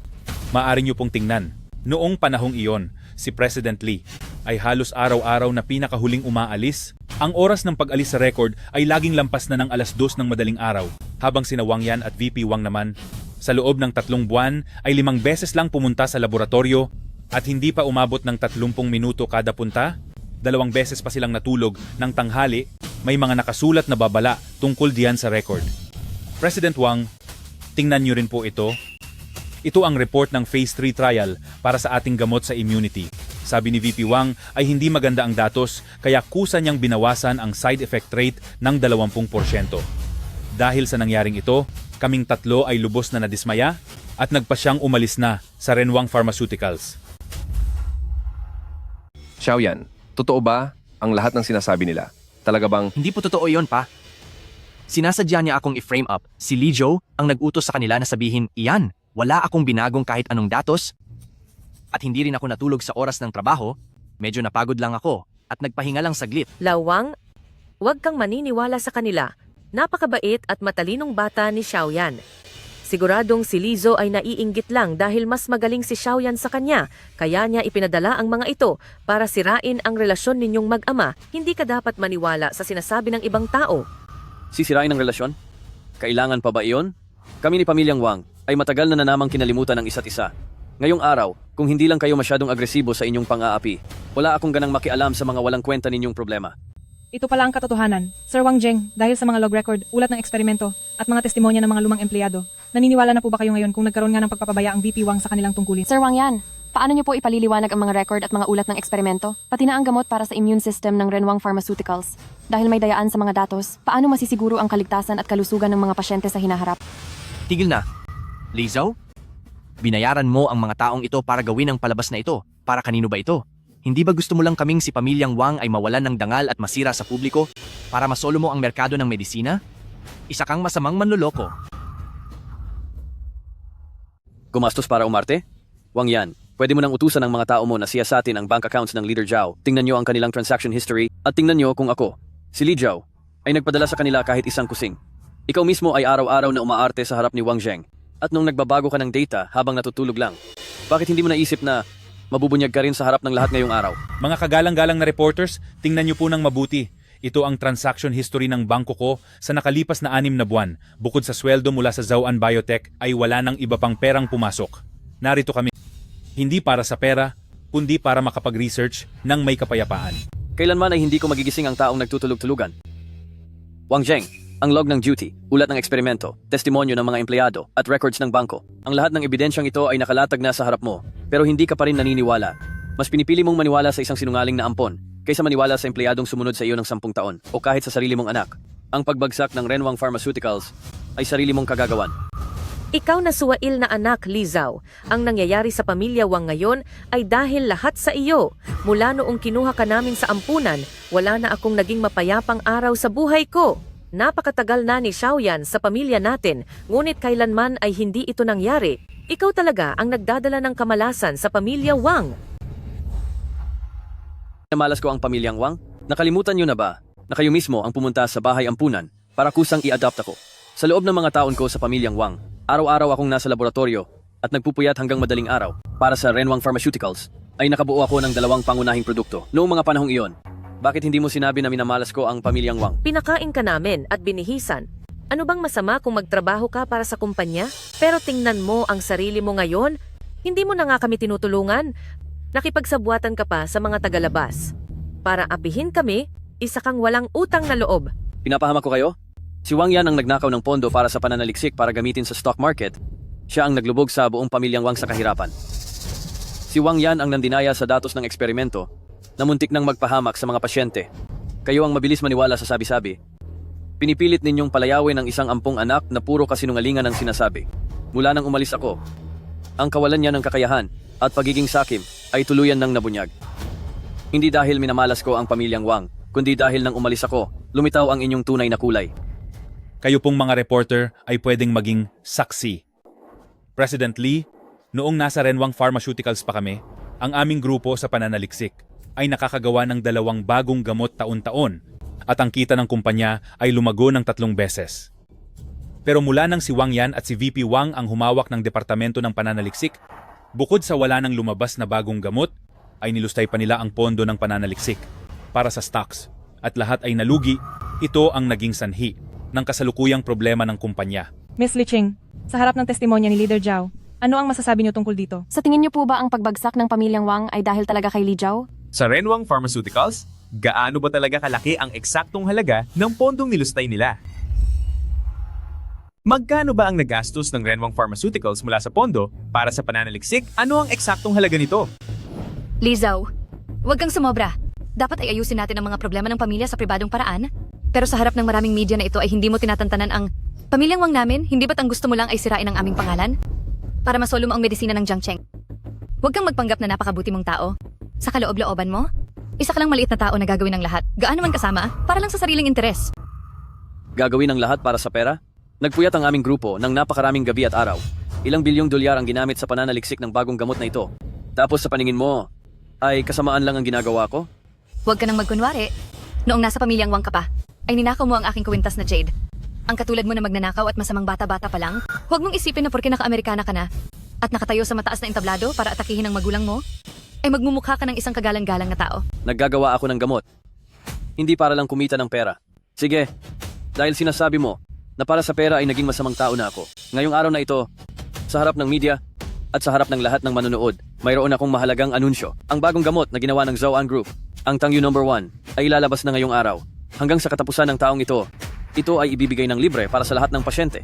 Maaari niyo pong tingnan. Noong panahong iyon, si President Lee ay halos araw-araw na pinakahuling umaalis. Ang oras ng pag-alis sa record ay laging lampas na ng 2:00 ng madaling araw, habang sina Wang Yan at VP Wang naman, sa loob ng 3 buwan ay 5 beses lang pumunta sa laboratorio at hindi pa umabot ng 30 minuto kada punta. 2 beses pa silang natulog ng tanghali. May mga nakasulat na babala tungkol diyan sa record. President Wang, tingnan niyo rin po ito. Ito ang report ng Phase 3 trial para sa ating gamot sa immunity. Sabi ni VP Wang ay hindi maganda ang datos kaya kusa niyang binawasan ang side effect rate ng 20%. Dahil sa nangyaring ito, kaming tatlo ay lubos na nadismaya at nagpa siyang umalis na sa Renwang Pharmaceuticals. Xiaoyan, totoo ba ang lahat ng sinasabi nila? Talaga bang... Hindi po totoo yon pa. Sinasadya niya akong i-frame up. Si Li Zhou ang nag-utos sa kanila na sabihin, iyan, wala akong binagong kahit anong datos. At hindi rin ako natulog sa oras ng trabaho. Medyo napagod lang ako at nagpahinga lang saglit. Lawang, huwag kang maniniwala sa kanila. Napakabait at matalinong bata ni Xiaoyan. Siguradong si Li Zhou ay naiinggit lang dahil mas magaling si Xiaoyan sa kanya, kaya niya ipinadala ang mga ito para sirain ang relasyon ninyong mag-ama. Hindi ka dapat maniwala sa sinasabi ng ibang tao. Sisirain ang relasyon? Kailangan pa ba iyon? Kami ni Pamilyang Wang ay matagal na namang kinalimutan ng isa't isa. Ngayong araw, kung hindi lang kayo masyadong agresibo sa inyong pang-aapi, wala akong ganang makialam sa mga walang kwenta ninyong problema. Ito pala ang katotohanan. Sir Wang Zheng, dahil sa mga log record, ulat ng eksperimento, at mga testimonya ng mga lumang empleyado, naniniwala na po ba kayo ngayon kung nagkaroon nga ng pagpapabaya ang VP Wang sa kanilang tungkulin? Sir Wang Yan, paano niyo po ipaliliwanag ang mga record at mga ulat ng eksperimento, pati na ang gamot para sa immune system ng Renwang Pharmaceuticals? Dahil may dayaan sa mga datos, paano masisiguro ang kaligtasan at kalusugan ng mga pasyente sa hinaharap? Tigil na. Li Zhou, binayaran mo ang mga taong ito para gawin ang palabas na ito. Para kanino ba ito? Hindi ba gusto mo lang kaming si Pamilyang Wang ay mawalan ng dangal at masira sa publiko para masolo mo ang merkado ng medisina? Isa kang masamang manloloko. Gumastos para umarte? Wang Yan, pwede mo nang utusan ang mga tao mo na siyasatin ang bank accounts ng Leader Zhao. Tingnan niyo ang kanilang transaction history at tingnan niyo kung ako, si Li Zhao, ay nagpadala sa kanila kahit isang kusing. Ikaw mismo ay araw-araw na umaarte sa harap ni Wang Zheng. At nung nagbabago ka ng data habang natutulog lang, bakit hindi mo naisip na mabubunyag ka rin sa harap ng lahat ngayong araw? Mga kagalang-galang na reporters, tingnan niyo po ng mabuti. Ito ang transaction history ng bangko ko sa nakalipas na 6 na buwan. Bukod sa sweldo mula sa Zhaoan Biotech ay wala nang iba pang perang pumasok. Narito kami. Hindi para sa pera, kundi para makapag-research ng may kapayapaan. Kailanman ay hindi ko magigising ang taong nagtutulog-tulugan. Wang Zheng, ang log ng duty, ulat ng eksperimento, testimonyo ng mga empleyado, at records ng bangko. Ang lahat ng ebidensyang ito ay nakalatag na sa harap mo, pero hindi ka pa rin naniniwala. Mas pinipili mong maniwala sa isang sinungaling na ampon, kaysa maniwala sa empleyadong sumunod sa iyo ng 10 taon, o kahit sa sarili mong anak. Ang pagbagsak ng Renwang Pharmaceuticals ay sarili mong kagagawan. Ikaw na suwail na anak, Li Zhao. Ang nangyayari sa pamilya Wang ngayon ay dahil lahat sa iyo. Mula noong kinuha ka namin sa ampunan, wala na akong naging mapayapang araw sa buhay ko. Napakatagal na ni Xiaoyan sa pamilya natin, ngunit kailanman ay hindi ito nangyari. Ikaw talaga ang nagdadala ng kamalasan sa pamilya Wang. Namalas ko ang pamilyang Wang? Nakalimutan niyo na ba na kayo mismo ang pumunta sa bahay ampunan para kusang i-adopt ako? Sa loob ng mga taon ko sa pamilyang Wang, araw-araw akong nasa laboratorio at nagpupuyat hanggang madaling araw para sa Renwang Pharmaceuticals ay nakabuo ako ng 2 pangunahing produkto. Noong mga panahong iyon, bakit hindi mo sinabi na minamalas ko ang pamilyang Wang? Pinakain ka namin at binihisan. Ano bang masama kung magtrabaho ka para sa kumpanya? Pero tingnan mo ang sarili mo ngayon. Hindi mo na nga kami tinutulungan. Nakipagsabuatan ka pa sa mga tagalabas. Para apihin kami, isa kang walang utang na loob. Pinapahamak ko kayo? Si Wang Yan ang nagnakaw ng pondo para sa pananaliksik para gamitin sa stock market. Siya ang naglubog sa buong pamilyang Wang sa kahirapan. Si Wang Yan ang nandinaya sa datos ng eksperimento na muntik nang magpahamak sa mga pasyente. Kayo ang mabilis maniwala sa sabi-sabi. Pinipilit ninyong palayawin ang isang ampong anak na puro kasinungalingan ang sinasabi. Mula nang umalis ako, ang kawalan niya ng kakayahan at pagiging sakim ay tuluyan ng nabunyag. Hindi dahil minamalas ko ang pamilyang Wang, kundi dahil nang umalis ako, lumitaw ang inyong tunay na kulay. Kayo pong mga reporter ay pwedeng maging saksi. President Lee, noong nasa Renwang Pharmaceuticals pa kami, ang aming grupo sa pananaliksik ay nakakagawa ng 2 bagong gamot taon-taon at ang kita ng kumpanya ay lumago ng 3 beses. Pero mula nang si Wang Yan at si VP Wang ang humawak ng departamento ng pananaliksik, bukod sa wala nang lumabas na bagong gamot, ay nilustay pa nila ang pondo ng pananaliksik para sa stocks at lahat ay nalugi. Ito ang naging sanhi ng kasalukuyang problema ng kumpanya. Miss Liching, sa harap ng testimonya ni Leader Zhao, ano ang masasabi niyo tungkol dito? Sa tingin niyo po ba ang pagbagsak ng pamilyang Wang ay dahil talaga kay Li Jiao? Sa Renwang Pharmaceuticals, gaano ba talaga kalaki ang eksaktong halaga ng pondong nilustay nila? Magkano ba ang nagastos ng Renwang Pharmaceuticals mula sa pondo para sa pananaliksik? Ano ang eksaktong halaga nito? Lizaw, huwag kang sumobra. Dapat ay ayusin natin ang mga problema ng pamilya sa pribadong paraan. Pero sa harap ng maraming media na ito ay hindi mo tinatantanan ang pamilyang Wang namin, hindi ba't ang gusto mo lang ay sirain ang aming pangalan? Para masolo mo ang medisina ng Jiang Cheng. Huwag kang magpanggap na napakabuti mong tao. Sa kaloob-looban mo, isa ka lang maliit na tao na gagawin ng lahat. Gaano man kasama, para lang sa sariling interes. Gagawin ang lahat para sa pera? Nagpuyat ang aming grupo ng napakaraming gabi at araw. Ilang bilyong dolyar ang ginamit sa pananaliksik ng bagong gamot na ito. Tapos sa paningin mo, ay kasamaan lang ang ginagawa ko? Huwag ka nang magkunwari. Noong nasa pamilyang Wang ka pa, ay ninakaw mo ang aking kwintas na Jade. Ang katulad mo na magnanakaw at masamang bata-bata pa lang, huwag mong isipin na porke naka-Amerikana ka na at nakatayo sa mataas na entablado para atakihin ang magulang mo, ay magmumukha ka ng isang kagalang-galang na tao. Naggagawa ako ng gamot. Hindi para lang kumita ng pera. Sige, dahil sinasabi mo na para sa pera ay naging masamang tao na ako. Ngayong araw na ito, sa harap ng media at sa harap ng lahat ng manonood, mayroon akong mahalagang anunsyo. Ang bagong gamot na ginawa ng Zhao Group, ang Tangyu No. 1, ay ilalabas na ngayong araw. Hanggang sa katapusan ng taong ito ay ibibigay ng libre para sa lahat ng pasyente.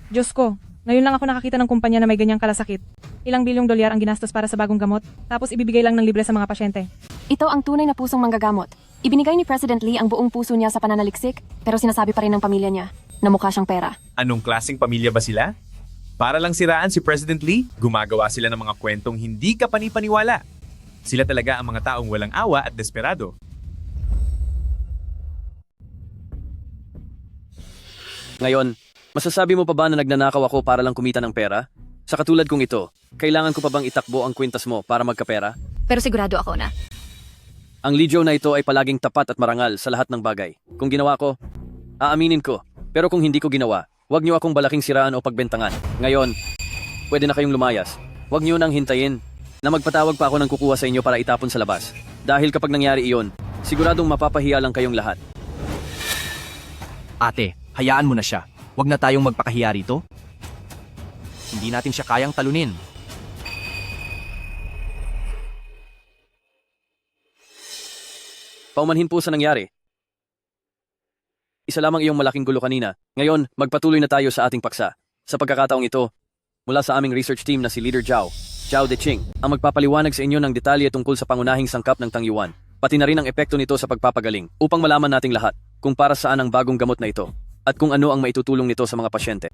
Diyos ko, ngayon lang ako nakakita ng kumpanya na may ganyang kalasakit. Ilang bilyong dolyar ang ginastos para sa bagong gamot, tapos ibibigay lang ng libre sa mga pasyente. Ito ang tunay na pusong manggagamot. Ibinigay ni President Lee ang buong puso niya sa pananaliksik, pero sinasabi pa rin ng pamilya niya na mukha siyang pera. Anong klaseng pamilya ba sila? Para lang siraan si President Lee, gumagawa sila ng mga kwentong hindi ka panipaniwala. Sila talaga ang mga taong walang awa at desperado. Ngayon, masasabi mo pa ba na nagnanakaw ako para lang kumita ng pera? Sa katulad kong ito, kailangan ko pa bang itakbo ang kwintas mo para magkapera? Pero sigurado ako na. Ang Li Jiao na ito ay palaging tapat at marangal sa lahat ng bagay. Kung ginawa ko, aaminin ko. Pero kung hindi ko ginawa, huwag niyo akong balaking siraan o pagbentangan. Ngayon, pwede na kayong lumayas. Huwag niyo nang hintayin na magpatawag pa ako ng kukuha sa inyo para itapon sa labas. Dahil kapag nangyari iyon, siguradong mapapahiya lang kayong lahat. Ate, hayaan mo na siya. Huwag na tayong magpakahiya rito. Hindi natin siya kayang talunin. Paumanhin po sa nangyari. Isa lamang iyong malaking gulo kanina. Ngayon, magpatuloy na tayo sa ating paksa. Sa pagkakataong ito, mula sa aming research team na si Leader Zhao, Zhao Deqing, ang magpapaliwanag sa inyo ng detalye tungkol sa pangunahing sangkap ng Tangyuan, pati na rin ang epekto nito sa pagpapagaling, upang malaman nating lahat kung para saan ang bagong gamot na ito, at kung ano ang maitutulong nito sa mga pasyente.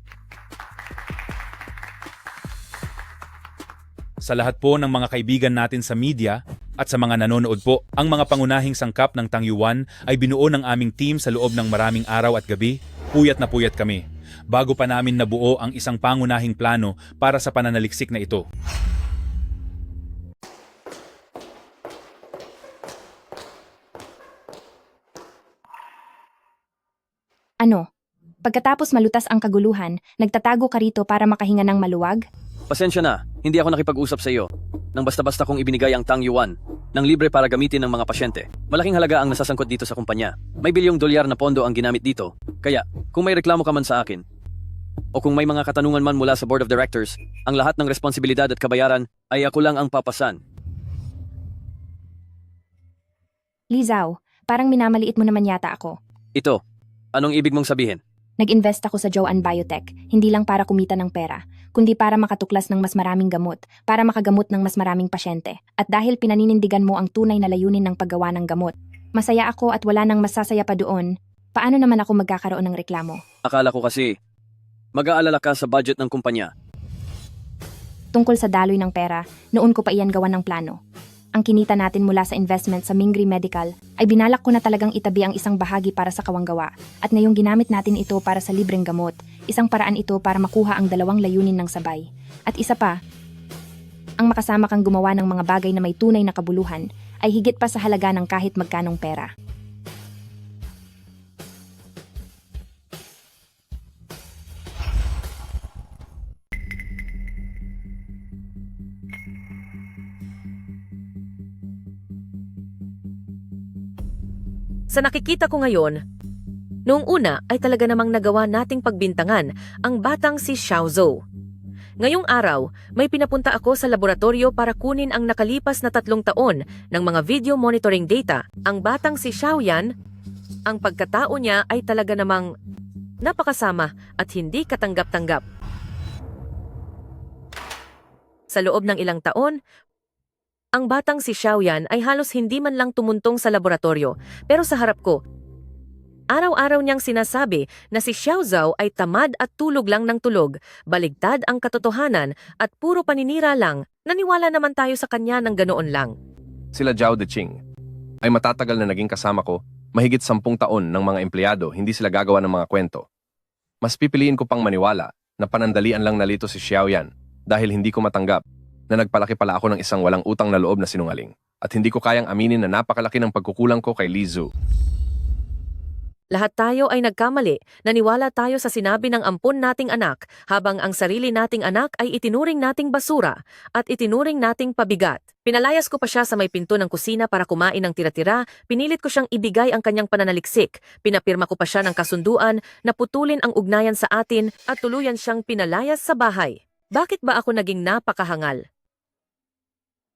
Sa lahat po ng mga kaibigan natin sa media at sa mga nanonood po, ang mga pangunahing sangkap ng Tangyuan ay binuo ng aming team sa loob ng maraming araw at gabi. Puyat na puyat kami bago pa namin nabuo ang isang pangunahing plano para sa pananaliksik na ito. Ano? Pagkatapos malutas ang kaguluhan, nagtatago ka rito para makahinga ng maluwag? Pasensya na, hindi ako nakipag-usap sa iyo. Nang basta-basta kong ibinigay ang Tang Yuan, ng libre para gamitin ng mga pasyente. Malaking halaga ang nasasangkot dito sa kumpanya. May bilyong dolyar na pondo ang ginamit dito. Kaya, kung may reklamo ka man sa akin, o kung may mga katanungan man mula sa Board of Directors, ang lahat ng responsibilidad at kabayaran ay ako lang ang papasan. Li Zhao, parang minamaliit mo naman yata ako. Ito, anong ibig mong sabihin? Nag-invest ako sa Joanne Biotech, hindi lang para kumita ng pera, kundi para makatuklas ng mas maraming gamot, para makagamot ng mas maraming pasyente. At dahil pinaninindigan mo ang tunay na layunin ng paggawa ng gamot, masaya ako at wala nang masasaya pa doon, paano naman ako magkakaroon ng reklamo? Akala ko kasi, mag-aalala ka sa budget ng kumpanya. Tungkol sa daloy ng pera, noon ko pa iyan gawa ng plano. Ang kinita natin mula sa investment sa Mingri Medical ay binalak ko na talagang itabi ang isang bahagi para sa kawanggawa at ngayong ginamit natin ito para sa libreng gamot. Isang paraan ito para makuha ang dalawang layunin ng sabay. At isa pa, ang makasama kang gumawa ng mga bagay na may tunay na kabuluhan ay higit pa sa halaga ng kahit magkanong pera. Sa nakikita ko ngayon, noong una ay talaga namang nagawa nating pagbintangan ang batang si Xiao Zhou. Ngayong araw, may pinapunta ako sa laboratorio para kunin ang nakalipas na 3 taon ng mga video monitoring data. Ang batang si Xiaoyan, ang pagkatao niya ay talaga namang napakasama at hindi katanggap-tanggap. Sa loob ng ilang taon, ang batang si Xiaoyan ay halos hindi man lang tumuntong sa laboratorio, pero sa harap ko, araw-araw niyang sinasabi na si Xiao Zhao ay tamad at tulog lang ng tulog, baligtad ang katotohanan at puro paninira lang, naniwala naman tayo sa kanya ng ganoon lang. Sila Zhao Deqing ay matatagal na naging kasama ko, mahigit 10 taon ng mga empleyado, hindi sila gagawa ng mga kwento. Mas pipiliin ko pang maniwala na panandalian lang nalito si Xiaoyan dahil hindi ko matanggap na nagpalaki pala ako ng isang walang utang na loob na sinungaling at hindi ko kayang aminin na napakalaki ng pagkukulang ko kay Li Zhu. Lahat tayo ay nagkamali, naniwala tayo sa sinabi ng ampon nating anak habang ang sarili nating anak ay itinuring nating basura at itinuring nating pabigat. Pinalayas ko pa siya sa may pinto ng kusina para kumain ng tira-tira, pinilit ko siyang ibigay ang kanyang pananaliksik, pinapirma ko pa siya ng kasunduan na putulin ang ugnayan sa atin at tuluyan siyang pinalayas sa bahay. Bakit ba ako naging napakahangal?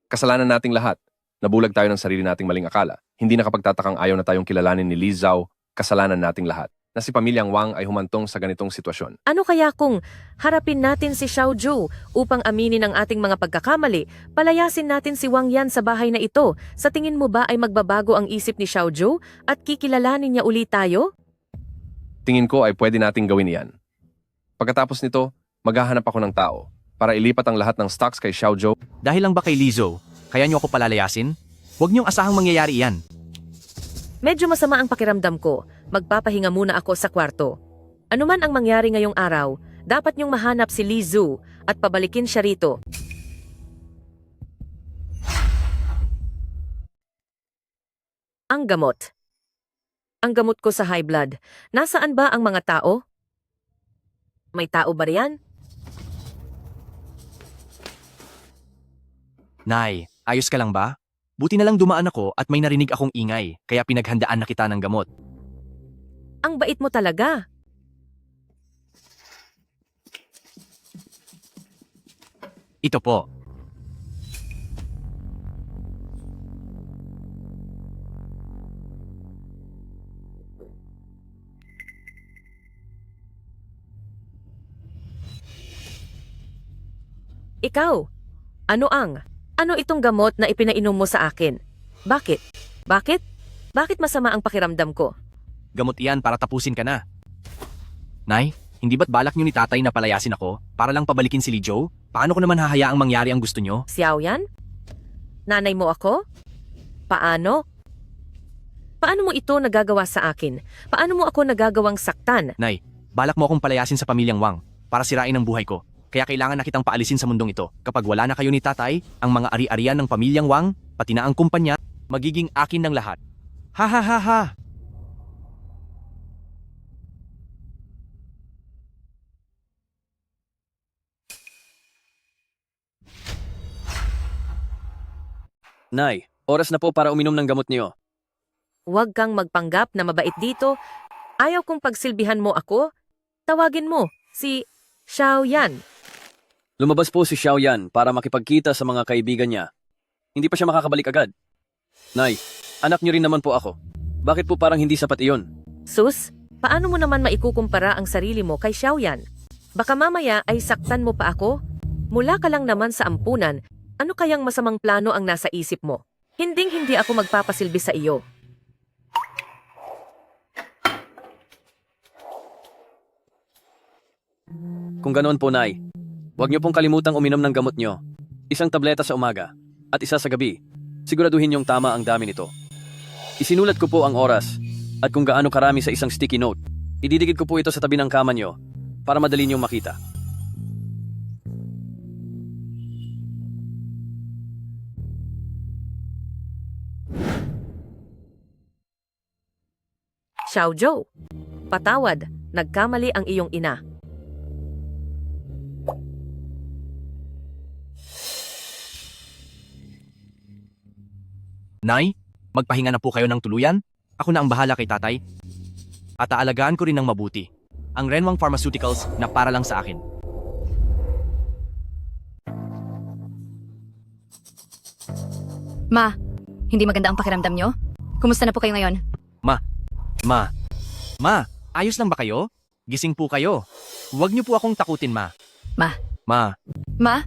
Kasalanan nating lahat. Nabulag tayo ng sarili nating maling akala. Hindi nakapagtatakang ayaw na tayong kilalanin ni Li Zhao, kasalanan nating lahat. Na si pamilyang Wang ay humantong sa ganitong sitwasyon. Ano kaya kung harapin natin si Xiao Zhou upang aminin ang ating mga pagkakamali, palayasin natin si Wang Yan sa bahay na ito? Sa tingin mo ba ay magbabago ang isip ni Xiao Zhou at kikilalanin niya uli tayo? Tingin ko ay pwede nating gawin iyan. Pagkatapos nito, maghahanap ako ng tao para ilipat ang lahat ng stocks kay Xiao Zhou. Dahil lang ba kay Li Zhou, kaya niyo ako palalayasin? Huwag niyong asahang mangyayari iyan. Medyo masama ang pakiramdam ko. Magpapahinga muna ako sa kwarto. Ano man ang mangyari ngayong araw, dapat niyong mahanap si Li Zhu at pabalikin siya rito. Ang gamot. Ang gamot ko sa high blood. Nasaan ba ang mga tao? May tao ba riyan? Nay, ayos ka lang ba? Buti na lang dumaan ako at may narinig akong ingay, kaya pinaghandaan na kita ng gamot. Ang bait mo talaga. Ito po. Ikaw, ano itong gamot na ipinainom mo sa akin? Bakit? Bakit masama ang pakiramdam ko? Gamot iyan para tapusin ka na. Nay, hindi ba't balak niyo ni tatay na palayasin ako para lang pabalikin si Li Zhou? Paano ko naman hahayaang mangyari ang gusto niyo? Xiaoyan? Nanay mo ako? Paano? Paano mo ito nagagawa sa akin? Paano mo ako nagagawang saktan? Nay, Balak mo akong palayasin sa pamilyang Wang para sirain ang buhay ko. Kaya kailangan na kitang paalisin sa mundong ito. Kapag wala na kayo ni tatay, ang mga ari-arian ng pamilyang Wang, pati na ang kumpanya, magiging akin ng lahat. Ha ha ha ha! Nay, oras na po para uminom ng gamot niyo. Huwag kang magpanggap na mabait dito. Ayaw kong pagsilbihan mo ako. Tawagin mo si Xiaoyan. Lumabas po si Xiaoyan para makipagkita sa mga kaibigan niya. Hindi pa siya makakabalik agad. Nay, anak niyo rin naman po ako. Bakit po parang hindi sapat iyon? Sus, paano mo naman maikukumpara ang sarili mo kay Xiaoyan? Baka mamaya ay saktan mo pa ako? Mula ka lang naman sa ampunan, ano kayang masamang plano ang nasa isip mo? Hinding-hindi ako magpapasilbi sa iyo. Kung ganoon po, Nay, huwag niyo pong kalimutang uminom ng gamot niyo. Isang tableta sa umaga at isa sa gabi. Siguraduhin niyong tama ang dami nito. Isinulat ko po ang oras at kung gaano karami sa isang sticky note. Ididikit ko po ito sa tabi ng kama niyo para madali niyong makita. Xiaozhou, patawad, nagkamali ang iyong ina. Nay, magpahinga na po kayo ng tuluyan. Ako na ang bahala kay tatay. At aalagaan ko rin ng mabuti ang Renwang Pharmaceuticals na para lang sa akin. Ma, hindi maganda ang pakiramdam nyo? Kumusta na po kayo ngayon? Ma, ayos lang ba kayo? Gising po kayo. Huwag niyo po akong takutin, Ma. Ma,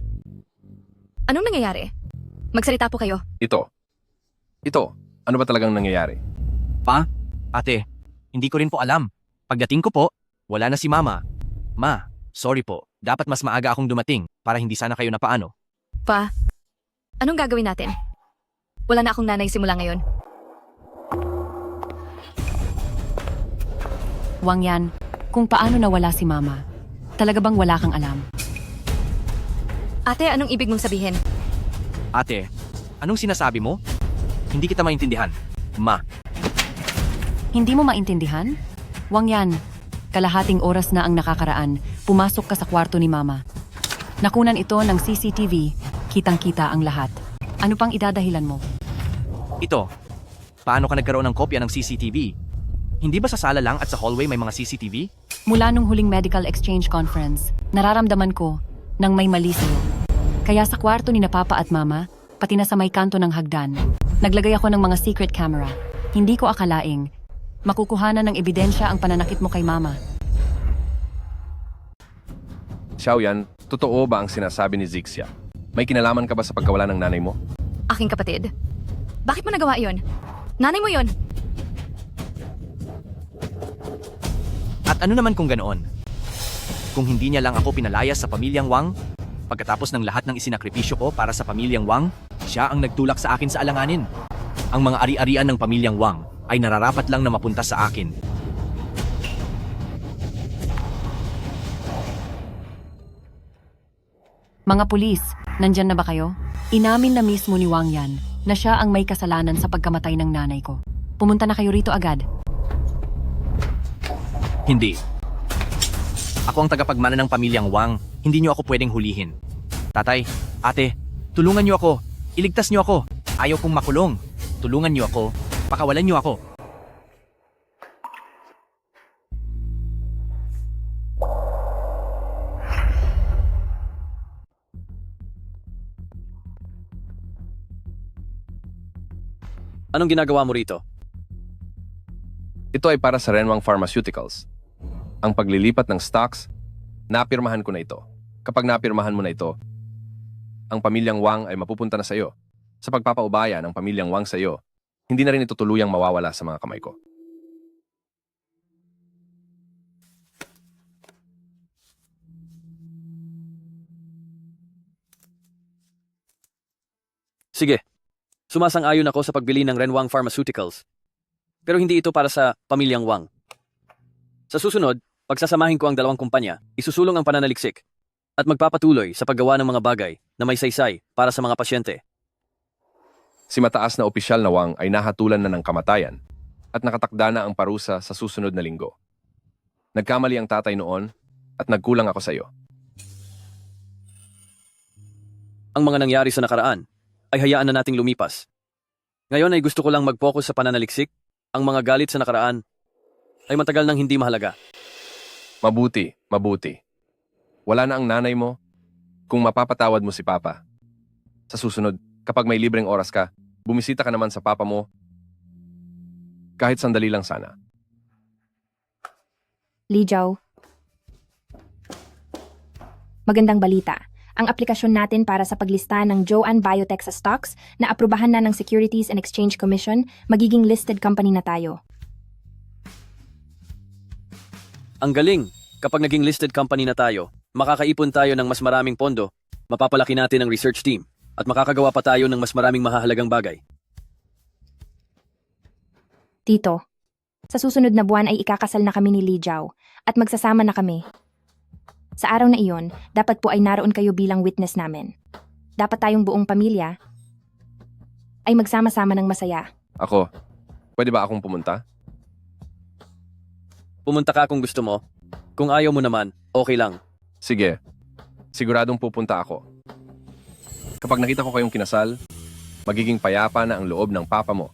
anong nangyayari? Magsalita po kayo. Ito, ano ba talagang nangyayari? Pa, ate, hindi ko rin po alam. Pagdating ko po, wala na si Mama. Ma, sorry po. Dapat mas maaga akong dumating para hindi sana kayo napaano. Pa, anong gagawin natin? Wala na akong nanay simula ngayon. Wang Yan, kung paano nawala si Mama, talaga bang wala kang alam? Ate, anong ibig mong sabihin? Ate, anong sinasabi mo? Hindi kita maintindihan. Ma, Hindi mo maintindihan? Wang Yan, kalahating oras na ang nakakaraan, pumasok ka sa kwarto ni Mama. Nakunan ito ng CCTV, kitang-kita ang lahat. Ano pang idadahilan mo? ito. Paano ka nagkaroon ng kopya ng CCTV? Hindi ba sa sala lang at sa hallway may mga CCTV? Mula nung huling medical exchange conference, nararamdaman ko nang may mali sa'yo. Kaya sa kwarto ni na Papa at Mama, pati na sa may kanto ng hagdan, naglagay ako ng mga secret camera. Hindi ko akalaing makukuhanan ng ebidensya ang pananakit mo kay Mama. Xiaoyan, totoo ba ang sinasabi ni Zixia? May kinalaman ka ba sa pagkawala ng nanay mo? Aking kapatid. Bakit mo nagawa yon? Nanay mo yon. At ano naman kung ganoon? Kung hindi niya lang ako pinalayas sa pamilyang Wang, pagkatapos ng lahat ng isinakripisyo ko para sa pamilyang Wang, siya ang nagtulak sa akin sa alanganin. Ang mga ari-arian ng pamilyang Wang ay nararapat lang na mapunta sa akin. Mga pulis, nandyan na ba kayo? Inamin na mismo ni Wang Yan na siya ang may kasalanan sa pagkamatay ng nanay ko. Pumunta na kayo rito agad. Hindi. Ako ang tagapagmana ng pamilyang Wang. Hindi niyo ako pwedeng hulihin. Tatay, ate, tulungan niyo ako. Iligtas niyo ako. Ayaw kong makulong. Tulungan niyo ako. Pakawalan niyo ako. Anong ginagawa mo rito? Ito ay para sa Renwang Pharmaceuticals. Ang paglilipat ng stocks, napirmahan ko na ito. Kapag napirmahan mo na ito, ang pamilyang Wang ay mapupunta na sa iyo. Sa pagpapaubaya ng pamilyang Wang sa iyo, hindi na rin ito tuluyang mawawala sa mga kamay ko. Sige, sumasang-ayon ako sa pagbili ng Renwang Pharmaceuticals. Pero hindi ito para sa pamilyang Wang. Sa susunod, Pagsasamahin ko ang dalawang kumpanya, isusulong ang pananaliksik at magpapatuloy sa paggawa ng mga bagay na may saysay para sa mga pasyente. Si mataas na opisyal na Wang ay nahatulan na ng kamatayan at nakatakda na ang parusa sa susunod na linggo. Nagkamali ang tatay noon at nagkulang ako sa iyo. Ang mga nangyari sa nakaraan ay hayaan na nating lumipas. Ngayon ay gusto ko lang mag-focus sa pananaliksik. Ang mga galit sa nakaraan ay matagal nang hindi mahalaga. Mabuti, mabuti. Wala na ang nanay mo kung mapapatawad mo si Papa. Sa susunod, kapag may libreng oras ka, bumisita ka naman sa Papa mo. Kahit sandali lang sana. Li Jiao. Magandang balita. Ang aplikasyon natin para sa paglista ng Joanne Biotech sa stocks na aprubahan na ng Securities and Exchange Commission, magiging listed company na tayo. Ang galing! Kapag naging listed company na tayo, makakaipon tayo ng mas maraming pondo, mapapalaki natin ang research team, at makakagawa pa tayo ng mas maraming mahahalagang bagay. Tito, sa susunod na buwan ay ikakasal na kami ni Li Jiao at magsasama na kami. Sa araw na iyon, dapat po ay naroon kayo bilang witness namin. Dapat tayong buong pamilya ay magsama-sama ng masaya. Ako, pwede ba akong pumunta? Pumunta ka kung gusto mo. Kung ayaw mo naman, okay lang. Sige, siguradong pupunta ako. Kapag nakita ko kayong kinasal, magiging payapa na ang loob ng Papa mo.